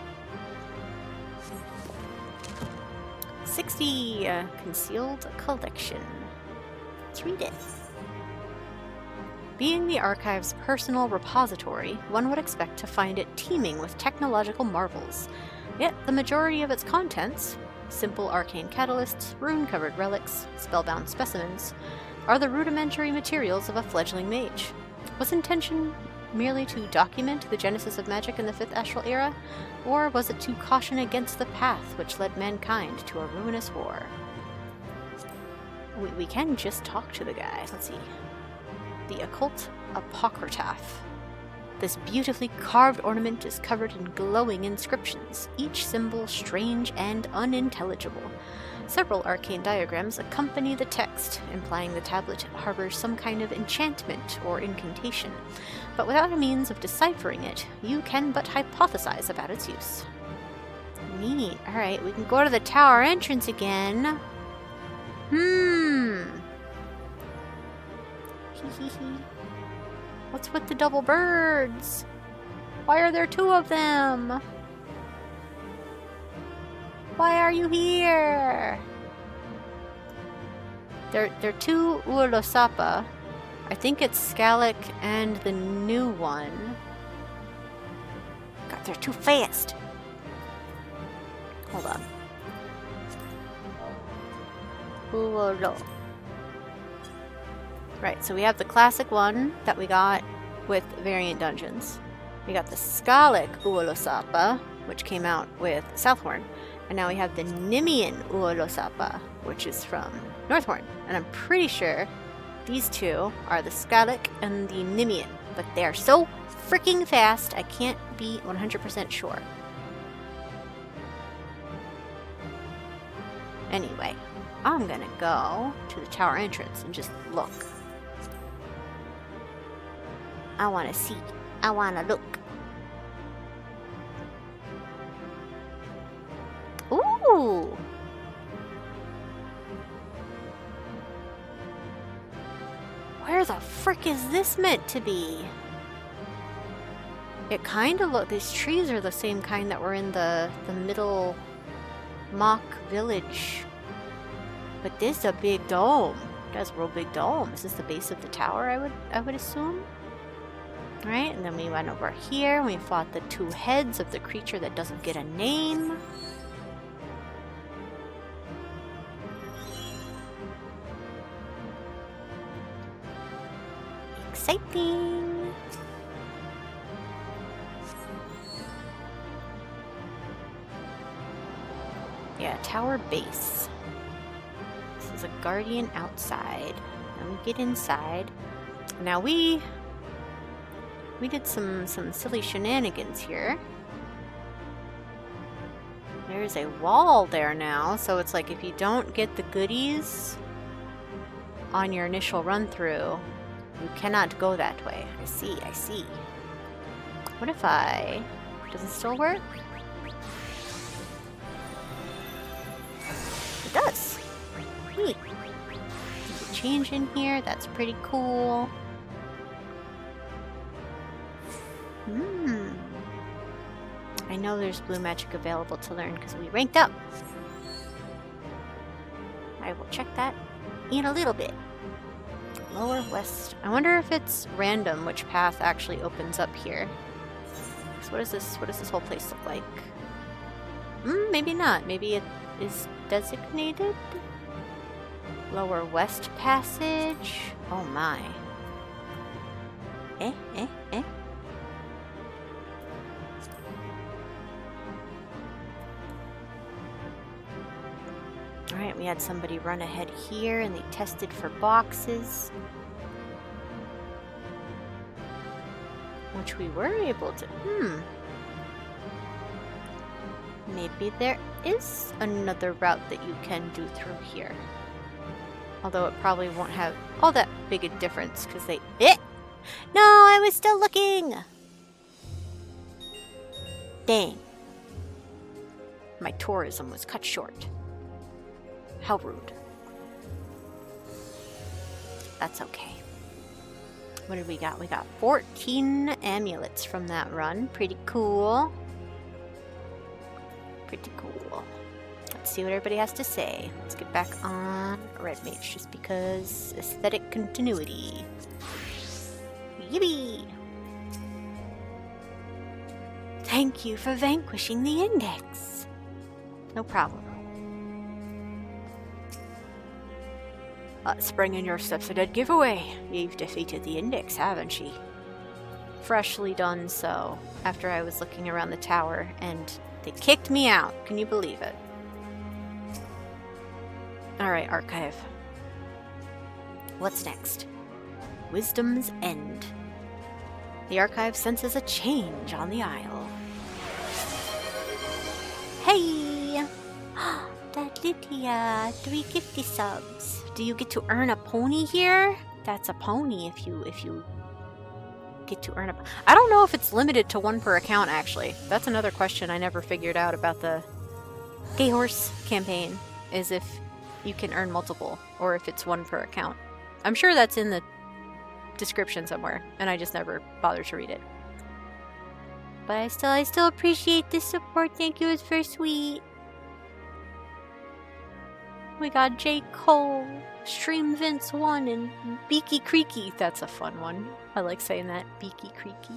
60 concealed collection. Let's read it. Being the archive's personal repository, one would expect to find it teeming with technological marvels. Yet the majority of its contents, simple arcane catalysts, rune-covered relics, spellbound specimens, are the rudimentary materials of a fledgling mage. Was intention merely to document the genesis of magic in the 5th astral era, or was it to caution against the path which led mankind to a ruinous war? We can just talk to the guy. Let's see. The Occult Apocryph. This beautifully carved ornament is covered in glowing inscriptions, each symbol strange and unintelligible. Several arcane diagrams accompany the text, implying the tablet harbors some kind of enchantment or incantation, but without a means of deciphering it, you can but hypothesize about its use. Neat. Alright, we can go to the tower entrance again. What's with the double birds? Why are there 2 of them? Why are you here? They're 2 Uolosapa. I think it's Scalic and the new one. God, they're too fast. Hold on. Uolo. Right, so we have the classic one that we got with variant dungeons. We got the Scalic Uolosapa, which came out with Southhorn. And now we have the Nimian Uolosapa, which is from Northhorn. And I'm pretty sure these 2 are the Scalic and the Nimian. But they are so freaking fast, I can't be 100% sure. Anyway, I'm gonna go to the tower entrance and just look. I wanna see. I wanna look. is this meant to be? It kind of look. These trees are the same kind that were in the middle mock village. But this is a big dome. That's a real big dome. Is this the base of the tower? I would assume. Right, and then we went over here. And we fought the two heads of the creature that doesn't get a name. Exciting. Yeah, tower base. This is a guardian outside. Then we get inside. Now we did some silly shenanigans here. There's a wall there now, so it's like if you don't get the goodies on your initial run through, you cannot go that way. I see. What if does it still work? It does. Neat. There's a change in here. That's pretty cool. I know there's blue magic available to learn because we ranked up. I will check that in a little bit. Lower west. I wonder if it's random which path actually opens up here. So what does this whole place look like? Maybe not. Maybe it is designated. Lower west passage. Oh my. Eh. Alright, we had somebody run ahead here and they tested for boxes. Which we were able to... Maybe there is another route that you can do through here. Although it probably won't have all that big a difference because they... No, I was still looking! Dang. My tourism was cut short. How rude. That's okay. What did we got? We got 14 amulets from that run. Pretty cool. Let's see what everybody has to say. Let's get back on Red Mage just because aesthetic continuity. Yippee! Thank you for vanquishing the index. No problem. Spring in your steps a dead giveaway. You've defeated the index, haven't you? Freshly done so, after I was looking around the tower, and they kicked me out. Can you believe it? Alright, Archive. What's next? Wisdom's End. The Archive senses a change on the Isle. Hey! That Lydia, 3 gifty subs. Do you get to earn a pony here? That's a pony if you get to earn a... I don't know if it's limited to 1 per account, actually. That's another question I never figured out about the Gay Horse campaign, is if you can earn multiple, or if it's 1 per account. I'm sure that's in the description somewhere, and I just never bothered to read it. But I still appreciate the support. Thank you, it's very sweet. We got J. Cole, Stream Vince 1, and Beaky Creaky. That's a fun one. I like saying that, Beaky Creaky.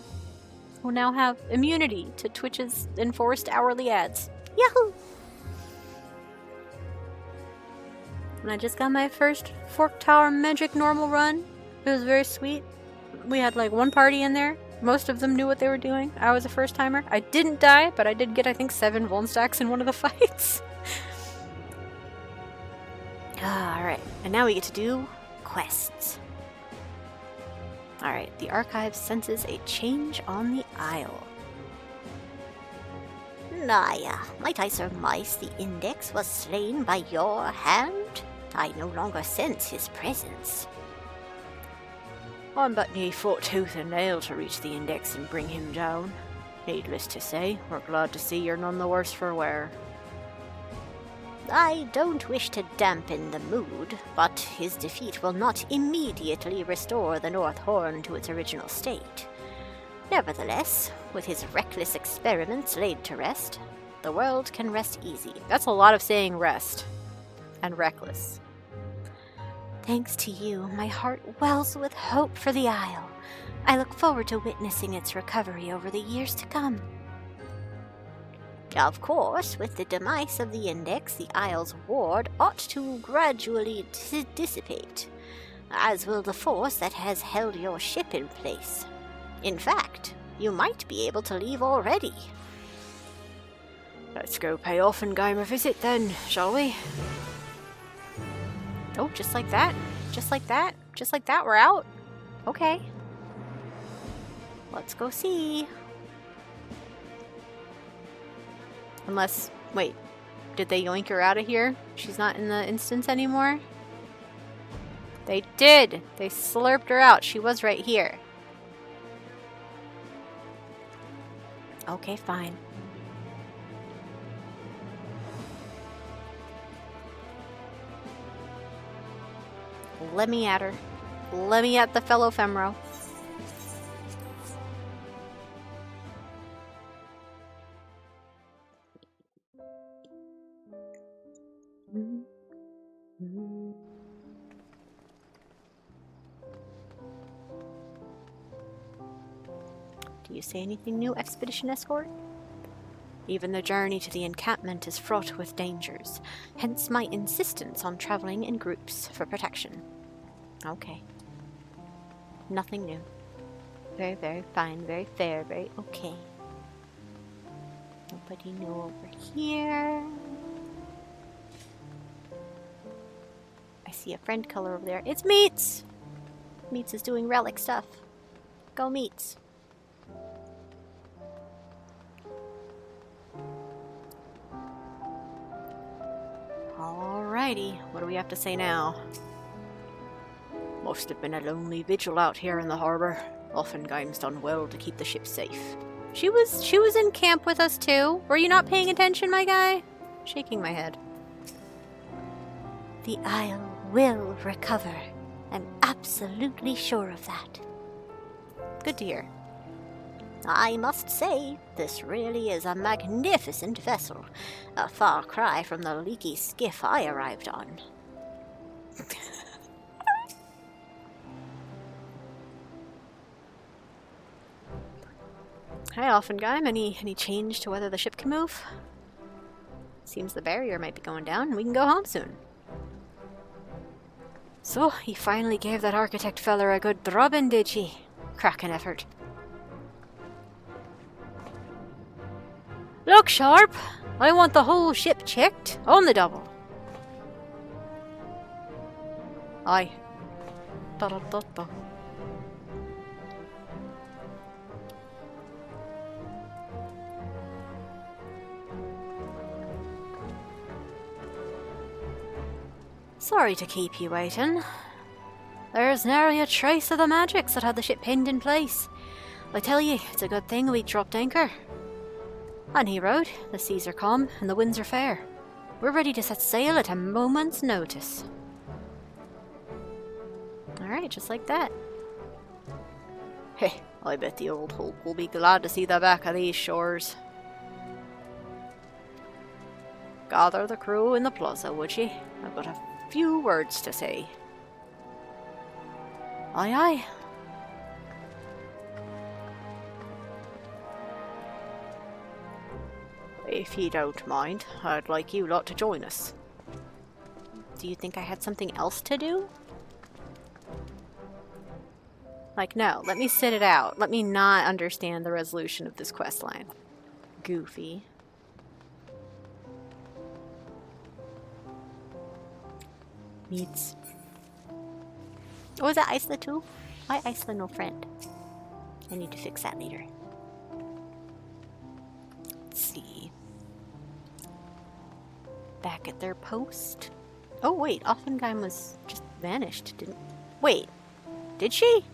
We'll now have immunity to Twitch's enforced hourly ads. Yahoo! And I just got my first Fork Tower Magic normal run. It was very sweet. We had like 1 party in there. Most of them knew what they were doing. I was a first timer. I didn't die, but I did get I think 7 Vuln stacks in one of the fights. Alright, and now we get to do quests. Alright, the Archive senses a change on the Isle. Naya, might I surmise the index was slain by your hand? I no longer sense his presence. I'm but near fought tooth and nail to reach the index and bring him down. Needless to say, we're glad to see you're none the worse for wear. I don't wish to dampen the mood, but his defeat will not immediately restore the North Horn to its original state. Nevertheless, with his reckless experiments laid to rest, the world can rest easy. That's a lot of saying rest. And reckless. Thanks to you, my heart wells with hope for the Isle. I look forward to witnessing its recovery over the years to come. Of course, with the demise of the Index, the Isle's ward ought to gradually dissipate, as will the force that has held your ship in place. In fact, you might be able to leave already. Let's go pay Offenheim a visit then, shall we? Oh, just like that? Just like that? Just like that, we're out? Okay. Let's go see. Unless, wait, did they yoink her out of here? She's not in the instance anymore? They did! They slurped her out. She was right here. Okay, fine. Let me at her. Let me at the fellow Femro. Do you say anything new, Expedition Escort? Even the journey to the encampment is fraught with dangers, hence my insistence on traveling in groups for protection. Okay. Nothing new. Very, very fine, very fair, very okay. Nobody new over here. I see a friend color over there. It's Meats! Meats is doing relic stuff. Go Meats. Alrighty, what do we have to say now? Must have been a lonely vigil out here in the harbor. Offenheim's done well to keep the ship safe. She was in camp with us too. Were you not paying attention, my guy? Shaking my head. The Isle will recover. I'm absolutely sure of that. Good to hear. I must say, this really is a magnificent vessel. A far cry from the leaky skiff I arrived on. Hi, Offenheim. Any change to whether the ship can move? Seems the barrier might be going down and we can go home soon. So, he finally gave that architect feller a good drubbing, did he? Cracking effort. Look sharp! I want the whole ship checked on the double. Aye. Da-da-da-da. Sorry to keep you waiting. There's nary a trace of the magics that had the ship pinned in place. I tell you, it's a good thing we dropped anchor. And he wrote, the seas are calm and the winds are fair. We're ready to set sail at a moment's notice. Alright, just like that. Hey, I bet the old Hulk will be glad to see the back of these shores. Gather the crew in the plaza, would ye? I've got a few words to say. Aye, aye. If you don't mind, I'd like you lot to join us. Do you think I had something else to do? Like, no, let me sit it out. Let me not understand the resolution of this quest line. Goofy. Meats. Oh, is that Isla too? Why Isla no friend? I need to fix that later. Let's see. Back at their post. Oh wait, Offenheim was just vanished, didn't... Wait, did she?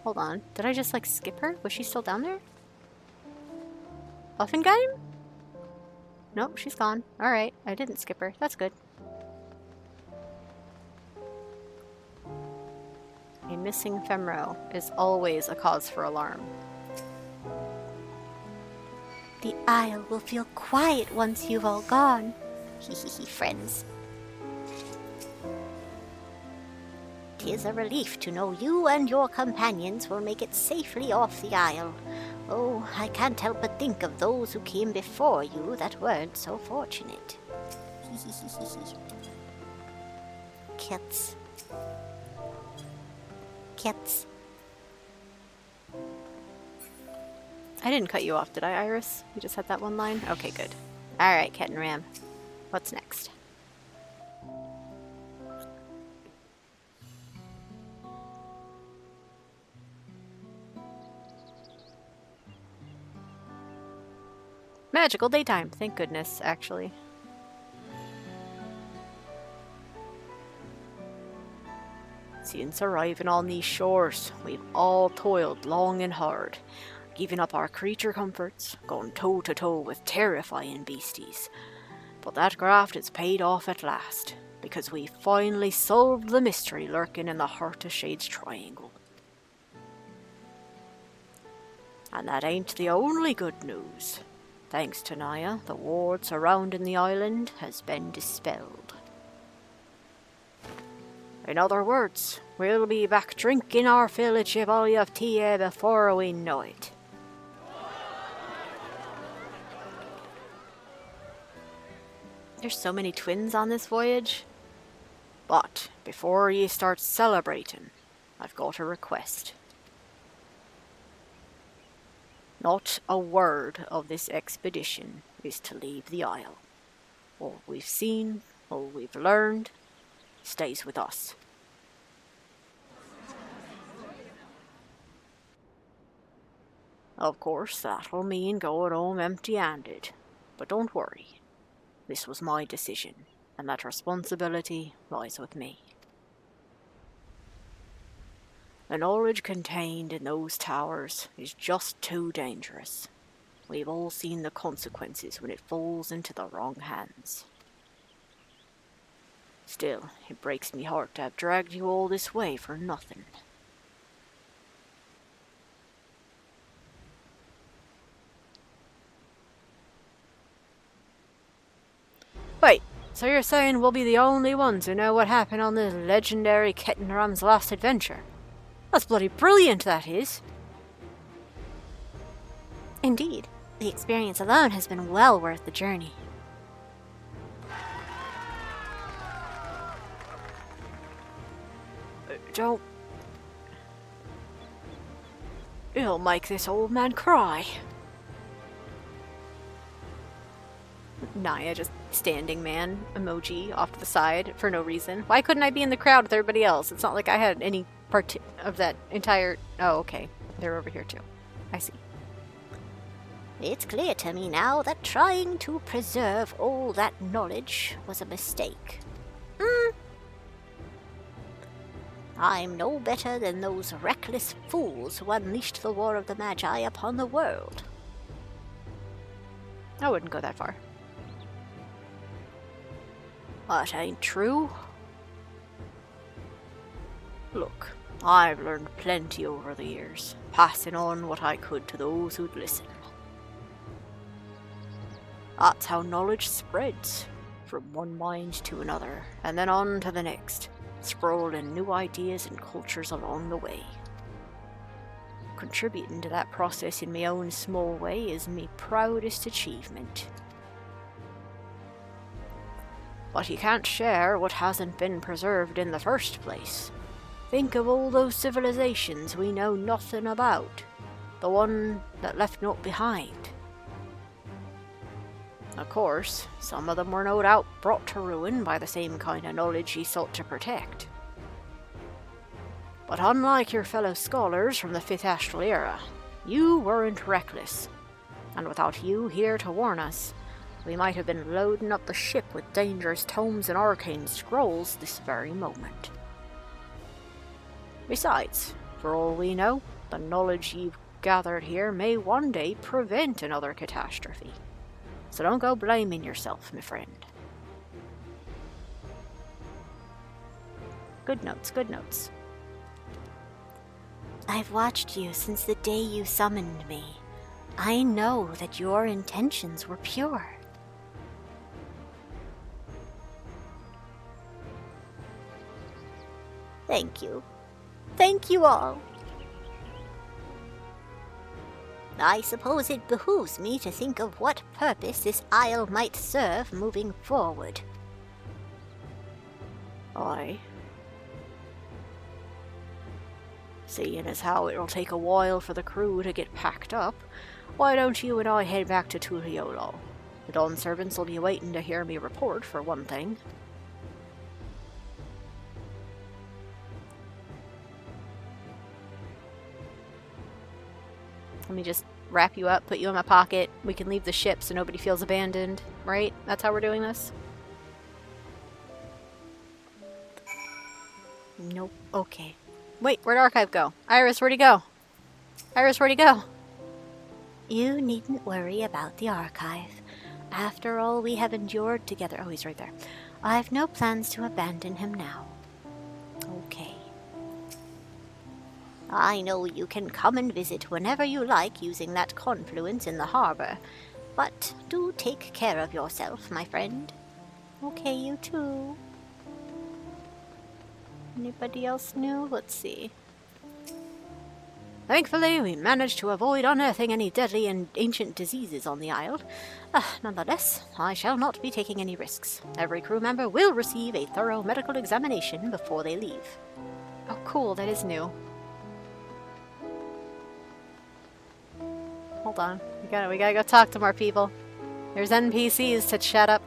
Hold on, did I just like skip her? Was she still down there? Offenheim? Nope, she's gone. Alright, I didn't skip her. That's good. A missing femro is always a cause for alarm. The Isle will feel quiet once you've all gone. Hee friends. 'Tis a relief to know you and your companions will make it safely off the Isle. Oh, I can't help but think of those who came before you that weren't so fortunate. Cats. Cats. I didn't cut you off, did I, Iris? You just had that one line? Okay, good. Alright, Cat and Ram. What's next? Magical daytime, thank goodness, actually. Since arriving on these shores, we've all toiled long and hard, giving up our creature comforts, gone toe-to-toe with terrifying beasties. But that graft is paid off at last, because we finally solved the mystery lurking in the Heart of Shades Triangle. And that ain't the only good news. Thanks to Naya, the ward surrounding the island has been dispelled. In other words, we'll be back drinking our fill of Chevalier of tea before we know it. There's so many twins on this voyage. But before you start celebrating, I've got a request. Not a word of this expedition is to leave the Isle. All we've seen, all we've learned, stays with us. Of course, that'll mean going home empty-handed. But don't worry. This was my decision, and that responsibility lies with me. The knowledge contained in those towers is just too dangerous. We've all seen the consequences when it falls into the wrong hands. Still, it breaks me heart to have dragged you all this way for nothing. Wait, so you're saying we'll be the only ones who know what happened on this legendary Kettenram's last adventure? That's bloody brilliant, that is. Indeed, the experience alone has been well worth the journey. Don't... It'll make this old man cry. Naya just standing man emoji off to the side for no reason. Why couldn't I be in the crowd with everybody else? It's not like I had any part of that entire... Oh, okay. They're over here too. I see. It's clear to me now that trying to preserve all that knowledge was a mistake. I'm no better than those reckless fools who unleashed the War of the Magi upon the world. I wouldn't go that far. That ain't true. Look, I've learned plenty over the years, passing on what I could to those who'd listen. That's how knowledge spreads, from one mind to another, and then on to the next, sprawling new ideas and cultures along the way. Contributing to that process in my own small way is my proudest achievement. But you can't share what hasn't been preserved in the first place. Think of all those civilizations we know nothing about, the one that left naught behind. Of course, some of them were no doubt brought to ruin by the same kind of knowledge he sought to protect. But unlike your fellow scholars from the 5th Astral Era, you weren't reckless, and without you here to warn us, we might have been loading up the ship with dangerous tomes and arcane scrolls this very moment. Besides, for all we know, the knowledge you've gathered here may one day prevent another catastrophe. So don't go blaming yourself, my friend. Good notes, good notes. I've watched you since the day you summoned me. I know that your intentions were pure. Thank you. Thank you all. I suppose it behooves me to think of what purpose this isle might serve moving forward. Aye. Seeing as how it'll take a while for the crew to get packed up, why don't you and I head back to Tuliolo? The Dawn servants will be waiting to hear me report, for one thing. Let me just wrap you up, put you in my pocket. We can leave the ship so nobody feels abandoned, right? That's how we're doing this? Nope. Okay. Wait, where'd Archive go? Iris, where'd he go? Iris, where'd he go? You needn't worry about the archive. After all we have endured together... Oh, he's right there. I've no plans to abandon him now. Okay. I know you can come and visit whenever you like using that confluence in the harbor, but do take care of yourself, my friend. Okay, you too. Anybody else new? Let's see. Thankfully, we managed to avoid unearthing any deadly and ancient diseases on the isle. Nonetheless, I shall not be taking any risks. Every crew member will receive a thorough medical examination before they leave. Oh, cool. That is new. Hold on. We gotta go talk to more people. There's NPCs to chat up.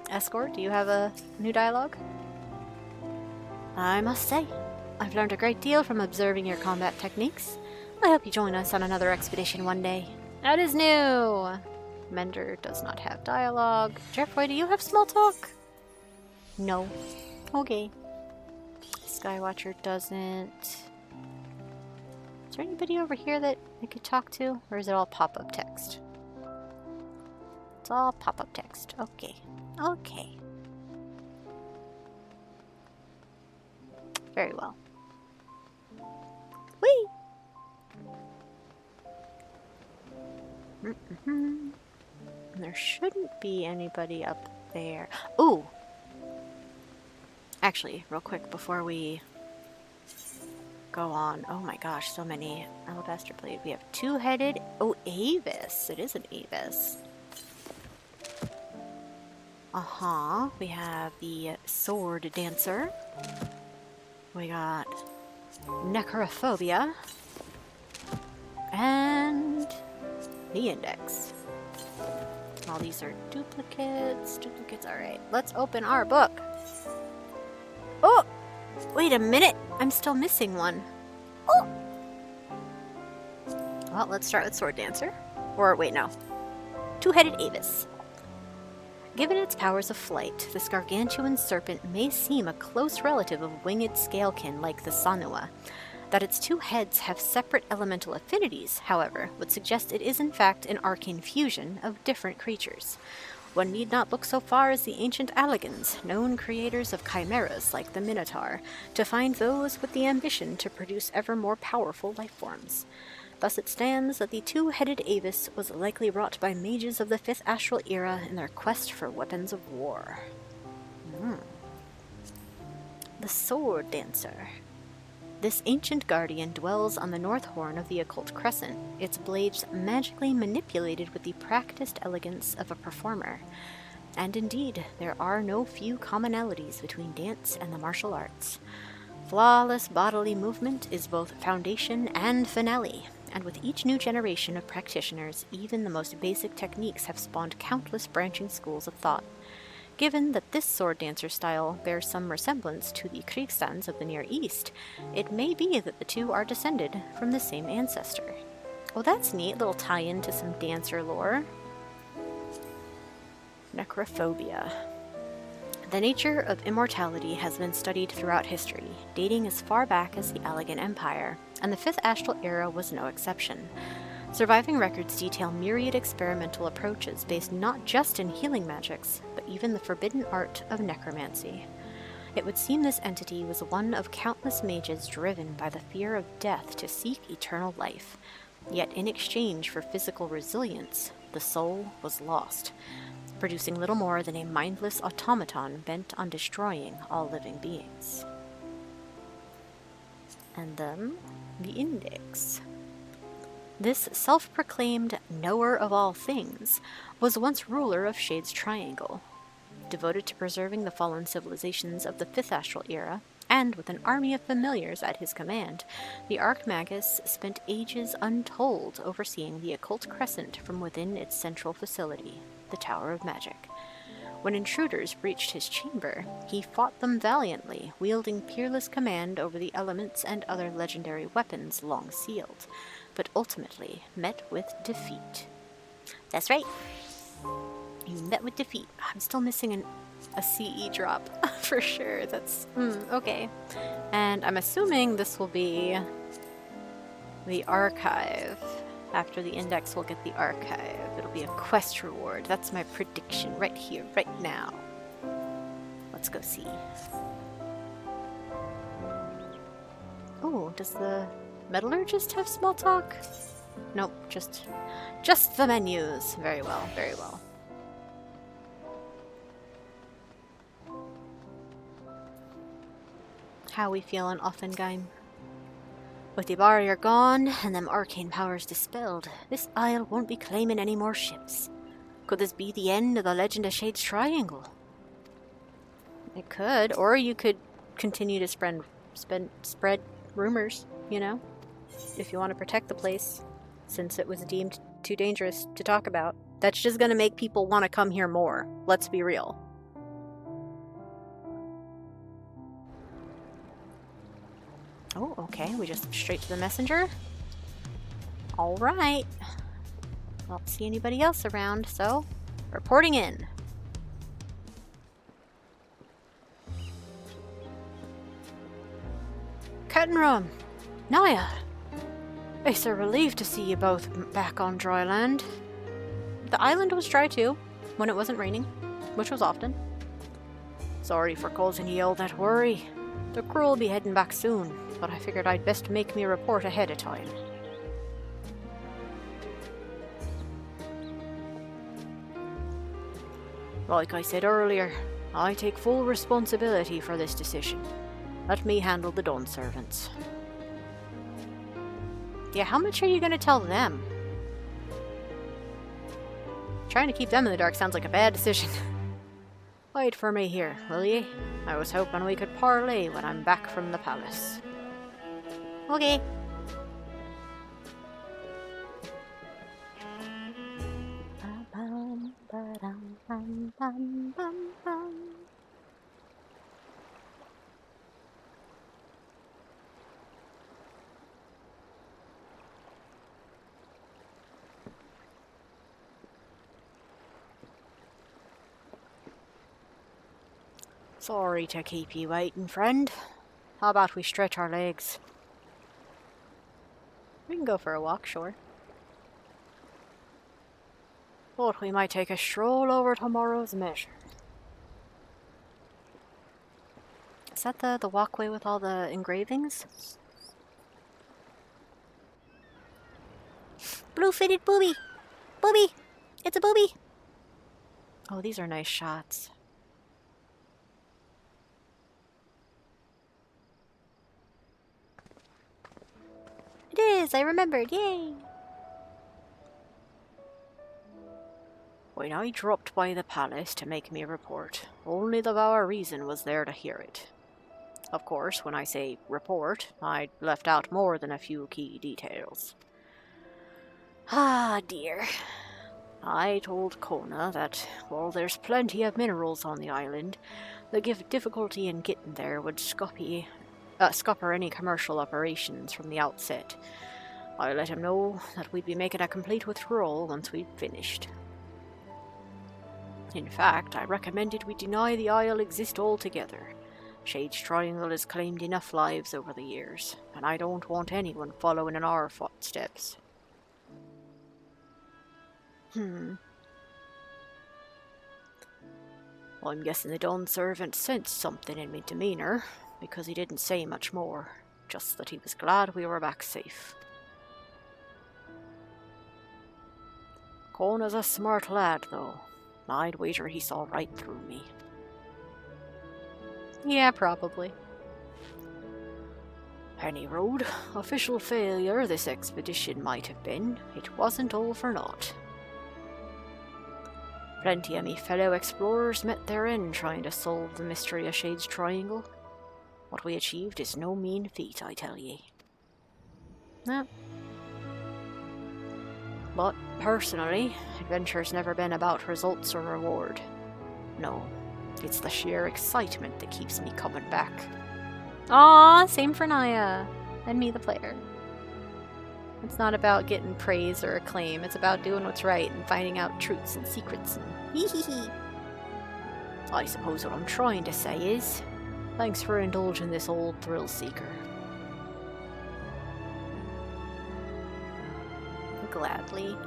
Escort, do you have a new dialogue? I must say, I've learned a great deal from observing your combat techniques. I hope you join us on another expedition one day. That is new! Mender does not have dialogue. Jeffrey, do you have small talk? No. Okay. Skywatcher doesn't. Is there anybody over here that I could talk to? Or is it all pop-up text? It's all pop-up text. Okay. Okay. Very well. Whee! There shouldn't be anybody up there. Ooh! Actually, real quick before we go on. Oh my gosh, so many alabaster blade. We have two-headed. Oh, Aevis. It is an Aevis. We have the sword dancer. We got Necrophobia. And the index. All these are duplicates. Alright, let's open our book. Oh! Wait a minute! I'm still missing one. Oh! Well, let's start with Sword Dancer. Or, wait, no. Two-headed Aevis. Given its powers of flight, this gargantuan serpent may seem a close relative of winged scalekin like the Sanua. That its two heads have separate elemental affinities, however, would suggest it is in fact an arcane fusion of different creatures. One need not look so far as the ancient Alligans, known creators of chimeras like the Minotaur, to find those with the ambition to produce ever more powerful life forms. Thus it stands that the two-headed Aevis was likely wrought by mages of the 5th Astral Era in their quest for weapons of war. The Sword Dancer. This ancient guardian dwells on the north horn of the Occult Crescent, its blades magically manipulated with the practiced elegance of a performer. And indeed, there are no few commonalities between dance and the martial arts. Flawless bodily movement is both foundation and finale, and with each new generation of practitioners, even the most basic techniques have spawned countless branching schools of thought. Given that this sword dancer style bears some resemblance to the Kriegstands of the Near East, it may be that the two are descended from the same ancestor. Oh, that's neat. Little tie-in to some dancer lore. Necrophobia. The nature of immortality has been studied throughout history, dating as far back as the Allagan Empire, and the 5th Astral Era was no exception. Surviving records detail myriad experimental approaches based not just in healing magics, but even the forbidden art of necromancy. It would seem this entity was one of countless mages driven by the fear of death to seek eternal life. Yet in exchange for physical resilience, the soul was lost, producing little more than a mindless automaton bent on destroying all living beings. And then, the index. This self-proclaimed knower of all things was once ruler of Shade's Triangle. Devoted to preserving the fallen civilizations of the Fifth Astral era, and with an army of familiars at his command, the Archmagus spent ages untold overseeing the Occult Crescent from within its central facility, the Tower of Magic. When intruders breached his chamber, he fought them valiantly, wielding peerless command over the elements and other legendary weapons long sealed, but ultimately met with defeat. That's right. You met with defeat. I'm still missing a CE drop for sure. That's okay. And I'm assuming this will be the archive. After the index, we'll get the archive. It'll be a quest reward. That's my prediction right here, right now. Let's go see. Oh, does the metallurgist have small talk? Nope, just the menus. Very well, very well. How we feeling, Offengeim? With the barrier gone, and them arcane powers dispelled, this isle won't be claiming any more ships. Could this be the end of the Legend of Shade's Triangle? It could, or you could continue to spread rumors, you know? If you want to protect the place, since it was deemed too dangerous to talk about. That's just gonna make people want to come here more. Let's be real. Oh, okay, we just straight to the messenger. Alright. I don't see anybody else around, so reporting in. Kettenrum! Naya! It's a relief to see you both back on dry land. The island was dry too, when it wasn't raining, which was often. Sorry for causing you all that worry. The crew will be heading back soon, but I figured I'd best make me report ahead of time. Like I said earlier, I take full responsibility for this decision. Let me handle the Dawn servants. Yeah, how much are you gonna tell them? Trying to keep them in the dark sounds like a bad decision. Wait for me here, will ye? I was hoping we could parley when I'm back from the palace. Okay. Sorry to keep you waiting, friend. How about we stretch our legs? We can go for a walk, sure. Thought we might take a stroll over tomorrow's measure. Is that the walkway with all the engravings? Blue-fitted booby! Booby! It's a booby! Oh, these are nice shots. It is! I remembered! Yay! When I dropped by the palace to make me a report, only the Vow Reason was there to hear it. Of course, when I say report, I left out more than a few key details. Ah, dear. I told Kona that, while there's plenty of minerals on the island, the difficulty in getting there would scupper any commercial operations from the outset. I let him know that we'd be making a complete withdrawal once we'd finished. In fact, I recommended we deny the isle exist altogether. Shade's Triangle has claimed enough lives over the years, and I don't want anyone following in our footsteps. Well, I'm guessing the Dawn servant sensed something in me demeanour, because he didn't say much more, just that he was glad we were back safe. Kona's a smart lad, though. I'd wager he saw right through me. Yeah, probably. Any road, official failure this expedition might have been, it wasn't all for naught. Plenty of me fellow explorers met their end trying to solve the mystery of Shade's Triangle. What we achieved is no mean feat, I tell ye. No. But, personally, adventure's never been about results or reward. No, it's the sheer excitement that keeps me coming back. Aw, same for Naya. And me, the player. It's not about getting praise or acclaim. It's about doing what's right and finding out truths and secrets and hee. I suppose what I'm trying to say is, thanks for indulging this old thrill seeker. Gladly.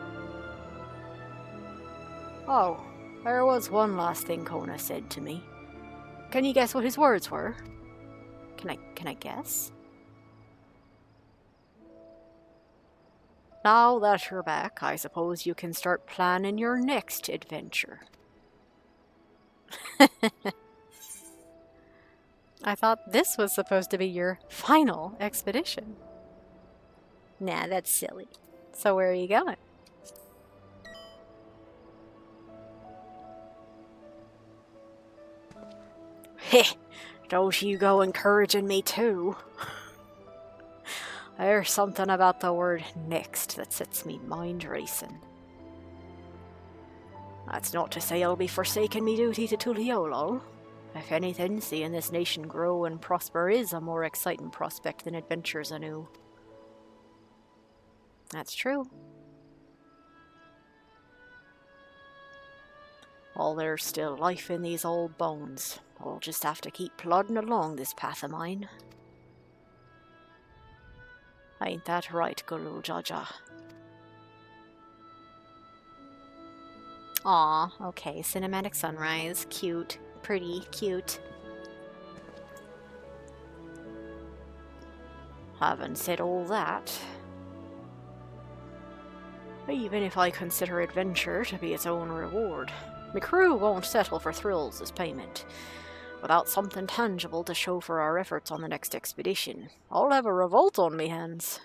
Oh, there was one last thing Kona said to me. Can you guess what his words were? Can I guess? Now that you're back, I suppose you can start planning your next adventure. I thought this was supposed to be your final expedition. Nah, that's silly. So where are you going? Heh, don't you go encouraging me too. There's something about the word next that sets me mind racing. That's not to say I'll be forsaking me duty to Tuliolo. If anything, seeing this nation grow and prosper is a more exciting prospect than adventures anew. That's true. While there's still life in these old bones, I'll just have to keep plodding along this path of mine. Ain't that right, Gulul Jaja? Aw, okay, cinematic sunrise. Cute. Pretty. Cute. Having said all that, even if I consider adventure to be its own reward, my crew won't settle for thrills as payment. Without something tangible to show for our efforts on the next expedition, I'll have a revolt on me hands.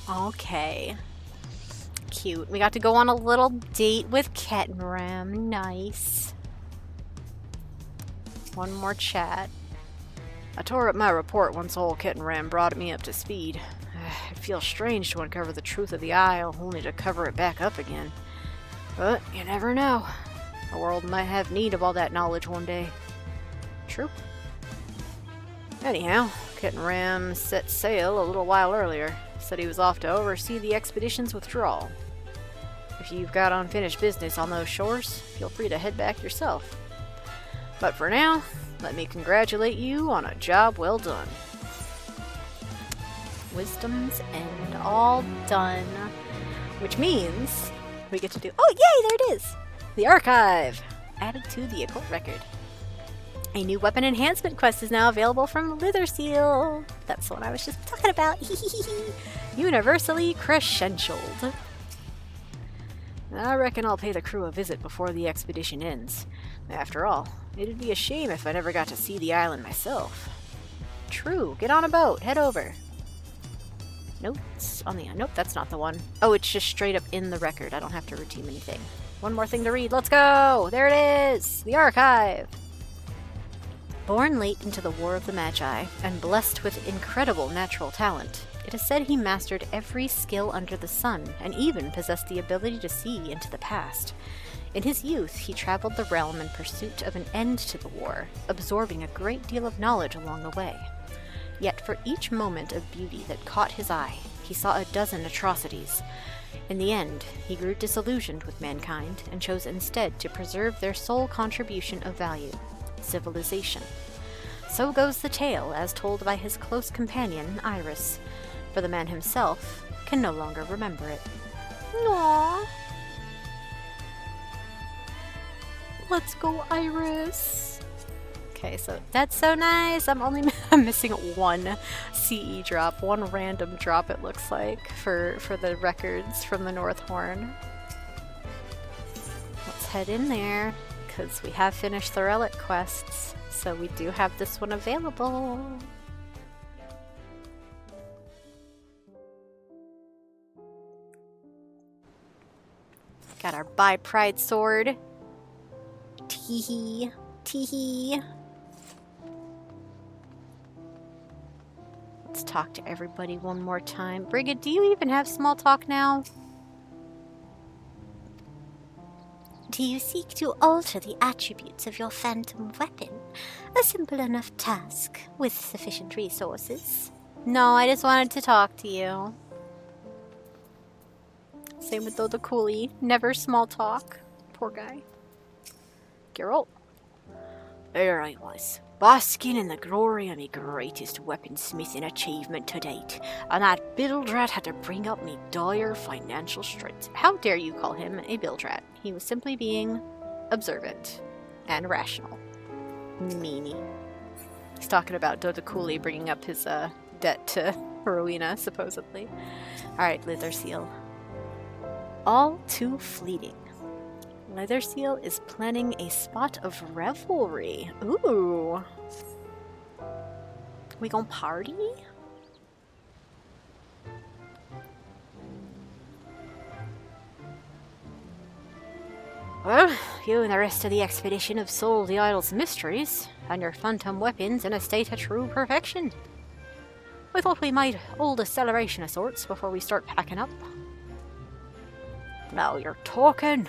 Okay. Cute. We got to go on a little date with Kettenram. Nice. One more chat. I tore up my report once old Kettenram brought me up to speed. It feels strange to uncover the truth of the Isle, only to cover it back up again. But you never know. The world might have need of all that knowledge one day. True. Anyhow, Kettenram set sail a little while earlier. Said he was off to oversee the expedition's withdrawal. If you've got unfinished business on those shores, feel free to head back yourself. But for now, let me congratulate you on a job well done. Wisdom's End, all done. Which means we get to do... Oh, yay, there it is! The Archive! Added to the Occult Record. A new weapon enhancement quest is now available from Litherseal. That's the one I was just talking about. Universally crescentialed. I reckon I'll pay the crew a visit before the expedition ends. After all, it'd be a shame if I never got to see the island myself. True. Get on a boat. Head over. Notes on the... Nope, that's not the one. Oh, it's just straight up in the record. I don't have to redeem anything. One more thing to read. Let's go! There it is! The Archive! Born late into the War of the Magi, and blessed with incredible natural talent, it is said he mastered every skill under the sun, and even possessed the ability to see into the past. In his youth, he traveled the realm in pursuit of an end to the war, absorbing a great deal of knowledge along the way. Yet for each moment of beauty that caught his eye, he saw a dozen atrocities. In the end, he grew disillusioned with mankind and chose instead to preserve their sole contribution of value, civilization. So goes the tale as told by his close companion, Iris, for the man himself can no longer remember it. Aww. Let's go, Iris. Okay, so that's so nice. I'm missing one CE drop, one random drop it looks like for the records from the North Horn. Let's head in there because we have finished the relic quests, so we do have this one available. Got our Bi-Pride sword. Teehee. Teehee. Let's talk to everybody one more time. Brigid, do you even have small talk now? Do you seek to alter the attributes of your phantom weapon? A simple enough task with sufficient resources. No, I just wanted to talk to you. Same with the coolie. Never small talk. Poor guy. Geralt. There I was, basking in the glory of my greatest weaponsmithing achievement to date, and that Bildrat had to bring up me dire financial straits. How dare you call him a Bildrat? He was simply being observant and rational. Meanie. He's talking about Doda Cooley bringing up his debt to Rowena, supposedly. Alright, Leatherseal. All too fleeting. Leatherseal is planning a spot of revelry. Ooh. We gon' party? Well, you and the rest of the expedition have solved the Isle's mysteries, and your phantom weapons in a state of true perfection. I thought we might hold a celebration of sorts before we start packing up. Now you're talking.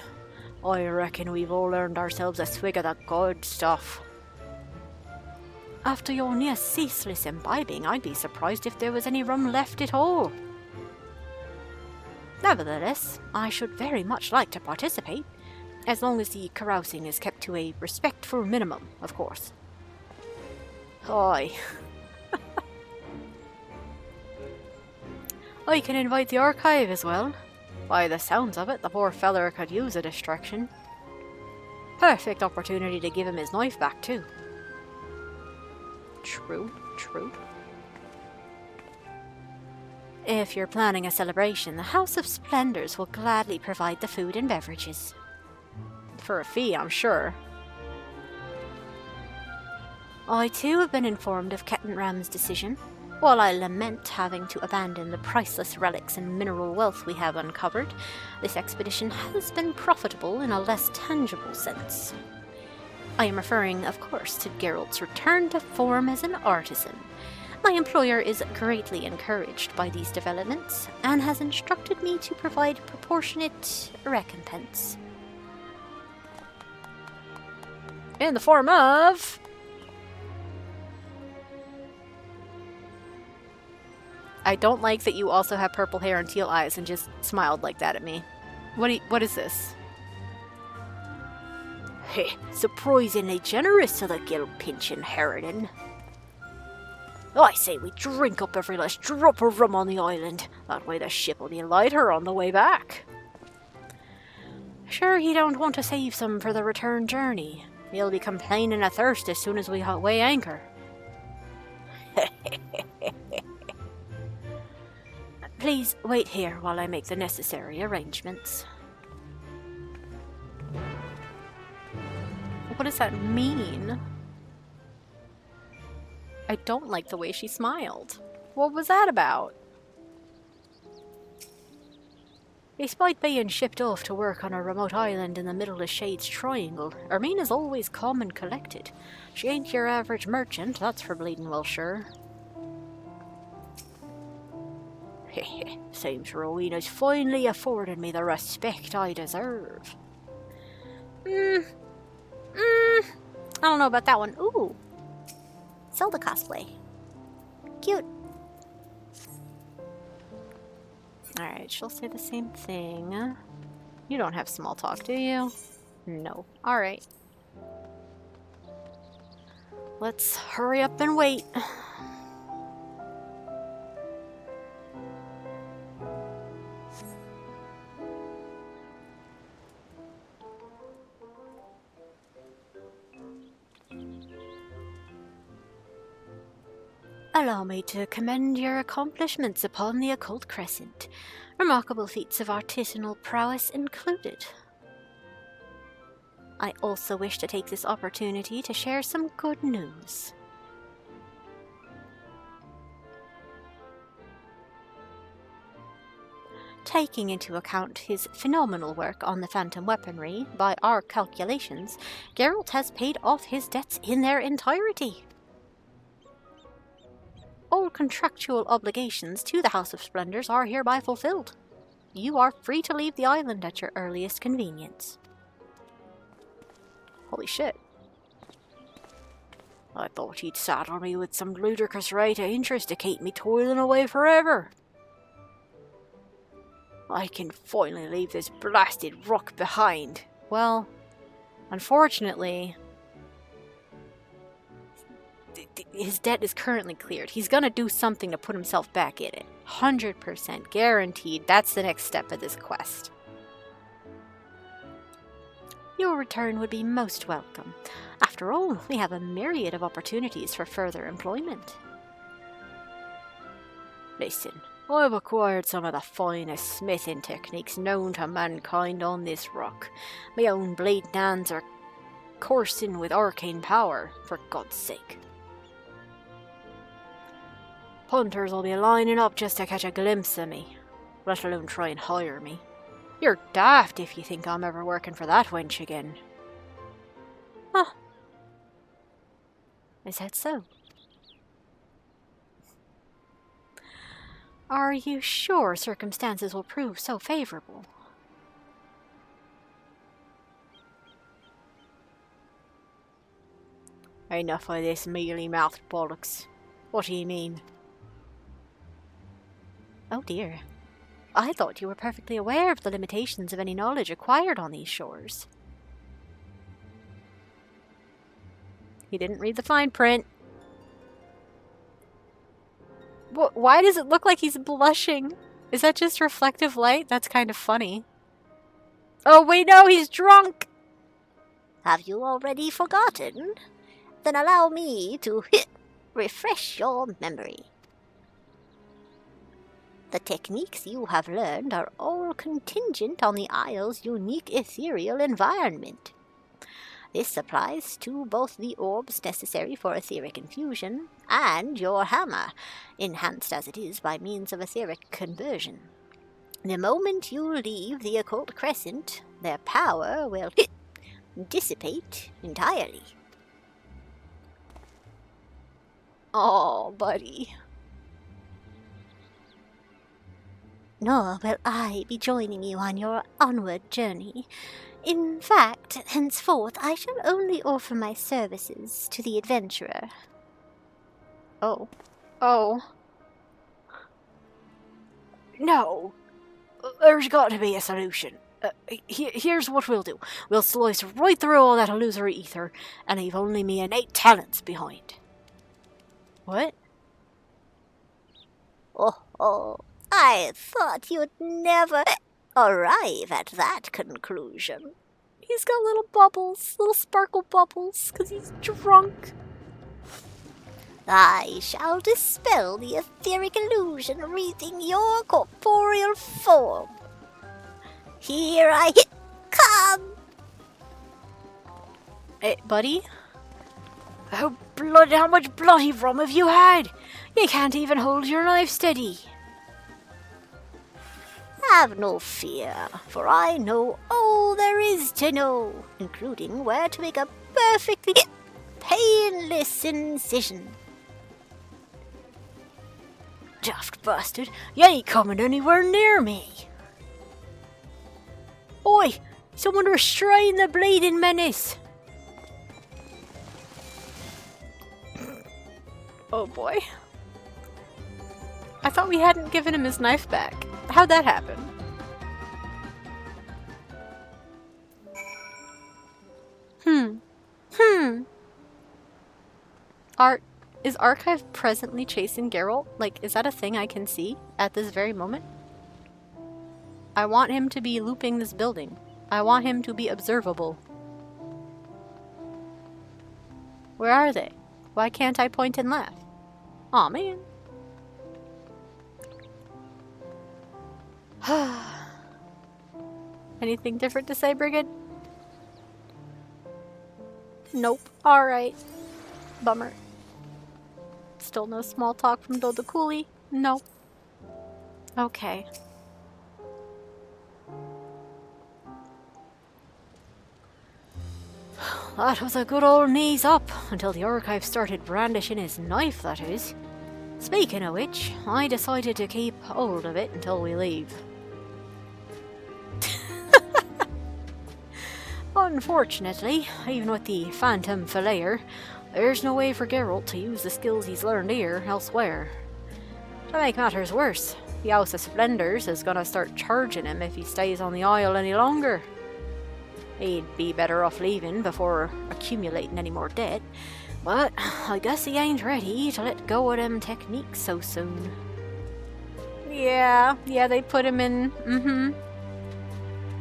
I reckon we've all earned ourselves a swig of the good stuff. After your near ceaseless imbibing, I'd be surprised if there was any rum left at all. Nevertheless, I should very much like to participate, as long as the carousing is kept to a respectful minimum, of course. Aye. I can invite the archive as well. By the sounds of it, the poor feller could use a distraction. Perfect opportunity to give him his knife back, too. True, true. If you're planning a celebration, the House of Splendors will gladly provide the food and beverages. For a fee, I'm sure. I, too, have been informed of Ketan Ram's decision. While I lament having to abandon the priceless relics and mineral wealth we have uncovered, this expedition has been profitable in a less tangible sense. I am referring, of course, to Geralt's return to form as an artisan. My employer is greatly encouraged by these developments, and has instructed me to provide proportionate recompense. In the form of... I don't like that you also have purple hair and teal eyes and just smiled like that at me. What is this? Heh, surprisingly generous of the gill-pinching harridan. I say we drink up every last drop of rum on the island. That way the ship will be lighter on the way back. Sure you don't want to save some for the return journey. You'll be complaining of thirst as soon as we weigh anchor. Please wait here while I make the necessary arrangements. What does that mean? I don't like the way she smiled. What was that about? Despite being shipped off to work on a remote island in the middle of Shade's Triangle, Ermina's always calm and collected. She ain't your average merchant, that's for bleeding well sure. Heh, seems Rowena's finally afforded me the respect I deserve. I don't know about that one. Ooh. Zelda cosplay. Cute. Alright, she'll say the same thing. You don't have small talk, do you? No. Alright. Let's hurry up and wait. Allow me to commend your accomplishments upon the Occult Crescent. Remarkable feats of artisanal prowess included. I also wish to take this opportunity to share some good news. Taking into account his phenomenal work on the Phantom weaponry, by our calculations, Geralt has paid off his debts in their entirety. All contractual obligations to the House of Splendors are hereby fulfilled. You are free to leave the island at your earliest convenience. Holy shit. I thought he'd saddle me with some ludicrous rate of interest to keep me toiling away forever. I can finally leave this blasted rock behind. Well, unfortunately, his debt is currently cleared. He's gonna do something to put himself back in it. 100% guaranteed. That's the next step of this quest. Your return would be most welcome. After all, we have a myriad of opportunities for further employment. Listen, I've acquired some of the finest smithing techniques known to mankind on this rock. My own blade hands are coursing with arcane power, for God's sake. Hunters will be lining up just to catch a glimpse of me, let alone try and hire me. You're daft if you think I'm ever working for that wench again. Huh. Is that so? Are you sure circumstances will prove so favorable? Enough of this mealy-mouthed bollocks. What do you mean? Oh dear. I thought you were perfectly aware of the limitations of any knowledge acquired on these shores. He didn't read the fine print. Why does it look like he's blushing? Is that just reflective light? That's kind of funny. Oh wait, no, he's drunk! Have you already forgotten? Then allow me to refresh your memory. The techniques you have learned are all contingent on the Isle's unique ethereal environment. This applies to both the orbs necessary for etheric infusion and your hammer, enhanced as it is by means of etheric conversion. The moment you leave the Occult Crescent, their power will dissipate entirely. Oh, buddy. Nor will I be joining you on your onward journey. In fact, henceforth I shall only offer my services to the adventurer. Oh. Oh. No. There's got to be a solution. Here's what we'll do. We'll slice right through all that illusory ether and leave only me innate talents behind. What? Oh, I thought you'd never arrive at that conclusion. He's got little bubbles, little sparkle bubbles, because he's drunk. I shall dispel the etheric illusion wreathing your corporeal form. Here I come! Hey, buddy? How much bloody rum have you had? You can't even hold your knife steady. Have no fear, for I know all there is to know, including where to make a perfectly painless incision. Daft bastard, you ain't coming anywhere near me. Oi, someone restrain the bleeding menace. Oh boy. I thought we hadn't given him his knife back. How'd that happen? Is Archive presently chasing Geralt? Like, is that a thing I can see at this very moment? I want him to be looping this building. I want him to be observable. Where are they? Why can't I point and laugh? Aw, man. Anything different to say, Brigid? Nope. Alright. Bummer. Still no small talk from Doda Cooley? Nope. Okay. That was a good old knees up, until the Archive started brandishing his knife, that is. Speaking of which, I decided to keep hold of it until we leave. Unfortunately, even with the Phantom Filleter, there's no way for Geralt to use the skills he's learned here elsewhere. To make matters worse, the House of Splendors is gonna start charging him if he stays on the Isle any longer. He'd be better off leaving before accumulating any more debt, but I guess he ain't ready to let go of them techniques so soon. Yeah, they put him in,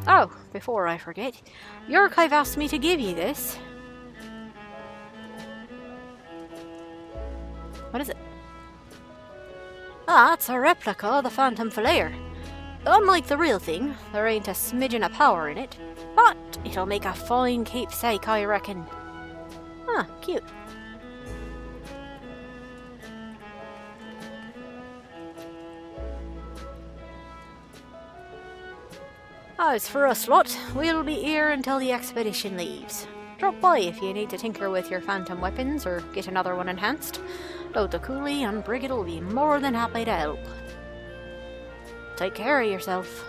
Oh, before I forget, the Archive asked me to give you this. What is it? Ah, it's a replica of the Phantom Filleter. Unlike the real thing, there ain't a smidgen of power in it, but it'll make a fine keepsake, I reckon. Ah, cute. As for us lot, we'll be here until the expedition leaves. Drop by if you need to tinker with your phantom weapons or get another one enhanced. Doda Cooley and Brigid will be more than happy to help. Take care of yourself.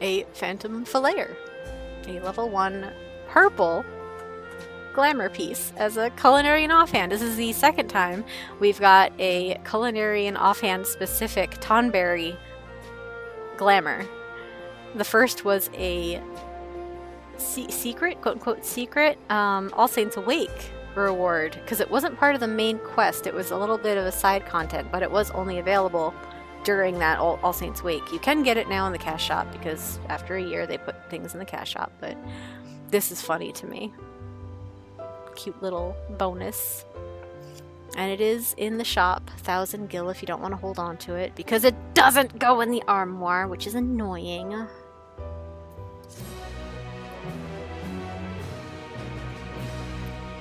A Phantom Filleter. A level 1 purple glamour piece as a culinary offhand. This is the second time we've got a culinary offhand specific Tonberry glamour. The first was a secret, quote-unquote secret, All Saints Awake reward, because it wasn't part of the main quest. It was a little bit of a side content, but it was only available during that All Saints Wake. You can get it now in the cash shop, because after a year they put things in the cash shop, but this is funny to me. Cute little bonus. And it is in the shop, 1,000 gil if you don't want to hold on to it, because it doesn't go in the armoire, which is annoying.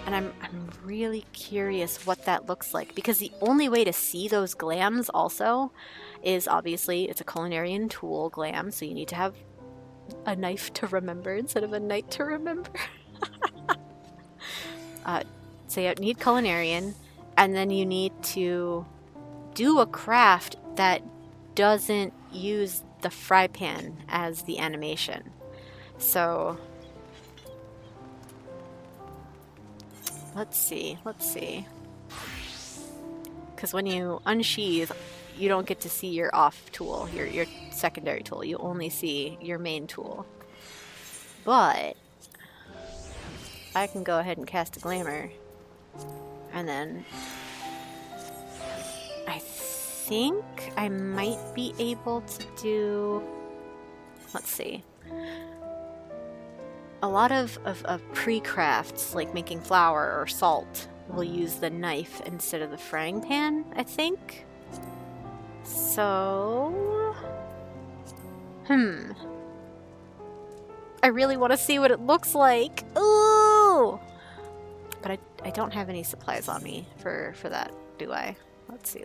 And I'm really curious what that looks like, because the only way to see those glams also is obviously it's a culinarian tool glam, so you need to have a knife to remember instead of a knight to remember. So you need culinarian, and then you need to do a craft that doesn't use the fry pan as the animation. So let's see. Because when you unsheathe, you don't get to see your off tool, your secondary tool. You only see your main tool. But I can go ahead and cast a glamour. And then I think I might be able to do, let's see. A lot of pre-crafts, like making flour or salt, will use the knife instead of the frying pan, I think. So I really want to see what it looks like. Ooh! But I don't have any supplies on me for that, do I? Let's see.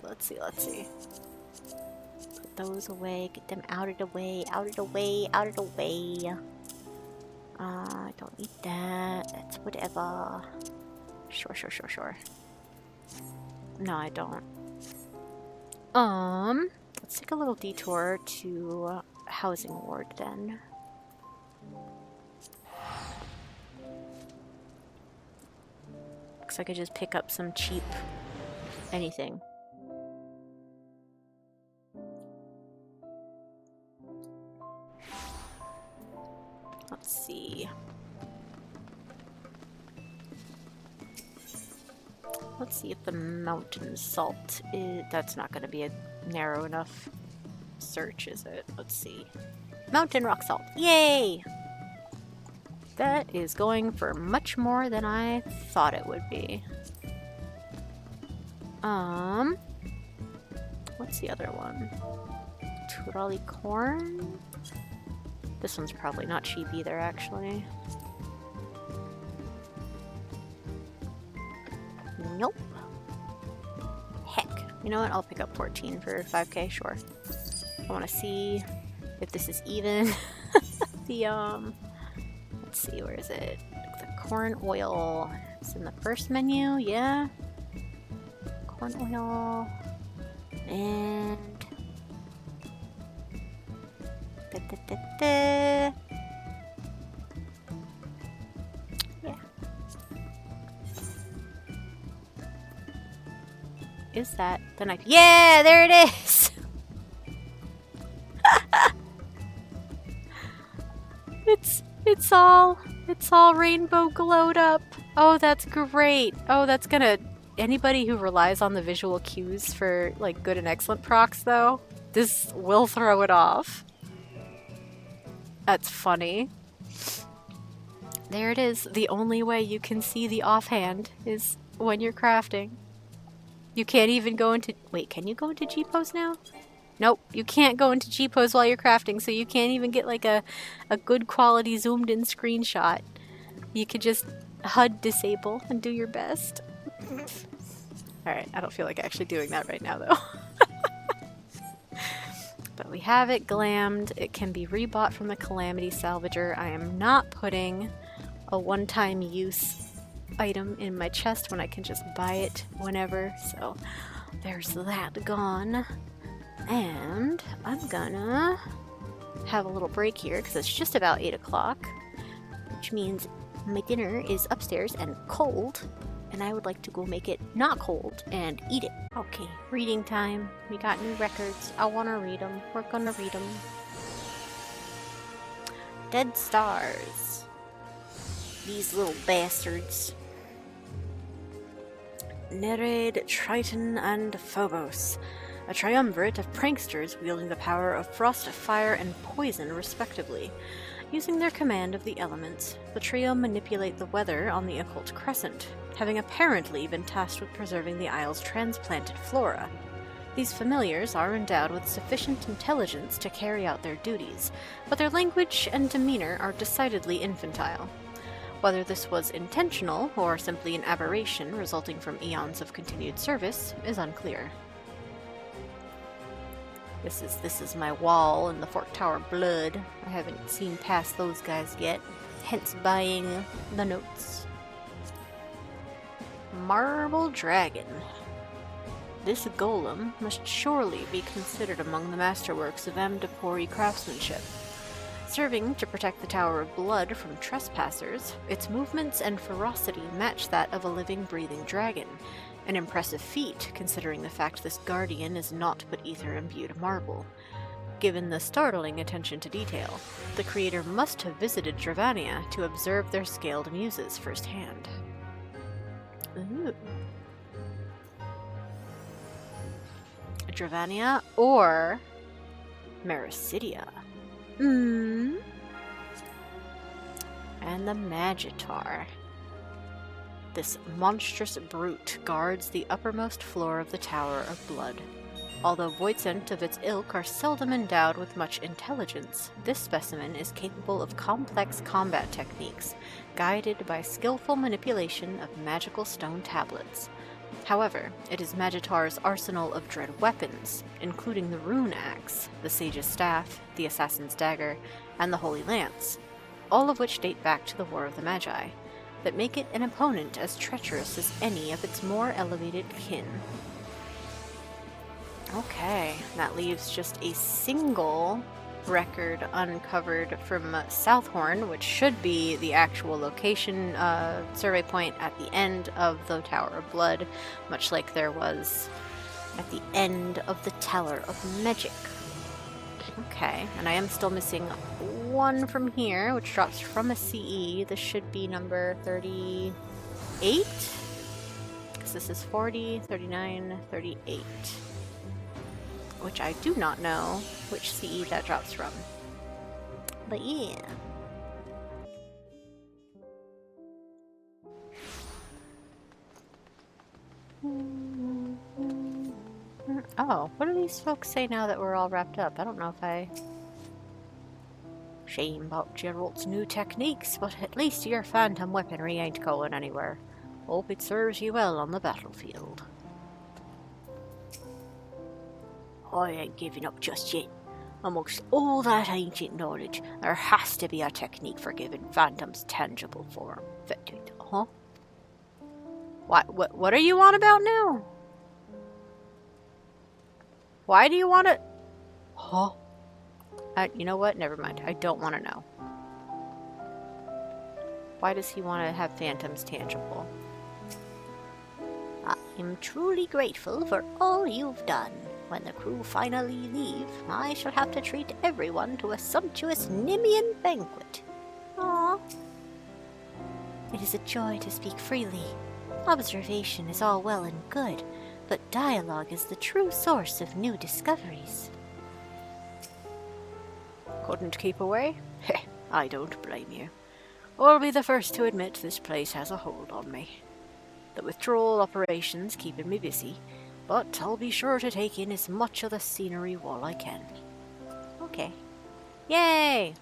Put those away, get them out of the way. I don't need that. That's whatever. Sure. No, I don't. Let's take a little detour to Housing Ward then. Looks like I could just pick up some cheap anything. Let's see. Let's see if the mountain salt is... That's not going to be a narrow enough search, is it? Let's see. Mountain rock salt. Yay! That is going for much more than I thought it would be. What's the other one? Turali corn? This one's probably not cheap either, actually. Nope. Heck. You know what? I'll pick up 14 for 5k, sure. I want to see if this is even. Let's see, where is it? The corn oil. It's in the first menu, yeah. Corn oil. And... Yeah. Is that the knife? Yeah, there it is! It's all rainbow glowed up. Oh, that's great. Oh, that's gonna... Anybody who relies on the visual cues for, like, good and excellent procs, though, this will throw it off. That's funny. There it is. The only way you can see the offhand is when you're crafting. You can't even go into... Wait, can you go into G-pose now? Nope, you can't go into G-pose while you're crafting, so you can't even get like a good quality zoomed in screenshot. You could just HUD disable and do your best. Alright, I don't feel like actually doing that right now though. But we have it glammed. It can be rebought from the Calamity Salvager. I am not putting a one-time use item in my chest when I can just buy it whenever, so there's that gone. And I'm gonna have a little break here because it's just about 8 o'clock, which means my dinner is upstairs and cold, and I would like to go make it not cold and eat it. Okay, reading time. We got new records. I want to read them. We're gonna read them. Dead stars. These little bastards. Nereid, Triton, and Phobos. A triumvirate of pranksters wielding the power of frost, fire, and poison, respectively. Using their command of the elements, the trio manipulate the weather on the Occult Crescent, having apparently been tasked with preserving the isle's transplanted flora. These familiars are endowed with sufficient intelligence to carry out their duties, but their language and demeanor are decidedly infantile. Whether this was intentional or simply an aberration resulting from eons of continued service is unclear. This is my wall in the Fork Tower blood. I haven't seen past those guys yet, hence buying the notes. Marble Dragon. This golem must surely be considered among the masterworks of Amdapori craftsmanship. Serving to protect the Tower of Blood from trespassers, its movements and ferocity match that of a living, breathing dragon. An impressive feat, considering the fact this guardian is naught but ether-imbued marble. Given the startling attention to detail, the creator must have visited Dravania to observe their scaled muses firsthand. Ooh. Dravania or Mericidia. And the Magitaur. This monstrous brute guards the uppermost floor of the Tower of Blood. Although Voidsent of its ilk are seldom endowed with much intelligence, this specimen is capable of complex combat techniques, guided by skillful manipulation of magical stone tablets. However, it is Magitaur's arsenal of dread weapons, including the Rune Axe, the Sage's Staff, the Assassin's Dagger, and the Holy Lance, all of which date back to the War of the Magi, that make it an opponent as treacherous as any of its more elevated kin. Okay, that leaves just a single record uncovered from Southhorn, which should be the actual location survey point at the end of the Tower of Blood, much like there was at the end of the Tower of Magic. Okay, and I am still missing one from here, which drops from a CE. This should be number 38? Because this is 40, 39, 38. Which I do not know which CE that drops from. But yeah. Oh, what do these folks say now that we're all wrapped up? I don't know if I... Shame about Geralt's new techniques, but at least your phantom weaponry ain't going anywhere. Hope it serves you well on the battlefield. I ain't giving up just yet. Amongst all that ancient knowledge, there has to be a technique for giving phantoms tangible form. Huh? What are you on about now? Why do you want to... Huh? You know what? Never mind. I don't want to know. Why does he want to have phantoms tangible? I am truly grateful for all you've done. When the crew finally leave, I shall have to treat everyone to a sumptuous Nimian banquet. Aww. It is a joy to speak freely. Observation is all well and good, but dialogue is the true source of new discoveries. Couldn't keep away? Heh, I don't blame you. I'll be the first to admit this place has a hold on me. The withdrawal operations keeping me busy, but I'll be sure to take in as much of the scenery while I can. Okay. Yay!